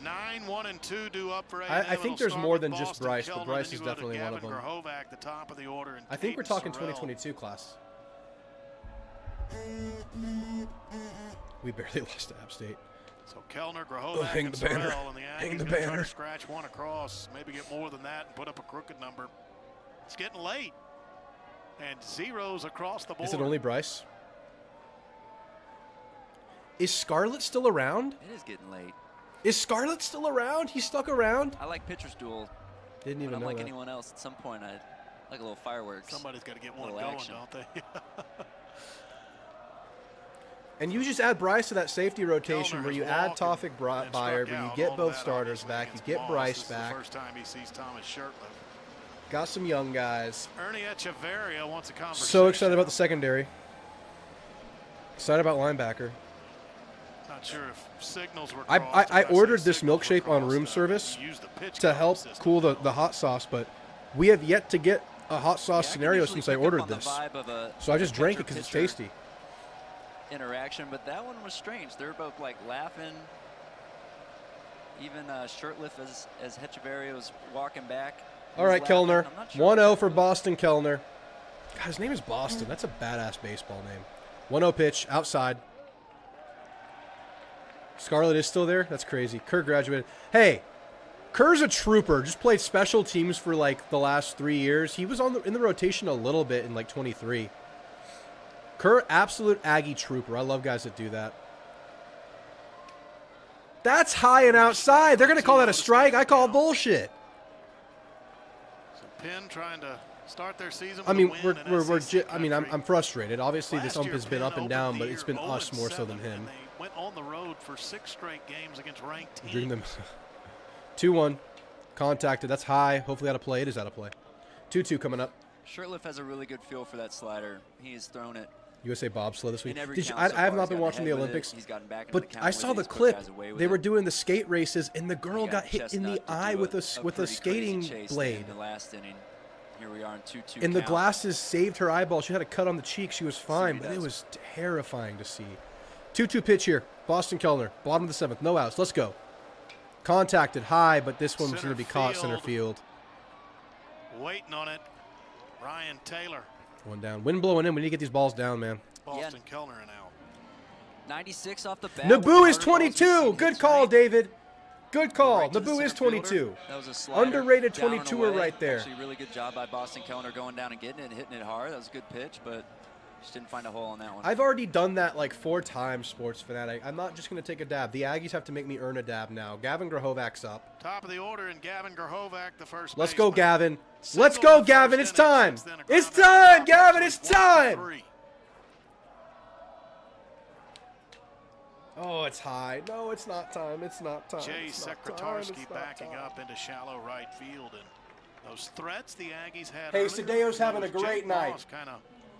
9-1-2 due up for A&M. I think It'll there's start more with than just Boston Bryce, but Kellner, Bryce then is you go to definitely one of Gavin them. Grahovac, the top of the order, and I think we're Caden talking Sorrell. 2022 class. We barely lost to App State. So Kellner, Grahovac, hang and the banner. Sorrell, and the Hang Aggies the gonna try banner. to scratch one across, maybe get more than that, and put up a crooked number. It's getting late, and zeros across the board. Is it only Bryce? Is Scarlett still around? It is getting late. Is Scarlett still around? He stuck around? I like pitcher's duel. Didn't But even know unlike that. anyone else, at some point I like a little fireworks. Somebody's got to get one Little going, action. don't they? And you just add Bryce to that safety rotation Kellner where has you add walked Taufik and Byer, struck but you out. get All of both that, starters obviously, back. You against get Moss. Bryce This is back. the first time he sees Thomas Shirtliff. Got some young guys. Ernie Echeverria wants a conversation. So excited about the secondary. Excited about linebacker. Not sure if signals were I crossed. If say ordered this signals were milkshake on crossed, room service use the pitch to count help system. cool the hot sauce, but we have yet to get a hot sauce Yeah, I can scenario usually since I pick up ordered on the this. vibe of a- So I just a drank it because it's pitcher-pitcher tasty. interaction, but that one was strange. They're both like laughing, even shirtless as Hecheverry was walking back. He All was right, laughing. Kellner. I'm not sure 1-0 for Boston Kellner. God, his name is Boston. That's a badass baseball name. 1-0 pitch, outside. Scarlett is still there? That's crazy. Kerr graduated. Hey, Kerr's a trooper. Just played special teams for like the last 3 years. He was in the rotation a little bit in like 23. Kerr, absolute Aggie trooper. I love guys that do that. That's high and outside. They're going to call that a strike. I call bullshit. So Penn trying to start their season. I mean, with a win in we're SEC I mean, I'm country. frustrated. Obviously, this Last ump year, has been Penn up and opened down, the but year it's been us more so 0-7, than him. and they went on the road for 6 straight games against ranked teams. Dream them. 2-1. Contacted. That's high. Hopefully out of play. It is out of play. 2-2 coming up. Shirtliff has a really good feel for that slider. He has thrown it USA bobsleigh this week. in every Did you, count so I have far. not He's been gotten watching the ahead with it. Olympics, He's gotten back into but the count I with saw it. the He's put clip. guys away with They were it. doing the skate races, and the girl He got hit in the Chestnut to eye do with a pretty crazy skating chase blade. in the last inning. Here we are in 2-2 And the count. glasses saved her eyeball. She had a cut on the cheek. She was fine, what he but it does. was terrifying to see. 2-2 pitch here. Boston Kellner. Bottom of the 7th. No outs. Let's go. Contacted high, but this one's going to be caught center field. Waiting on it. Ryan Taylor. One down. Wind blowing in. We need to get these balls down, man. Boston Kellner and out. 96 off the bat. One of Naboo the is harder balls we've 22. seen Good hit call, tonight. David. Good call. Right to the Naboo is center fielder. 22. That was a slider. Underrated Down and 22er away. right there. Actually, really good job by Boston Kellner going down and getting it and hitting it hard. That was a good pitch, but just didn't find a hole on that one. I've already done that like 4 times, Sports Fanatic. I'm not just going to take a dab. The Aggies have to make me earn a dab now. Gavin Grahovac's up. Top of the order, and Gavin Grahovac, the first Let's go, baseman. Gavin. Single Let's in go, the Gavin. first It's time. inning, since then a It's ground out time, to Gavin. It's Fox, time. 1-3. Oh, it's high. No, it's not time. It's not time. Jay It's not time. It's Sekretarski not backing time. up into shallow right field, and those threats the Aggies had. Hey, earlier, Sadeo's having a was great Jake night. Moss kind of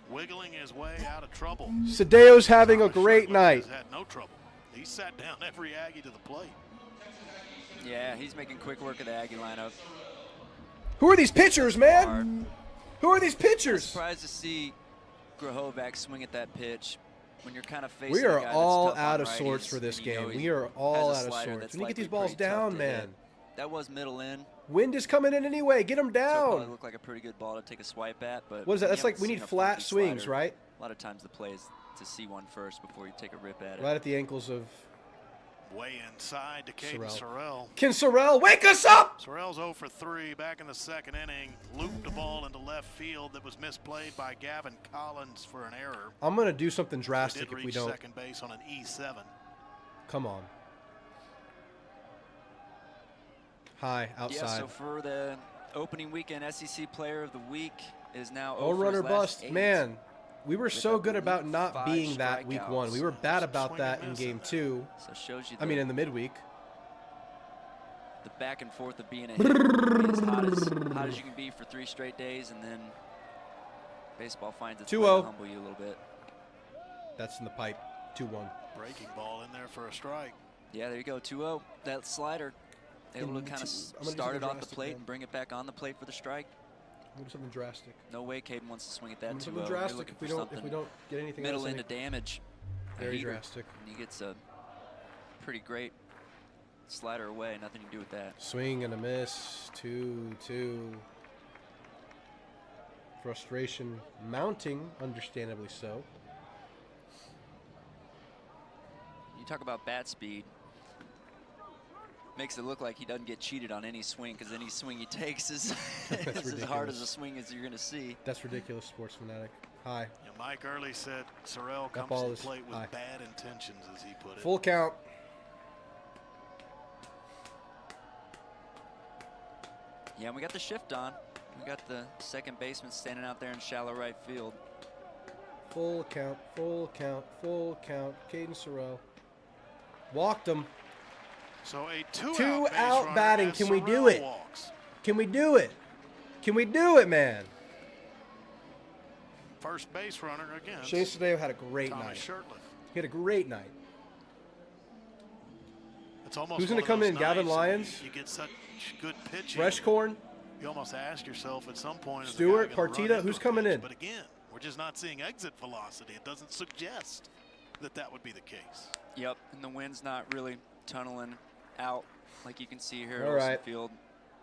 wiggling his way out of trouble. Sadeo's having a Thomas great Shirtliff night. has had no trouble. He sat down every Aggie to the plate. Yeah, he's making quick work of the Aggie lineup. Who are these pitchers, man? Hard. Who are these pitchers? Surprised to see Grahovac swing at that pitch when you're kind of facing We a are guy that's all tough out on of sorts righties, for this and you know game. he We are all has a out of slider sorts. that's We need to get these likely balls pretty tough down, to man. hit. That was middle in. Wind is coming in anyway. Get them So it probably down. looked like a pretty good ball to take a swipe at, but What is that? you That's like haven't we seen need a flat funky swings, slider. right? A lot of times the play is to see one first before you take a rip at it. Right at the ankles of Way inside to Caden Sorrell. Can Sorrell wake us up? Sorrell's 0 for 3 back in the second inning. Looped the ball into left field that was misplayed by Gavin Collins for an error. I'm going to do something He drastic did if we reach don't. second base on an E7. Come on. High, Yeah, outside. so for the opening weekend, SEC Player of the Week is now Oh, over run or his last bust. 8. Man, we were With, so I good about believe, not 5 being that week 1. We were bad Some about swing that and in miss game in there. 2. So it shows you I mean, in the midweek. the back and forth of being a hitter, as hot as you can be for 3 straight days, and then baseball finds its way 2-0. to humble you a little bit. That's in the pipe. 2-1. Breaking ball in there for a strike. Yeah, there you go, 2-0. That slider, able to kind of I'm gonna do start it something off the drastic, plate man. and bring it back on the plate for the strike. I'm going to do something drastic. No way Caden wants to swing at that I'm 2-0. something You're drastic looking if we for don't something get anything middle else. into damage. A Very heater, drastic. And he gets a pretty great slider away. Nothing you can do with that. Swing and a miss. 2-2. Frustration mounting, understandably so. You talk about bat speed. Makes it look like he doesn't get cheated on any swing, because any swing he takes is, is as hard as a swing as you're going to see. That's ridiculous, Sports Fanatic. High. Yeah, Mike Early said Sorrell That comes ball to the is plate with high. bad intentions, as he put it. Full count. Yeah, and we got the shift on. We got the second baseman standing out there in shallow right field. Full count, full count, full count. Caden Sorrell. Walked him. So a two-out Two base out runner batting. as Can we do Sorrell it? walks. Can we do it? Can we do it, man? First base runner against Shane Sadeo had a great Thomas night. Shirtliff. He had a great night. It's almost Who's going gonna to come in, Gavin Lyons? You get such good pitching. Fresh corn. You almost ask yourself at some point, is the Stewart, guy gonna run Partita, into who's a coming pitch? in? But again, we're just not seeing exit velocity. It doesn't suggest that that would be the case. Yep, and the wind's not really tunneling out like you can see here at All Olsen right. Field.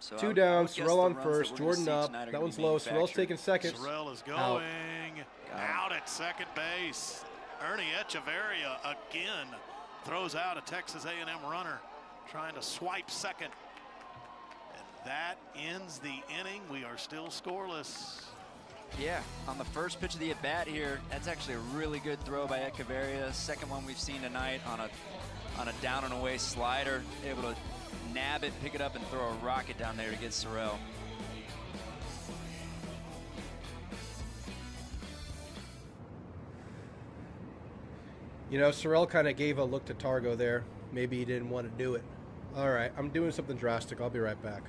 So 2 I down, would guess Sorrell the on runs that first, we're gonna Jordan see up. tonight are That gonna one's be low. Sorrell's manufactured. taking second. Sorrell is Out. going out at second base. Ernie Echeverria again throws out a Texas A&M runner trying to swipe second. And that ends the inning. We are still scoreless. Yeah, on the first pitch of the at-bat here, that's actually a really good throw by Echeverria. Second one we've seen tonight on a down and away slider, able to nab it, pick it up, and throw a rocket down there to get Sorrell. You know, Sorrell kind of gave a look to Targo there. Maybe he didn't want to do it. All right, I'm doing something drastic. I'll be right back.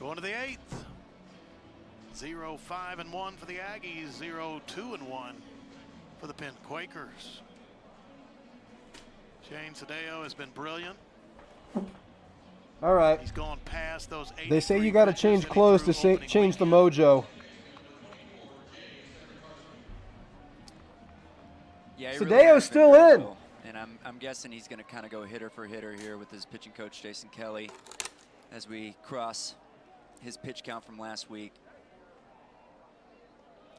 Going to the 8th. 0-5-1 for the Aggies. 0-2-1 for the Penn Quakers. Shane Sadeo has been brilliant. All right. He's gone past those 8. They say you got to change clothes to change the mojo. Yeah, he Sadeo's really has been still very in. well. And I'm guessing he's going to kind of go hitter for hitter here with his pitching coach, Jason Kelly, as we cross his pitch count from last week.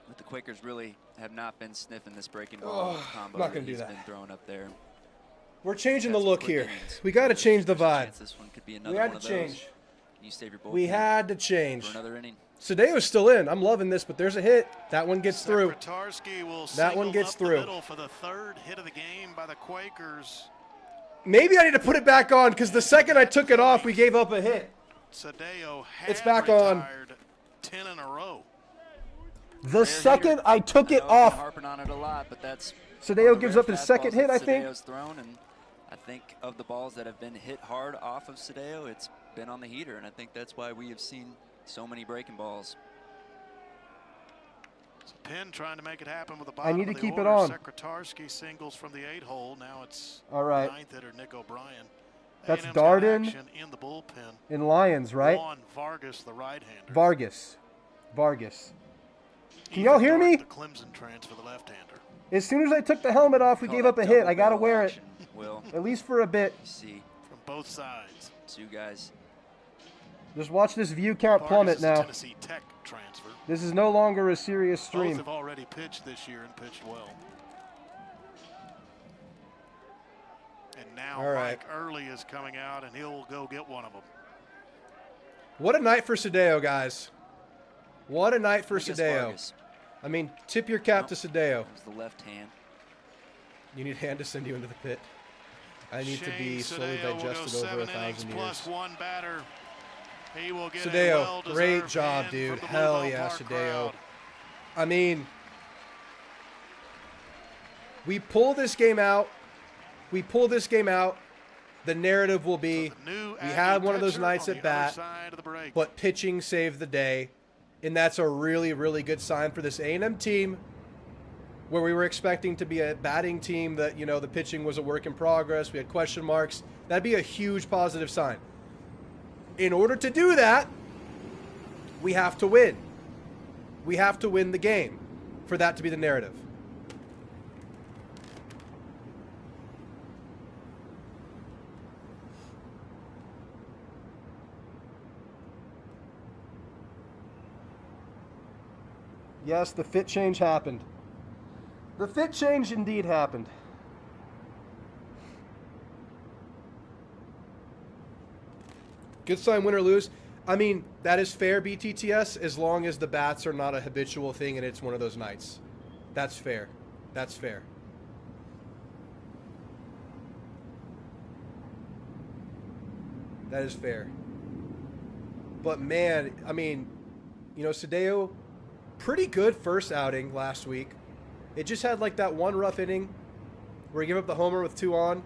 But the Quakers really have not been sniffing this breaking ball combo not gonna that do he's that. been throwing up there. We're changing Got the some look quick here. innings. We got to change the There's a vibe. chance This one could be another We had one to of those. change. Can you save your bullpen? We had to change. for another inning. Sadeo's still in. I'm loving this, but there's a hit. That one gets through. Sekretarski will That one single gets up the through. middle for the 3rd hit of the game by the Quakers. Maybe I need to put it back on because the second I took it off, we gave up a hit. Sadeo had It's back on. retired 10 in a row. The Rare second hitter. I took I it know I've been off, harping on it a lot, but that's Sadeo one of the gives rare up his second fastballs hit, that I think. Sadeo's thrown, and I think of the balls that have been hit hard off of Sadeo, it's been on the heater, and I think that's why we have seen so many breaking balls. So Penn trying to make it happen with the I bottom need of to the keep it order. on. Sekretarski singles from the 8-hole. Now it's All right. 9th hitter Nick O'Brien. That's A&M's got Darden. action in the bullpen. in Lions, right? Juan Vargas, the right-hander. Vargas. Can Ethan y'all hear Darden, me? The Clemson transfer, the left-hander. As soon as I took the helmet off, we Call gave that up a hit. double I got to barrel wear it, action, Will, at least for a bit. you see From both sides. two guys. Just watch this view count Vargas plummet is a now. Tennessee Tech transfer. This is no longer a serious Both stream. have already pitched this year and pitched well. And now All right. Mike Early is coming out, and he'll go get one of them. What a night for Sadeo, guys. What a night for I guess Sadeo. Vargas. I mean, tip your cap to Sadeo. It was the left hand. You need hand to send you into the pit. I need to Shane be slowly Sadeo will go digested over 7 innings 1,000 plus years. 1 batter. He will get a Sadeo, well-deserved great job, win dude. from the Hell Bluebell yeah, Park Sadeo. crowd. I mean, we pull this game out. The narrative will be The new we Aggie had one of those pitcher nights on at the other bat, side of the break. but pitching saved the day. And that's a really, really good sign for this A&M team. where we were expecting to be a batting team that, you know, the pitching was a work in progress. We had question marks. That'd be a huge positive sign. In order to do that, we have to win. We have to win the game for that to be the narrative. Yes, the fit change happened. The fit change indeed happened. Good sign, win or lose. I mean, that is fair, BTTS, as long as the bats are not a habitual thing and it's one of those nights. That's fair. That's fair. That is fair. But, man, I mean, you know, Sadeo, pretty good first outing last week. It just had, like, that one rough inning where he gave up the homer with 2 on.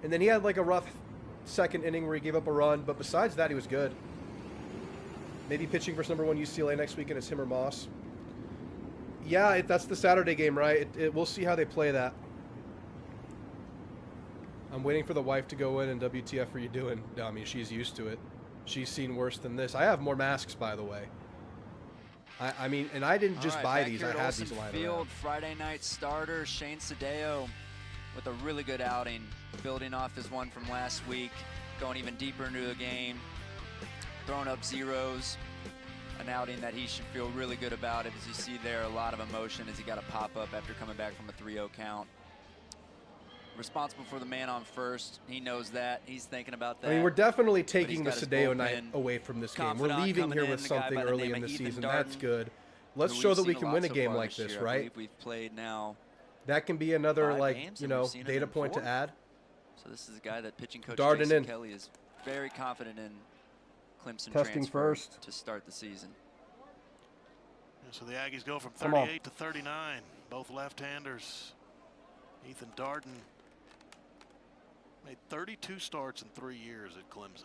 And then he had, like, a rough second inning where he gave up a run, but besides that, he was good. Maybe pitching versus #1 UCLA next weekend is him or Moss. Yeah, that's the Saturday game, right? We'll see how they play that. I'm waiting for the wife to go in, and WTF are you doing? No, I mean, she's used to it. She's seen worse than this. I have more masks, by the way. I mean, and I didn't just buy these. I had these lying around. Friday night starter Shane Sadeo with a really good outing, building off his one from last week, going even deeper into the game, throwing up zeros, an outing that he should feel really good about. As you see there, a lot of emotion as he got a pop-up after coming back from a 3-0 count. Responsible for the man on first. He knows that. He's thinking about that. I mean, we're definitely taking the Sadeo night away from this game. We're leaving here with something early in the season. That's good. Let's show that we can win a game like this, right? We've played now. That can be another, like, you know, data point to add. So this is a guy that pitching coach Darden Jason in. Kelly is very confident in. Clemson Testing first to start the season. So the Aggies go from 38 to 39. Both left-handers. Ethan Darden made 32 starts in 3 years at Clemson.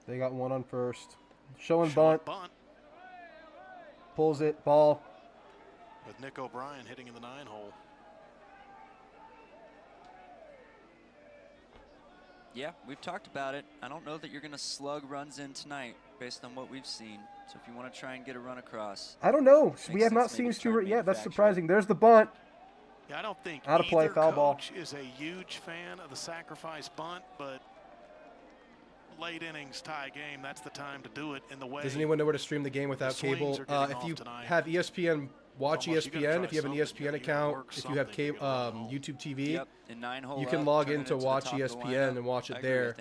They got one on first. Showing bunt. Pulls it. Ball. With Nick O'Brien hitting in the 9-hole. Yeah, we've talked about it. I don't know that you're going to slug runs in tonight based on what we've seen. So if you want to try and get a run across. I don't know. We have not seen Stewart yet. That's surprising. There's the bunt. Yeah, I don't think out of play, foul ball. Is a huge fan of the sacrifice bunt, but late innings tie game, that's the time to do it in the way. Does anyone know where to stream the game without cable? If you have ESPN, watch ESPN. If you have an ESPN account, if you have cable, YouTube TV, you can log in to watch ESPN and watch it there.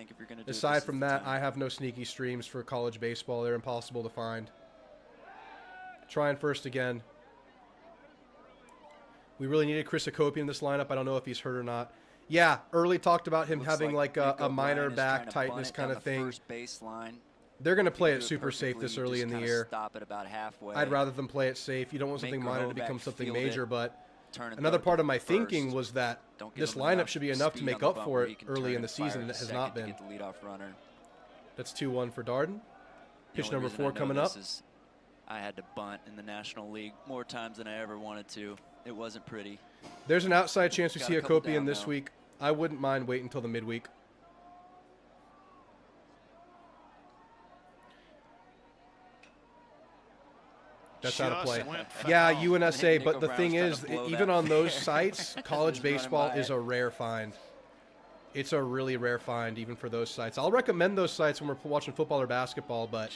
Aside from that, I have no sneaky streams for college baseball. They're impossible to find. Trying first again. We really needed Chris Akopian in this lineup. I don't know if he's hurt or not. Yeah, early talked about him having like a minor back tightness kind of thing. They're going to play it super safe this early in the year. I'd rather them play it safe. You don't want something minor to become something major, but another part of my thinking was that this lineup should be enough to make up for it early in the season, and it has not been. That's 2-1 for Darden. Pitch number 4 coming up. I had to bunt in the National League more times than I ever wanted to. It wasn't pretty. There's an outside chance we see Akopian this week. I wouldn't mind waiting until the midweek. That's out of play. Yeah, UNSA, but the thing is, even on those sites, college baseball is a rare find. It's a really rare find, even for those sites. I'll recommend those sites when we're watching football or basketball, but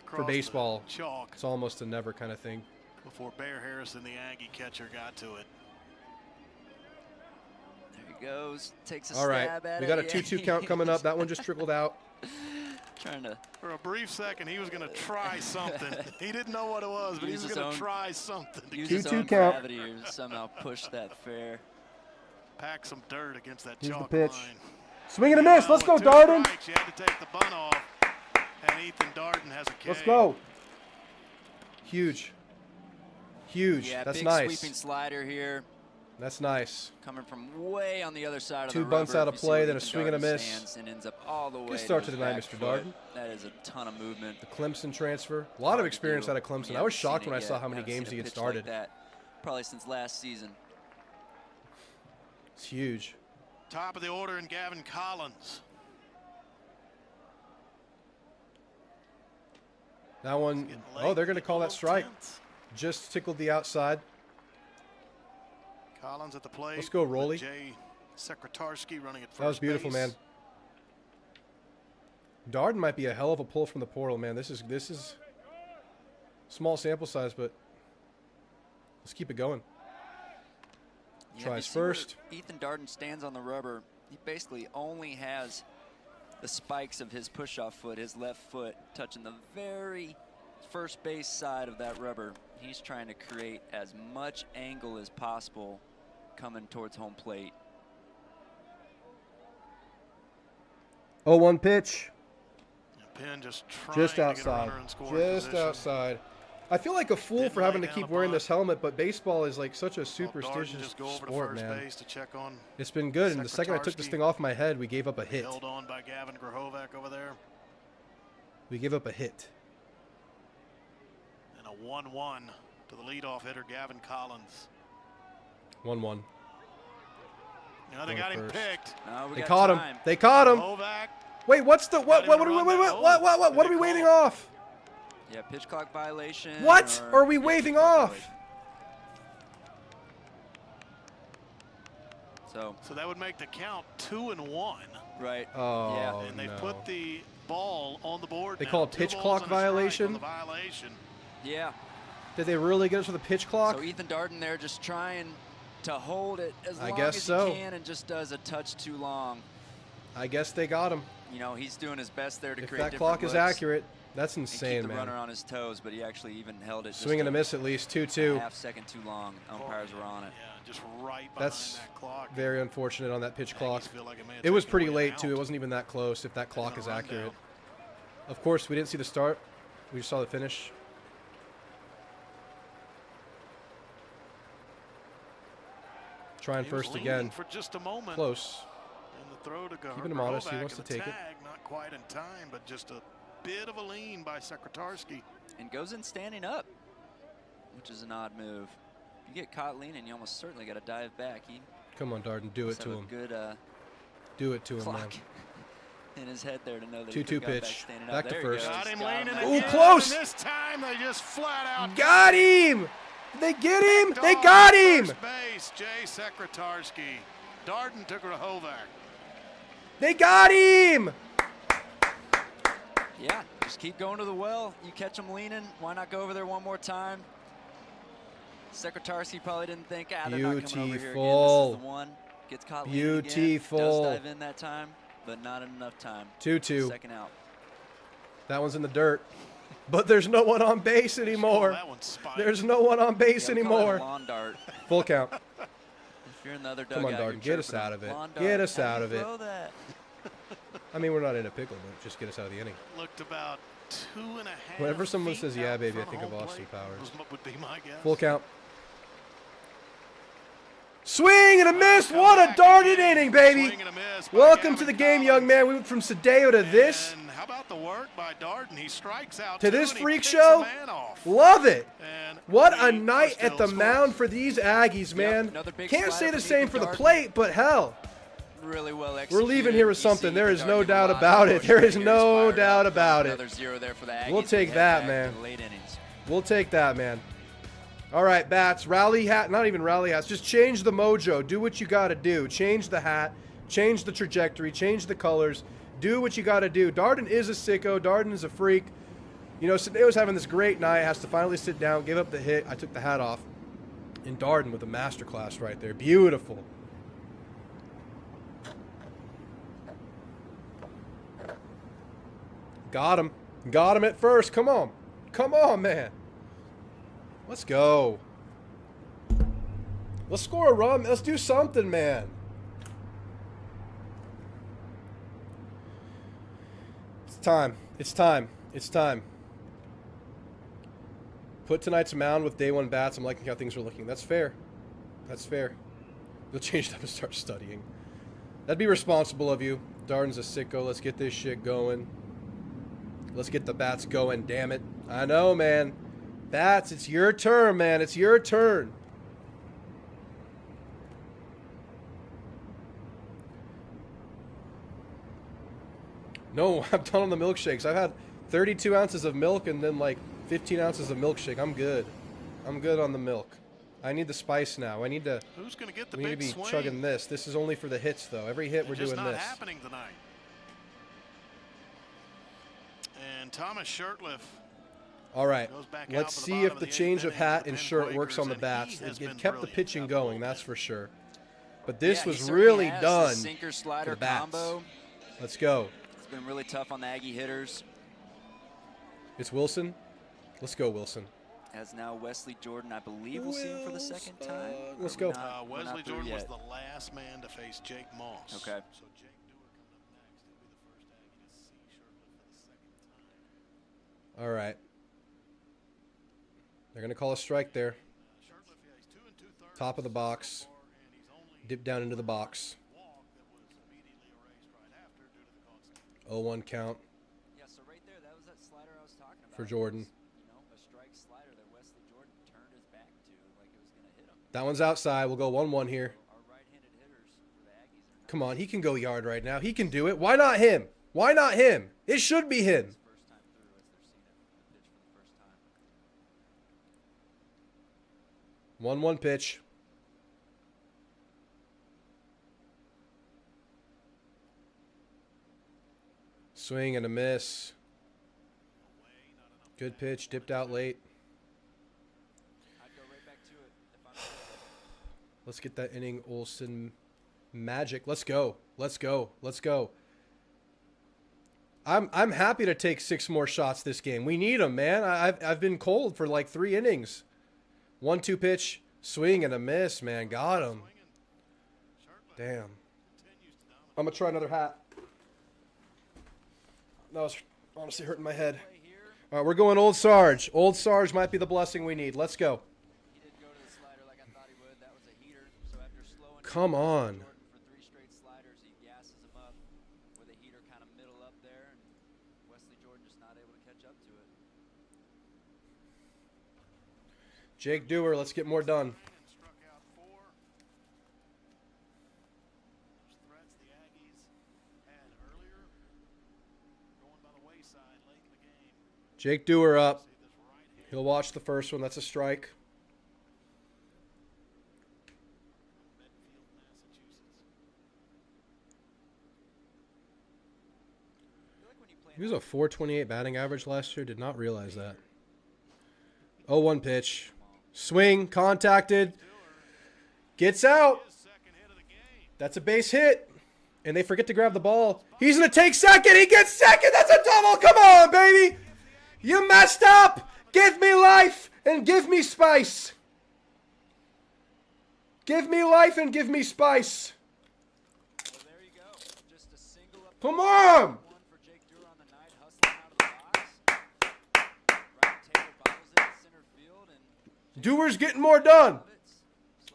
for baseball, it's almost a never kind of thing. Before Bear Harrison, the Aggie catcher, got to it. There he goes. Takes a All right, stab at we got a it. 2-2 count coming up. That one just trickled out. Trying to. For a brief second, he was going to try something. He didn't know what it was, but he was going to try something. Use his own gravity or somehow push that fair. Pack some dirt against that Here's chalk the pitch. line. Swing and a miss. Let's go, Darden. You had to take the bunt off, and Ethan Darden has a K. Let's go. Huge. Huge. Yeah, That's big nice. sweeping slider here. That's nice. Coming from way on the other side of Two the bunts rubber. out of You see play, where then a Ethan swing and a Darden miss. stands and ends up all the way. Good start to his the night, back Mr. foot. Darden. That is a ton of movement. Clemson transfer. A lot of experience out of Clemson. I was shocked when I saw how many games he had started. Like that, probably since last season. It's huge. Top of the order in Gavin Collins. That one, oh, they're going to call that strike. Just tickled the outside. Collins at the plate. Let's go, Rolly. Jay Sekretarski running at first That was beautiful, base. man. Darden might be a hell of a pull from the portal, man. This is small sample size, but let's keep it going. Yeah, Tries you see where first. Ethan Darden stands on the rubber. He basically only has the spikes of his push-off foot, his left foot, touching the very first base side of that rubber. He's trying to create as much angle as possible coming towards home plate. 0-1 pitch. Penn just trying Just to get a outside. runner in scoring Just position. outside. I feel like a fool Didn't for having lay to down keep a wearing bunt. this helmet, but baseball is like such a Darden superstitious just go over to sport, first man. base to check on. It's been good, and the second I took this Sekretarski. thing off my head, we gave up a hit. Held on by Gavin Grahovac over there. We gave up a hit. And a 1-1 to the leadoff hitter, Gavin Collins. 1-1. You know, they Going got him first. picked. We They got caught him. time. They caught him. Grahovac. Wait, what's the what? What? What? What? What? What? What are we waving off? Yeah, pitch clock violation. What or- are we yeah, waving pitch clock off? violation. So, So that would make the count 2-1. right. Oh, yeah. And they no. put the ball on the board. They now. call it 2 pitch balls clock and a strike on violation? the violation. Yeah. Did they really get us with a pitch clock? So Ethan Darden there just trying to hold it as I long guess as so. he can and just does a touch too long. I guess they got him. You know, he's doing his best there to If create that different clock is looks accurate, that's and keep insane, the man. runner on his toes, but he actually even held it just Swing and a miss at least. 2-2. half second too long. Umpires were on it. Yeah, just right behind That's that clock. very unfortunate on that pitch clock. Aggies feel like it may have It was taken pretty away late, an too. out. It wasn't even that close if that clock And is a rundown. accurate. Of course, we didn't see the start. We just saw the finish. Trying He was first leaning again. for just a moment. Close. And the throw to Keeping him honest, he Grahovac wants and to the take it. tag, not quite in time, but just a bit of a lean by Sekretarski. And goes in standing up, which is an odd move. You get caught leaning, you almost certainly got to dive back. He Come on, Darden. Do it must to have a him. good Do it to him, man. clock in his head there to know that 2-2 he could've got pitch. back standing Back up. to There first. He goes. Got him Got leaning him. Ooh, again, close. and this time they just flat out Got him! They get him! picked They off got him! First base, Jay Sekretarski. Darden to Grahovac. They got him! Yeah, just keep going to the well. You catch him leaning. Why not go over there one more time? Sekretarski probably didn't think, they're not coming over here again. This Beautiful. is the one. Gets caught leaning again. Beautiful. Does dive in that time, but not enough time. 2-2. Second out. That one's in the dirt. But there's no one on base anymore. That one spiked. There's no one on base Yeah, we call that a anymore. lawn dart. Full count. If you're in the other Come on, dugout, you're Darden, get us chirping out of it. lawn Get dart. us How do out you of it. throw that? I mean, we're not in a pickle, but just get us out of the inning. Looked about 2.5 Whenever someone feet says, yeah, out baby, I front think of home Austin plate Powers. Would be my guess. Full count. Swing and a miss. What a darted inning, baby. Swing and a miss by Welcome to Gavin the game, Collins. young man. We went from Sadeo to this. And how about the work by Darden? He strikes out To two this and he freak picks show. a man off. Love it. And What we a night are at the still mound scoreless. for these Aggies, man. another big Can't slider say the from same Ethan for the Darden. plate, but hell, Really well we're executed. leaving here with You something. see There Ethan is no Darden doubt get a lot about of it. There is hitters no fired doubt up. about it. Another zero there for the Aggies. We'll take Head that, back man. to the late innings. We'll take that, man. All right, Bats, rally hat, not even rally hats, just change the mojo. Do what you got to do. Change the hat, change the trajectory, change the colors. Do what you got to do. Darden is a sicko. Darden is a freak. You know, Sadeo's having this great night, has to finally sit down, give up the hit. I took the hat off. And Darden with a masterclass right there. Beautiful. Got him. Got him at first. Come on. Come on, man. Let's go. Let's score a run. Let's do something, man. It's time. It's time. It's time. Put tonight's mound with day one bats. I'm liking how things are looking. That's fair. That's fair. You'll change it up and start studying. That'd be responsible of you. Darden's a sicko. Let's get this shit going. Let's get the bats going, damn it. I know, man. Bats, it's your turn, man. It's your turn. No, I'm done on the milkshakes. I've had 32 ounces of milk and then like 15 ounces of milkshake. I'm good. I'm good on the milk. I need the spice now. I need to. Who's going to get the We need to big be swing? chugging this. This is only for the hits, though. Every hit, we're Just doing not this. happening tonight. And Thomas Shirtliff All right. goes back out Let's for the see bottom if of the the change eighth of inning hat for the and Penn shirt works on the Quakers, bats. and he has It been kept the brilliant pitching out going, bullpen. that's for sure. But this Yeah, he was certainly really has. done The sinker for slider the bats. combo. Let's go. It's been really tough on the Aggie hitters. It's Wilson. Let's go, Wilson. As now Wesley Jordan, I believe we'll see him for the second time. Let's Or we're go. not- we're not Wesley through Jordan was yet. the last man to face Jake Moss. Okay. So Jake Dewar coming up next. He'll be the first Aggie to see Shirtliff for the second time. All right. They're going to call a strike there. Shirtliff, yeah, he's 2 2/3 Top of the box. so far, and he's only Dip down into the box. walk that was immediately erased right after due to the caught steam. 0-1 count Yeah, so right there, that was that slider I was talking about. for Jordan. You know, a strike slider that Wesley Jordan turned his back to like it was going to hit him. That one's outside. We'll go 1-1 here. Our right-handed hitters for the Aggies are not Come on, he can go yard right now. He can do it. Why not him? Why not him? It should be him. first time through as they're seeing it, the pitch for the first time. 1-1 pitch. Swing and a miss. Good pitch, dipped out late. I'd go right back to it if I'm Let's get that inning Olsen magic. Let's go. Let's go. Let's go. I'm happy to take 6 more shots this game. We need them, man. I've been cold for like 3 innings. 1-2 pitch, swing and a miss, man. Got him. Damn. I'm gonna try another hat. That was honestly hurting my head. All right, we're going Old Sarge. Old Sarge might be the blessing we need. Let's go. He did go to the slider like I thought he would. That was a heater. So after slowing Come down on. Jordan for 3 straight sliders, he gasses him up with a heater kind of middle up there, and Wesley Jordan just not able to catch up to it. Jake Dewar, let's get more done. Struck out 4. Those threats the Aggies had earlier going by the wayside late in the game. Jake Dewar up. See this right hand He'll watch the first one. That's a strike. Medfield, Massachusetts. I feel like when you play He was a 428 batting average last year. Did not realize that. 0-1 pitch. Swing, contacted. Gets out. His second hit of the game. That's a base hit. And they forget to grab the ball. He's going to take second. He gets second. That's a double. Come on, baby. You messed up. Give me life and give me spice. Give me life and give me spice. well, there you go. Just a single up. Come on. One for Jake Dewar on the night, hustling out of the box. Right table bobbles it in center field and Dewar's getting more done.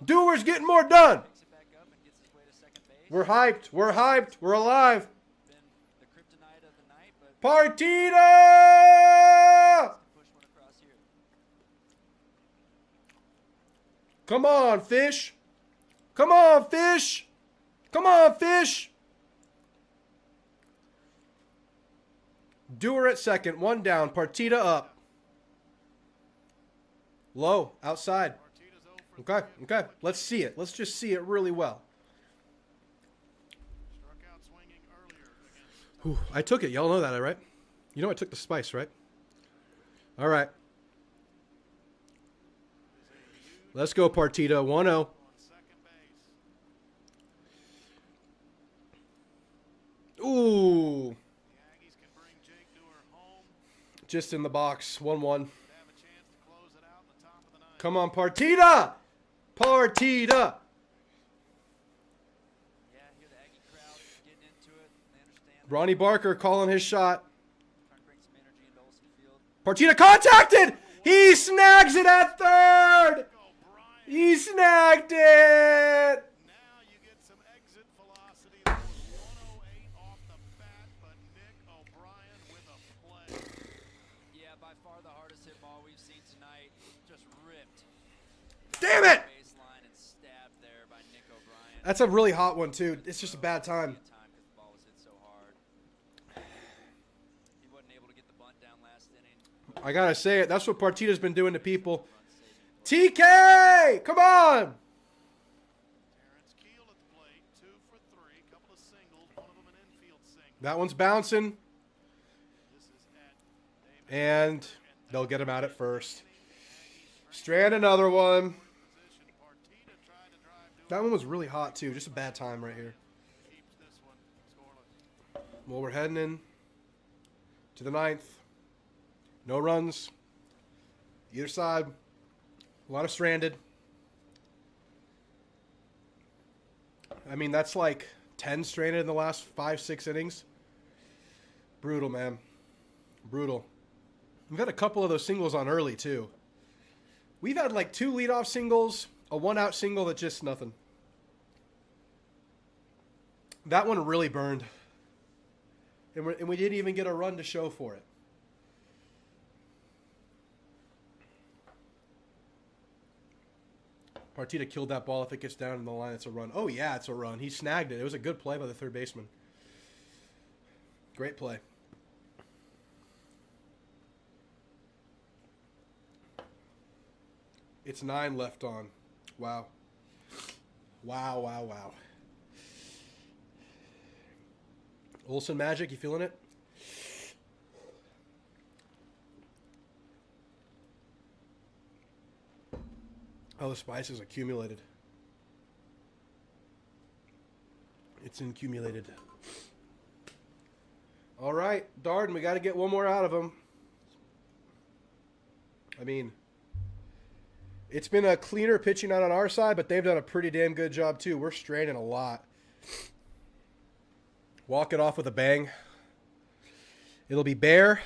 Dewar's getting more done. picks it back up and gets his way to second base. We're hyped. We're hyped. We're alive. Been the kryptonite of the night, but Partita! push one across here. Come on, fish. Come on, fish. Come on, fish. Dewar at second. 1 down. Partita up. Low. Outside. Martinez 0 for Okay. Okay. Let's see it. Let's just see it really well. struck out swinging earlier against Whew, I took it. Y'all know that, right? You know I took the spice, right? All right. Let's go, Partita. 1-0. on second base. Ooh. The Aggies can bring Jake Dewar home. Just in the box. 1-1. They have a chance to close it out in the top of the ninth. Come on, Partita! Partita! Yeah, hear the Aggie crowd getting into it. They understand. Ronnie Barker calling his shot. Trying to bring some energy into Olsen Field. Partita contacted! He snags it at third! Go, Bryant. He snagged it! Now tonight, just ripped. Damn it! Baseline and stabbed there by Nick O'Brien. That's a really hot one, too. It's just a bad time. Because the ball was hit so hard. He wasn't able to get the bunt down last inning. I gotta say it. That's what Partita's been doing to people. TK! Come on! Terrence Keel at the plate, 2 for 3, couple of singles, one of them an infield single. That one's bouncing. This is at David And they'll get him out at first. Strand another one. position. Partita tried to drive to That one was really hot, too. Just a bad time right here. keeps this one scoreless. Well, we're heading in to the 9th. No runs. Either side. A lot of stranded. I mean, that's like 10 stranded in the last 5-6 innings. Brutal, man. Brutal. We've had a couple of those singles on early, too. We've had like 2 leadoff singles, a 1-out single that just nothing. That one really burned. And we didn't even get a run to show for it. Partita killed that ball. If it gets down in the line, it's a run. Oh, yeah, it's a run. He snagged it. It was a good play by the third baseman. Great play. It's 9 left on. Wow. Wow, wow, wow. Olsen Magic, you feeling it? Oh, the spice is accumulated. It's accumulated. All right, Darden, we got to get one more out of him. I mean, it's been a cleaner pitching out on our side, but they've done a pretty damn good job, too. We're straining a lot. Walk it off with a bang. It'll be Bear.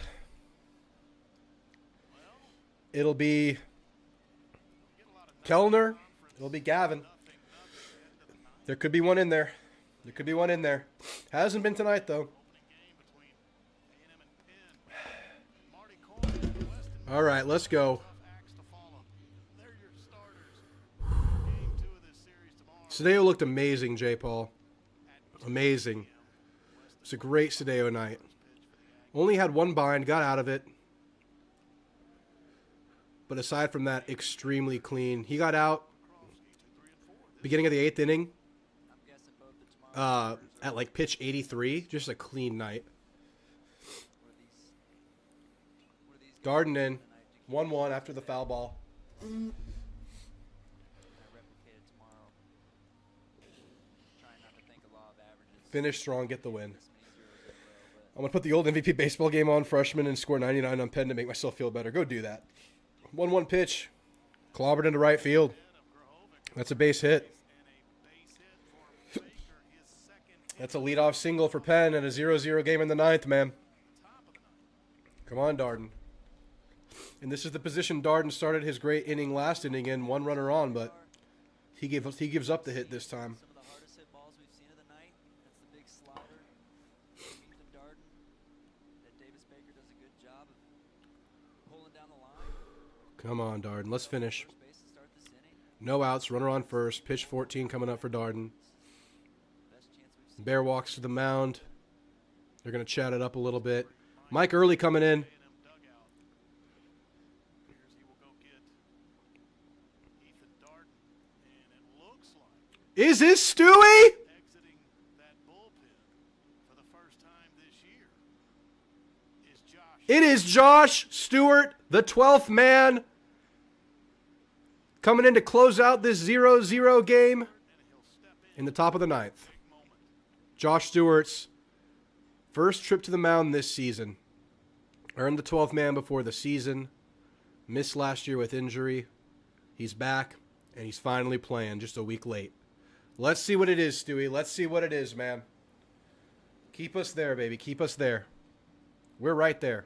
It'll be Kellner. It'll be Gavin. There could be one in there. There could be one in there. Hasn't been tonight, though. All right, let's go. Sadeo looked amazing, J. Paul. Amazing. It was a great Sadeo night. Only had one bind, got out of it. But aside from that, extremely clean. He got out beginning of the 8th inning at like pitch 83. Just a clean night. Darden in. 1-1 after the foul ball. Finish strong, get the win. I'm going to put the old MVP baseball game on, freshman, and score 99 on Penn to make myself feel better. Go do that. 1-1 pitch. Clobbered into right field. That's a base hit. That's a leadoff single for Penn and a 0-0 game in the 9th, man. Come on, Darden. And this is the position Darden started his great inning last inning in, 1 runner on, but he gives up the hit this time. Some of the hardest hit balls we've seen of the night. That's the big slider. Ethan Darden. That Davis Baker does a good job of pulling down the line. Come on, Darden. Let's finish. First base to start this inning. No outs. Runner on first. Pitch 14 coming up for Darden. Best chance we've seen. Bear walks to the mound. They're going to chat it up a little bit. Mike Early coming in. Is this Stewie? Exiting that bullpen for the first time this year is Josh. It is Josh Stewart, the 12th man, coming in to close out this 0-0 game in the top of the 9th. Josh Stewart's first trip to the mound this season. Earned the 12th man before the season. Missed last year with injury. He's back, and he's finally playing just a week late. Let's see what it is, Stewie. Let's see what it is, man. Keep us there, baby. Keep us there. We're right there.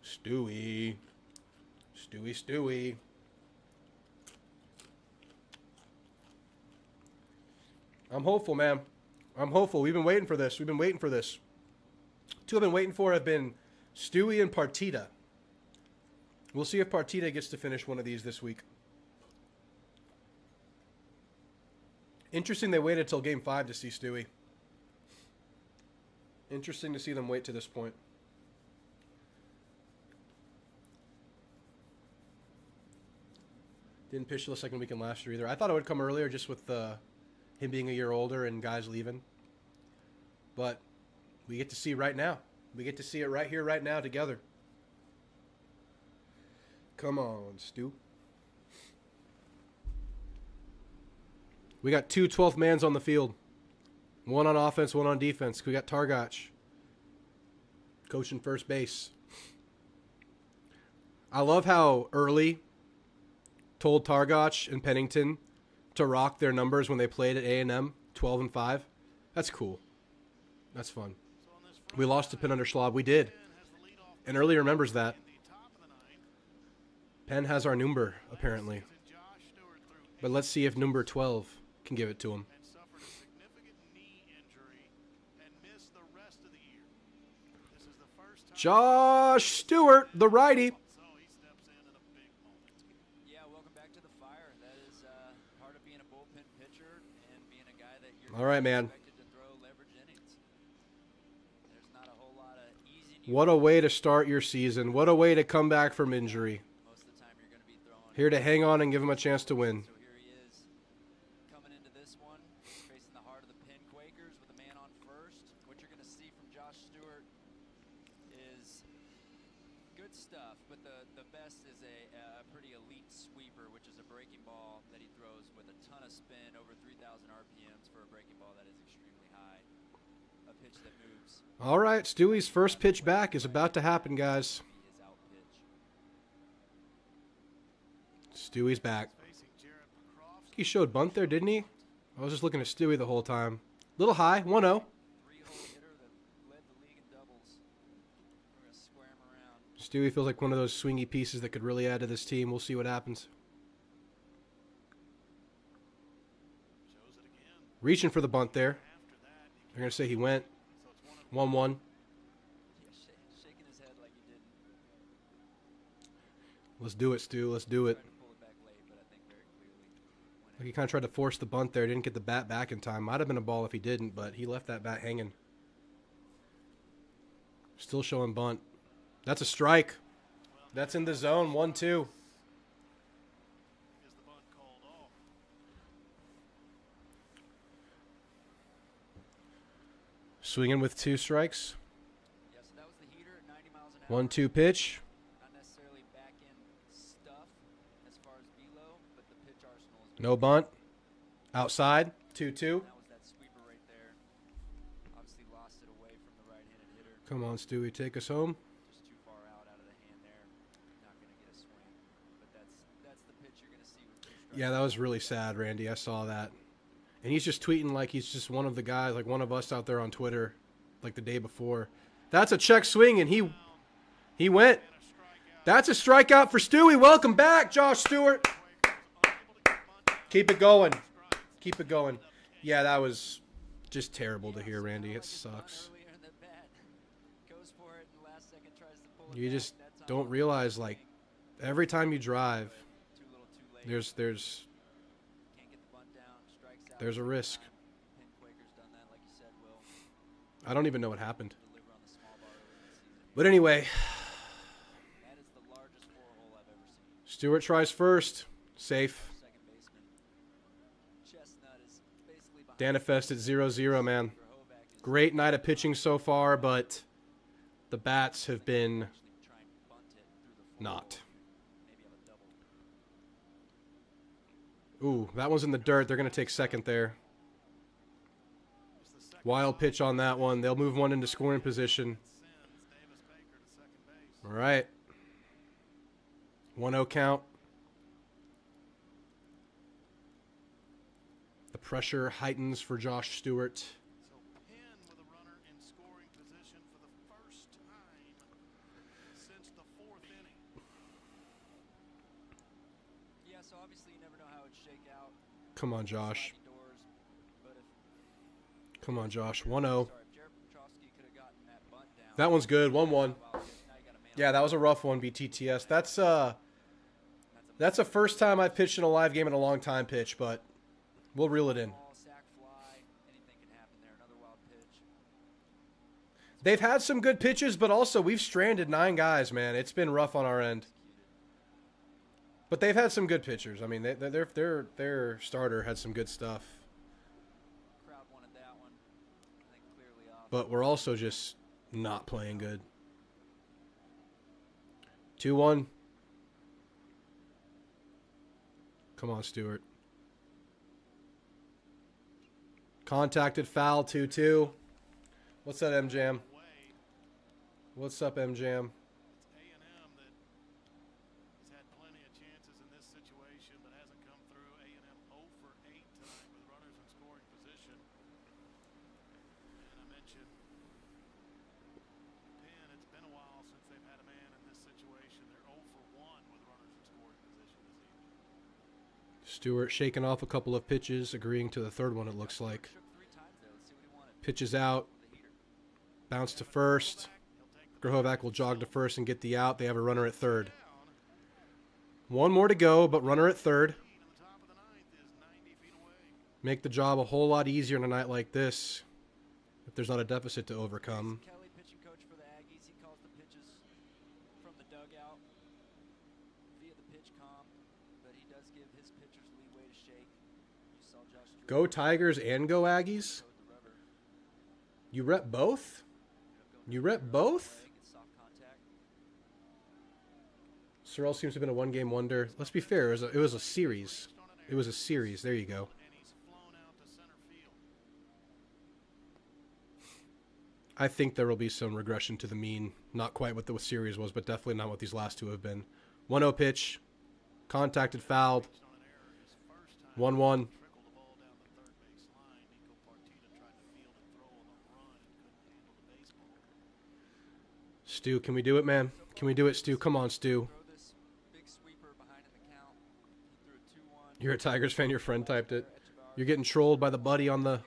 Stewie. Stewie. I'm hopeful, man. I'm hopeful. We've been waiting for this. Two I've been waiting for have been Stewie and Partita. We'll see if Partita gets to finish one of these this week. Interesting they waited till Game 5 to see Stewie. Interesting to see them wait to this point. Didn't pitch the second weekend last year either. I thought it would come earlier just with him being a year older and guys leaving. But we get to see right now. We get to see it right here, right now together. Come on, Stu. We got two 12th mans on the field. One on offense, one on defense. We got Targach coaching first base. I love how early told Targach and Pennington to rock their numbers when they played at A&M, 12 and 5. That's cool. That's fun. We lost to Penn under Schwab. We did. And early remembers that. Penn has our number, apparently. But let's see if number 12 can give it to him. Josh Stewart, the righty. Yeah, welcome back to the fire. That is part of being a bullpen pitcher and being a guy that you're All right, man. expected to throw leverage innings. There's not a whole lot of easy. What a way to start your season. What a way to come back from injury. Most of the time, you're going to be throwing. Here to hang on and give him a chance to win. So here he is, coming into this one, facing the heart of the Penn Quakers with a man on first. What you're going to see from Josh Stewart is good stuff, but the best is a pretty elite sweeper, which is a breaking ball that he throws with a ton of spin, over 3,000 RPMs for a breaking ball that is extremely high. A pitch that moves. All right, Stewie's first pitch back is about to happen, guys. His out pitch. Stewie's back. He showed bunt there, didn't he? I was just looking at Stewie the whole time. Little high, 1-0. Three-hole hitter that led the league in doubles. We're going to square him around. Stewie feels like one of those swingy pieces that could really add to this team. We'll see what happens. Reaching for the bunt there. They're going to say he went. 1-1. Yeah, shaking his head like he didn't. Let's do it, Stu. Let's do it. Tried to pull it back late, but I think very clearly went Like he kind of tried to force the bunt there. Didn't get the bat back in time. Might have been a ball if he didn't, but he left that bat hanging. Still showing bunt. That's a strike. That's in the zone. 1-2. Swinging with 2 strikes. Yeah, so that was the heater at 90 miles an hour. 1-2 pitch. Not necessarily back end stuff as far as velo, but the pitch arsenal is No bunt. Outside. 2-2. That was that sweeper right there. Obviously lost it away from the right-handed hitter. Come on, Stewie. Take us home. Just too far out of the hand there. Not going to get a swing. But that's the pitch you're going to see with 2 strikes. Yeah, that was really sad, Randy. I saw that. And he's just tweeting like he's just one of the guys, like one of us out there on Twitter, like the day before. That's a check swing, and he went. That's a strikeout for Stewie. Welcome back, Josh Stewart. Keep it going. Keep it going. Yeah, that was just terrible to hear, Randy. It sucks. Earlier in the bat. Goes for it in the last second, tries to pull it You back. just That time don't realize, like, every time you drive, too little, too late. there's Can't get the bunt down. Strikes out. there's a risk. Penn Quakers done that, like you said, Will. I don't even know what happened. Deliver on the small bar early in the season. But anyway, That is the largest 4-hole I've ever seen. Stewart tries first. Safe. Second baseman. Chestnut is basically behind. Danifest at 0-0, man. Verhoeven is Great night of pitching so far, but the bats have been actually try and bunt it through the 4-hole. not. Maybe have a double. Ooh, that one's in the dirt. They're going to take second there. Wild pitch on that one. They'll move one into scoring position. All right. 1-0 count. The pressure heightens for Josh Stewart. So Penn with a runner in scoring position for the first time since the 4th inning. Yeah, so obviously you never know how it'd shake out. Come on, Josh. Sliding doors, but if Come on, Josh. 1-0. sorry, if Jared Petrovsky could have gotten that bunt down, That one's good. 1-1. Yeah, that was a rough one, BTTS. That's the first time I've pitched in a live game in a long time pitch, but we'll reel it in. They've had some good pitches, but also we've stranded 9 guys, man. It's been rough on our end. But they've had some good pitchers. I mean, their starter had some good stuff. But we're also just not playing good. 2-1. Come on, Stewart. Contacted foul, 2-2. What's that, M-Jam? What's up, M-Jam? It's A&M that has had plenty of chances in this situation, but hasn't come through. A&M 0 for 8 tonight with runners in scoring position. And I mentioned Penn, it's been a while since they've had a man in this situation. They're 0 for 1 with runners in scoring position this evening. Stewart shaking off a couple of pitches, agreeing to the third one, it looks like. Pitches out. Bounce to first. Grahovac will jog to first and get the out. They have a runner at third. 1 more to go, but runner at third. Make the job a whole lot easier on a night like this if there's not a deficit to overcome. Kelly, pitching coach for the Aggies, he calls the pitches from the dugout via the pitch comp, but he does give his pitchers leeway to shake. You saw Josh Stewart. Go Tigers and go Aggies? You rep both? You rep both? Sorrell seems to have been a one-game wonder. Let's be fair. It was a series. It was a series. There you go. I think there will be some regression to the mean. Not quite what the series was, but definitely not what these last two have been. 1-0 pitch. Contacted, fouled. 1-1. Stu, can we do it, man? Can we do it, Stu? Come on, Stu. You're a Tigers fan. Your friend typed it. You're getting trolled by the buddy on the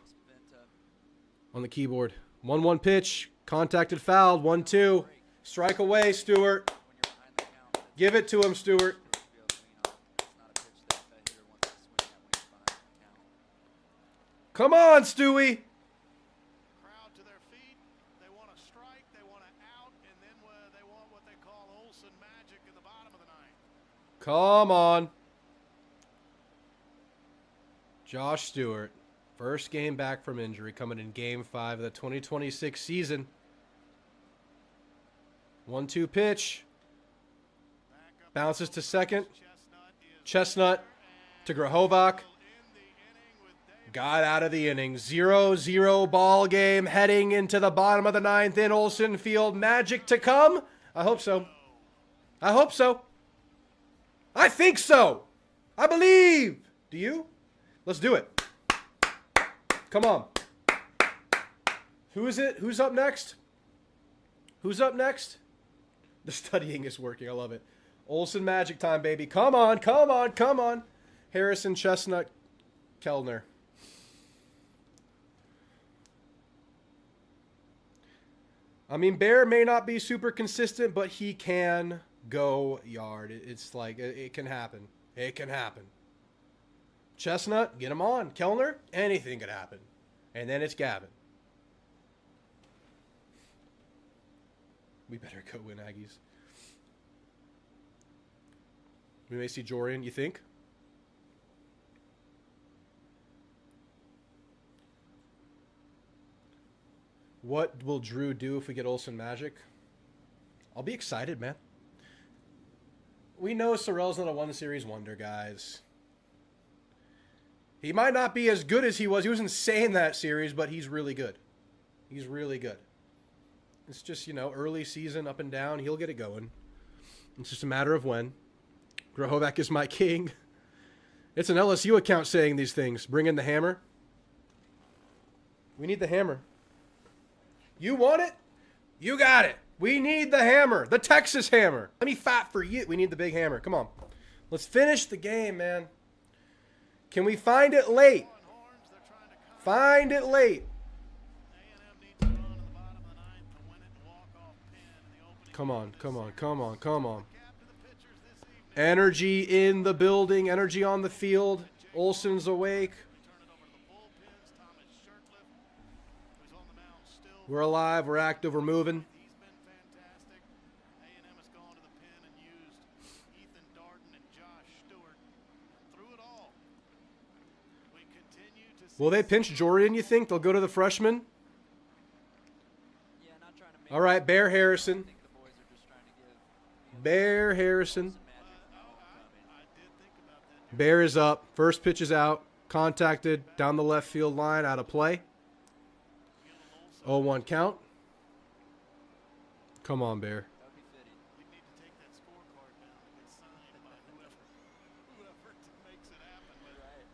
keyboard. 1-1 pitch. Contacted, fouled. 1-2. Strike away, Stewart. Give it to him, Stewart. Come on, Stewie. Crowd to their feet. They want a strike. They want an out. And then they want what they call Olsen magic in the bottom of the ninth. Come on. Josh Stewart, first game back from injury, coming in Game 5 of the 2026 season. 1-2 pitch. Bounces to second. Chestnut to Grahovac. Got out of the inning. 0-0 ball game heading into the bottom of the ninth in Olsen Field. Magic to come? I hope so. I hope so. I think so. I believe. Do you? Let's do it. Come on. Who is it? Who's up next? Who's up next? The studying is working. I love it. Olsen Magic time, baby. Come on, come on, come on. Harrison, Chestnut, Kellner. I mean, Bear may not be super consistent, but he can go yard. It's like, it can happen. It can happen. Chestnut, get him on. Kellner, anything could happen. And then it's Gavin. We better go win, Aggies. We may see Jorian, you think? What will Drew do if we get Olsen Magic? I'll be excited, man. We know Sorrell's not a one-series wonder, guys. He might not be as good as he was. He was insane that series, but he's really good. He's really good. It's just, you know, early season, up and down. He'll get it going. It's just a matter of when. Grahovac is my king. It's an LSU account saying these things. Bring in the hammer. We need the hammer. You want it? You got it. We need the hammer. The Texas hammer. Let me fight for you. We need the big hammer. Come on. Let's finish the game, man. Can we find it late? Find it late. A&M needs a run in the bottom of the ninth to win it and walk Come on, come on, come on, come on. Energy in the building, energy on the field. Olsen's awake. We're alive, we're active, we're moving. He's been fantastic. A&M has gone to the Penn and used Ethan Darden and Josh Stewart through it all. We continue to see. Will they pinch Jordan, you think? They'll go to the freshman? Yeah, not trying to make All right, Bear Harrison. I think the boys are just trying to give Bear Harrison. some magic from homecoming. I did think about that. Bear is up. First pitch is out. Contacted down the left field line, out of play. 0-1 count. Come on, Bear. That would be fitting. We need to take that scorecard down and get signed by whoever makes it happen. But here's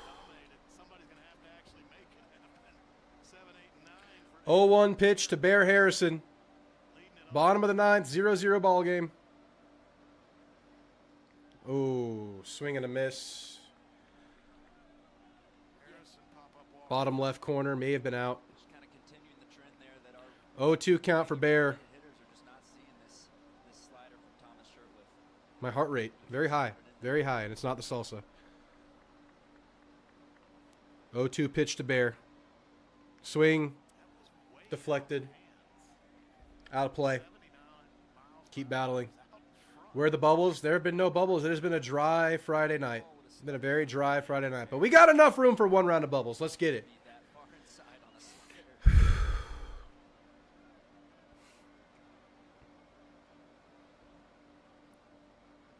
dominated. Somebody's going to have to actually make it happen. 7, 8, and 9 for 0-1 pitch to Bear Harrison. Bottom of the ninth, 0-0 ball game. Oh, swing and a miss. Harrison pop-up walk. Bottom left corner, may have been out. Just kind of continuing the trend there that our 0-2 count for Bear. hitters are just not seeing this slider from Thomas Shirtliff. My heart rate, very high, and it's not the salsa. 0-2 pitch to Bear. Swing, deflected, out of play. Keep battling. Where are the bubbles? There have been no bubbles. It has been a dry Friday night. It's been a very dry Friday night. But we got enough room for one round of bubbles. Let's get it. Be that far inside on a slider.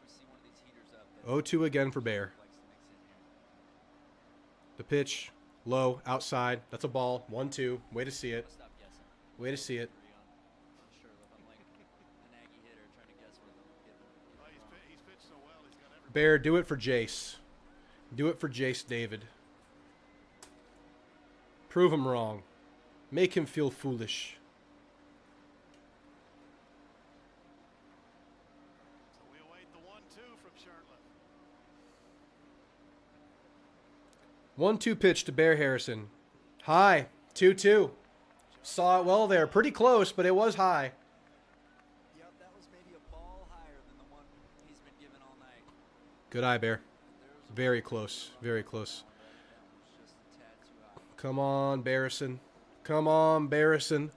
We see one of these heaters up that 0-2 again for Bear. likes to mix in here. The pitch, low, outside. That's a ball. 1-2. Way to see it. Stop guessing. Way to see it. Three on Shirtliff. I'm like an Aggie hitter trying to guess where they'll get Well, he's pitched so well. He's got every. Bear, do it for Jace. Do it for Jace David. Prove him wrong. Make him feel foolish. So we await the 1-2 from Shirtliff. 1-2 pitch to Bear Harrison. High. 2-2. Saw it well there. Pretty close, but it was high. Yep, that was maybe a ball higher than the one he's been given all night. Good eye, Bear. There was a Very close. Very close. that was just a tad too high. Come on, Barrison. Come on, Barrison.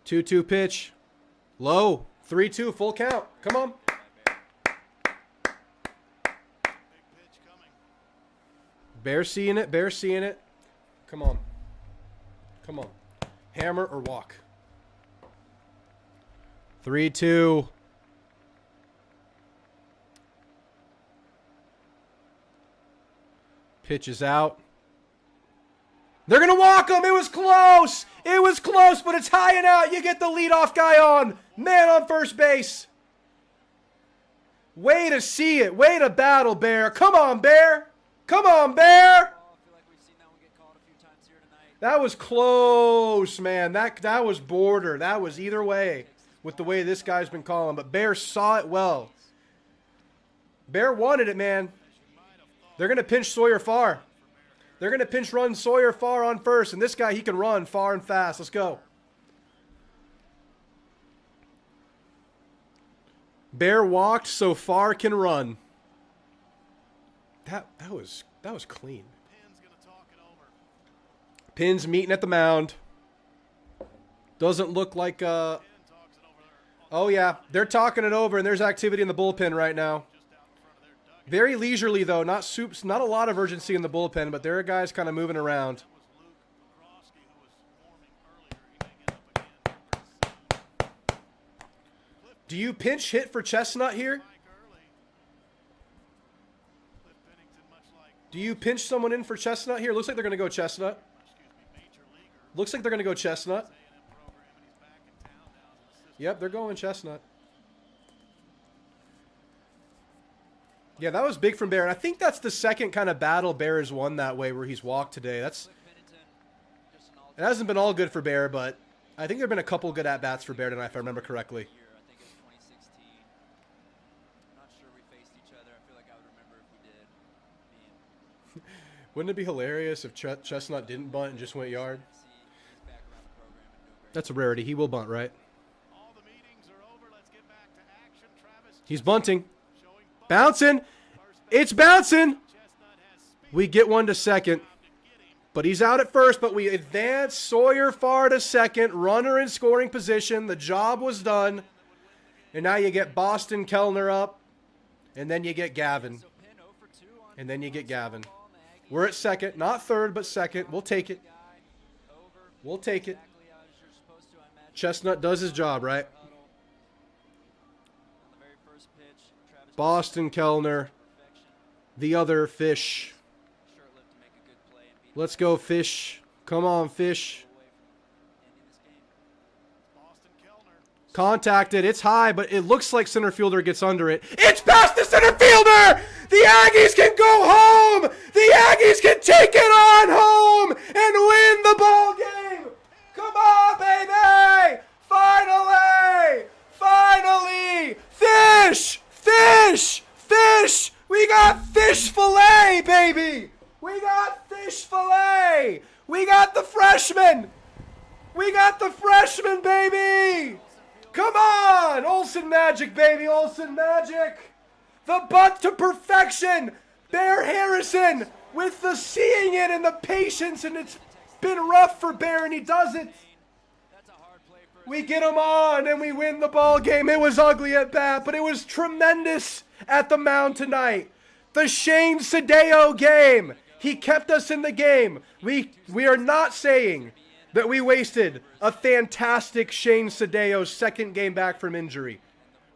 2-2 pitch. Low. 3-2, full count. Come on. Big pitch coming. Bear seeing it. Bear seeing it. Come on. Come on. Hammer or walk. 3-2. Pitch is out. They're going to walk him. It was close. It was close, but it's high and out. You get the leadoff guy on. Man on first base. Way to see it. Way to battle, Bear. Come on, Bear. Come on, Bear. Oh, I feel like we've seen that one get called a few times here tonight. That was close, man. That was border. That was either way with the way this guy's been calling. But Bear saw it well. Bear wanted it, man. They're going to pinch Sawyer far. They're going to pinch run Sawyer far on first. And this guy, he can run far and fast. Let's go. Bear walked so far can run. That was clean. Penn's going to talk it over. Pins meeting at the mound. Doesn't look like Penn talks it over there. Oh yeah, they're talking it over, and there's activity in the bullpen right now. Just out in front of their dugout. Very leisurely though, not a lot of urgency in the bullpen, but there are guys kind of moving around. That was Luke Grosky who was warming earlier. He may get up again very soon. Do you pinch hit for Chestnut here? Mike Early. Cliff Pennington, much like Do you pinch someone in for Chestnut here? Looks like they're going to go Chestnut. major leaguer Looks like they're going to go Chestnut. A&M program, and he's back in town now as an assistant. Yep, they're going Chestnut. Yeah, that was big from Bear. And I think that's the second kind of battle Bear has won that way where he's walked today. It hasn't been all good for Bear, but I think there have been a couple good at-bats for Bear tonight, if I remember correctly. Year, I think it was 2016. Not sure we faced each other. I feel like I would remember if we did. Wouldn't it be hilarious if Chestnut didn't bunt and just went yard? He's back around the program and doing That's a rarity. He will bunt, right? All the meetings are over. Let's get back to action. Travis He's bunting. showing Bouncing. It's bouncing. We get one to second. But he's out at first, but we advance Sawyer far to second. Runner in scoring position. The job was done. And now you get Boston Kellner up. And then you get Gavin. And then you get Gavin. We're at second. Not third, but second. We'll take it. We'll take it. Chestnut does his job, right? Boston Kellner. The other Fish. Let's go, Fish. Come on, Fish. Contacted. It's high, but it looks like center fielder gets under it. It's past the center fielder! The Aggies can go home! The Aggies can take it on home and win the ball game! Come on, baby! Finally! Finally! Fish! Fish! Fish! We got fish fillet, baby! We got fish fillet! We got the freshman! We got the freshman, baby! Come on! Olsen Magic, baby! Olsen Magic! The bunt to perfection! Bear Harrison with the seeing it and the patience, and it's been rough for Bear, and he does it. We get him on, and we win the ball game. It was ugly at bat, but it was tremendous at the mound tonight. The Shane Sadeo game. He kept us in the game. We are not saying that we wasted a fantastic Shane Sadeo's second game back from injury.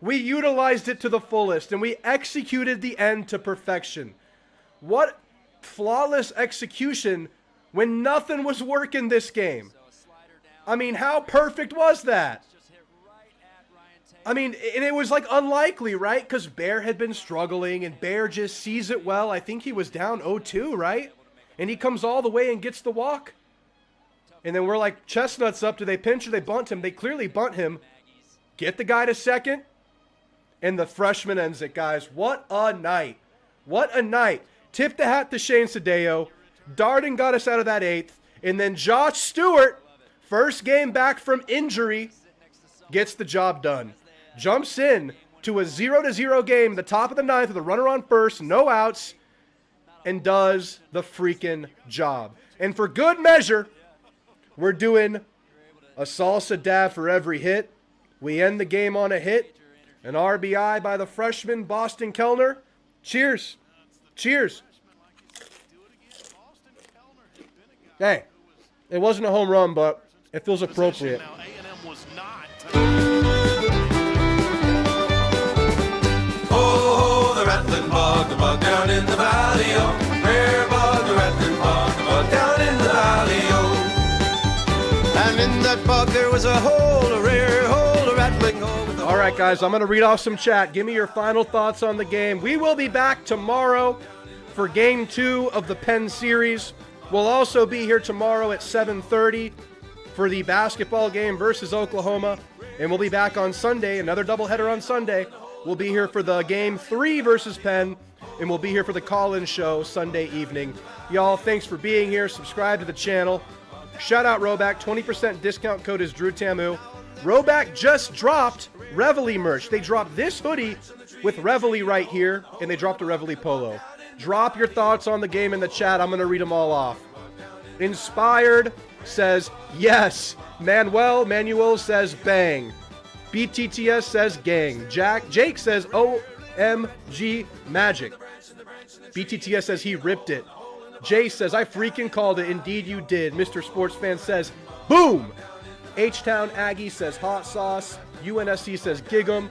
We utilized it to the fullest, and we executed the end to perfection. What flawless execution when nothing was working this game. I mean, how perfect was that? I mean, and it was like unlikely, right? Because Bear had been struggling, and Bear just sees it well. I think he was down 0-2, right? And he comes all the way and gets the walk. And then we're like, Chestnut's up. Do they pinch or they bunt him? They clearly bunt him. Get the guy to second. And the freshman ends it, guys. What a night. What a night. Tip the hat to Shane Sadeo. Darden got us out of that eighth. And then Josh Stewart, first game back from injury, gets the job done. Jumps in to a 0-0 game, the top of the ninth with a runner on first, no outs, and does the freaking job. And for good measure, we're doing a salsa dab for every hit. We end the game on a hit. An RBI by the freshman, Boston Kellner. Cheers. Cheers. Hey, it wasn't a home run, but it feels appropriate. Now A&M was not. Oh, the rattling bog, the bog down in the valley, oh. Rare bog, the rattling bog, the bog down in the valley, oh. And in that bog there was a hole, a rare hole, a rattling hole. With a All right, guys, I'm going to read off some chat. Give me your final thoughts on the game. We will be back tomorrow for Game 2 of the Penn series. We'll also be here tomorrow at 7:30 for the basketball game versus Oklahoma. And we'll be back on Sunday, another doubleheader on Sunday. We'll be here for the Game 3 versus Penn. And we'll be here for the call-in show Sunday evening. Y'all, thanks for being here. Subscribe to the channel. Shout out Roback. 20% discount code is Drewtamu. Roback just dropped Reveille merch. They dropped this hoodie with Reveille right here, and they dropped a Reveille polo. Drop your thoughts on the game in the chat. I'm going to read them all off. Inspired says yes. Manuel says bang. BTTS says gang. Jake says OMG magic. BTTS says he ripped it. Jay says I freaking called it. Indeed you did. Mr. Sports Fan says boom. H-Town Aggie says hot sauce. UNSC says gig 'em.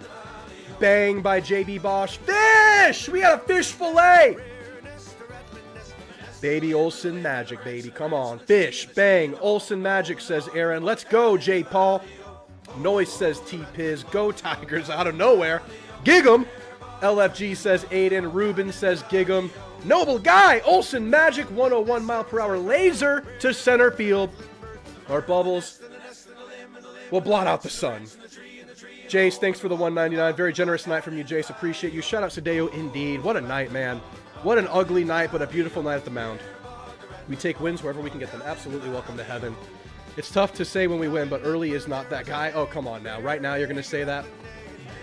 Bang by JB Bosch. Fish! We got a fish fillet. Baby Olsen Magic, baby. Come on. Fish. Bang. Olsen Magic, says Aaron. Let's go, J. Paul. Noise, says T-Piz. Go Tigers out of nowhere. Gig 'em. LFG, says Aiden. Ruben, says gig 'em. Noble Guy. Olsen Magic. 101 mile per hour laser to center field. Our bubbles will blot out the sun. Jace, thanks for the $1.99. Very generous night from you, Jace. Appreciate you. Shout out Sadeo, indeed. What a night, man. What an ugly night, but a beautiful night at the mound. We take wins wherever we can get them. Absolutely welcome to heaven. It's tough to say when we win, but Early is not that guy. Oh, come on now. Right now you're going to say that?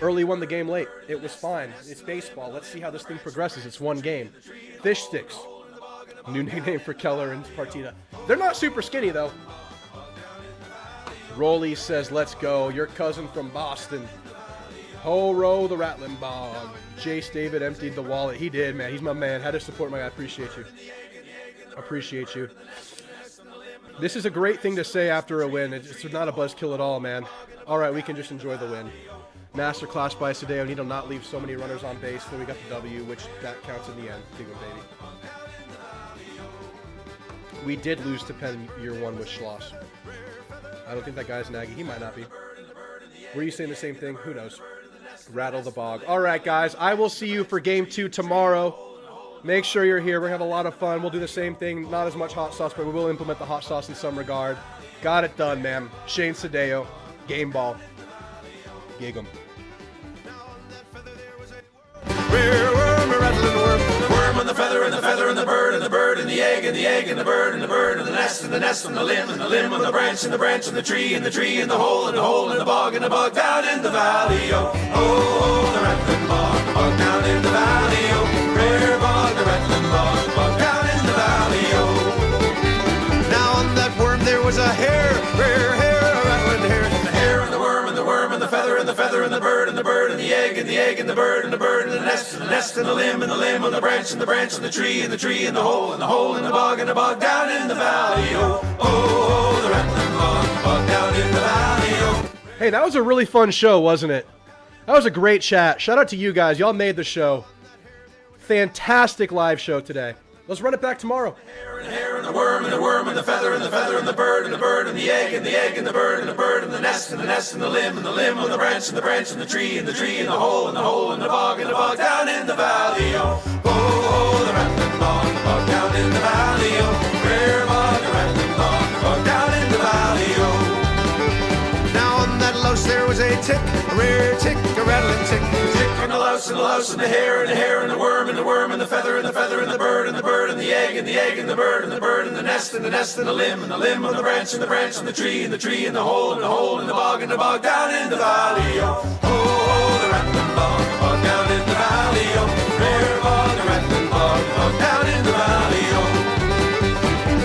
Early won the game late. It was fine. It's baseball. Let's see how this thing progresses. It's one game. Fish Sticks. New nickname for Keller and Partita. They're not super skinny, though. Rolly says, let's go. Your cousin from Boston. Ho row the Rattling Bog. Jace David emptied the wallet. He did, man. He's my man. Had to support my guy. Appreciate you. Appreciate you. This is a great thing to say after a win. It's not a buzzkill at all, man. All right, we can just enjoy the win. Masterclass by Sadeo. Need to not leave so many runners on base. So we got the W, which that counts in the end. Big one, baby. We did lose to Penn year 1 with Schloss. I don't think that guy's an Aggie. He might not be. Were you saying the same thing? Who knows? Rattle the bog. All right, guys. I will see you for game 2 tomorrow. Make sure you're here. We're going to have a lot of fun. We'll do the same thing. Not as much hot sauce, but we will implement the hot sauce in some regard. Got it done, man. Shane Sadeo. Game ball. Gig 'em. Rare worm, a rattling worm, the worm and the feather and the feather and the bird and the bird and the egg and the egg and the bird and the bird and the nest and the nest and the limb and the limb and the branch and the branch and the tree and the hole and the hole and the bog down in the valley. Oh, oh, the rattling bog down in the valley. Oh, rare bog, the rattling bog down in the valley. Oh, now on that worm there was a hare, rare hare, a rattling hare, the hare and the worm and the worm and the feather and the feather and the bird and the bird and the egg and the egg and the bird and the bird and the nest and the limb and the limb and the branch and the branch and the tree and the hole and the hole and the bog down in the valley. Oh, oh, oh, the rattling bog down in the valley. Oh. Hey, that was a really fun show, wasn't it? That was a great chat. Shout out to you guys. Y'all made the show. Fantastic live show today. Let's run it back tomorrow. The hare and the worm and the worm and the feather and the feather and the bird and the egg and the egg and the bird and the nest and the limb and the limb and the branch and the tree and the hole and the bog down in the valley. Oh, oh, oh, the rattling bog down in the valley. Oh, rare bog, the rattling bog down in the valley. Oh, now on that louse there was a tick, a rare tick, a rattling tick, and the louse and the hare and the worm and the feather and the bird and the egg and the bird and the nest and the limb and the branch and the tree and the hole and the bog down in the valley. Oh, oh, oh, the rattling bog down in the valley. Oh, rare bog, the rattling bog down in the valley. Oh,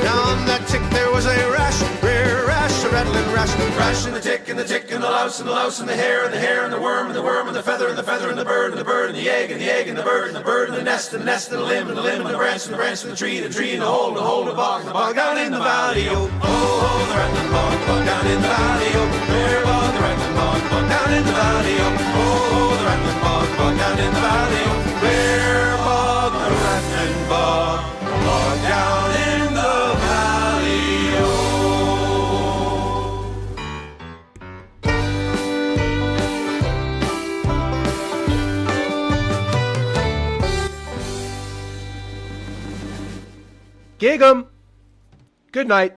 down that tick there was a rash, rare rash, a rattling rash and the tick and the louse and the hare and the worm and the feather and the bird and the egg and the bird and the nest and the limb and the branch and the tree and the hole and the bog down in the valley. Oh, oh, oh, the rattling bog down in the valley. Oh, rare bog, the rattling bog down in the valley. Oh, oh, the rattling bog down in the valley. Oh, rare bog, the rattling bog down in the valley. Oh. Gig 'em. Good night.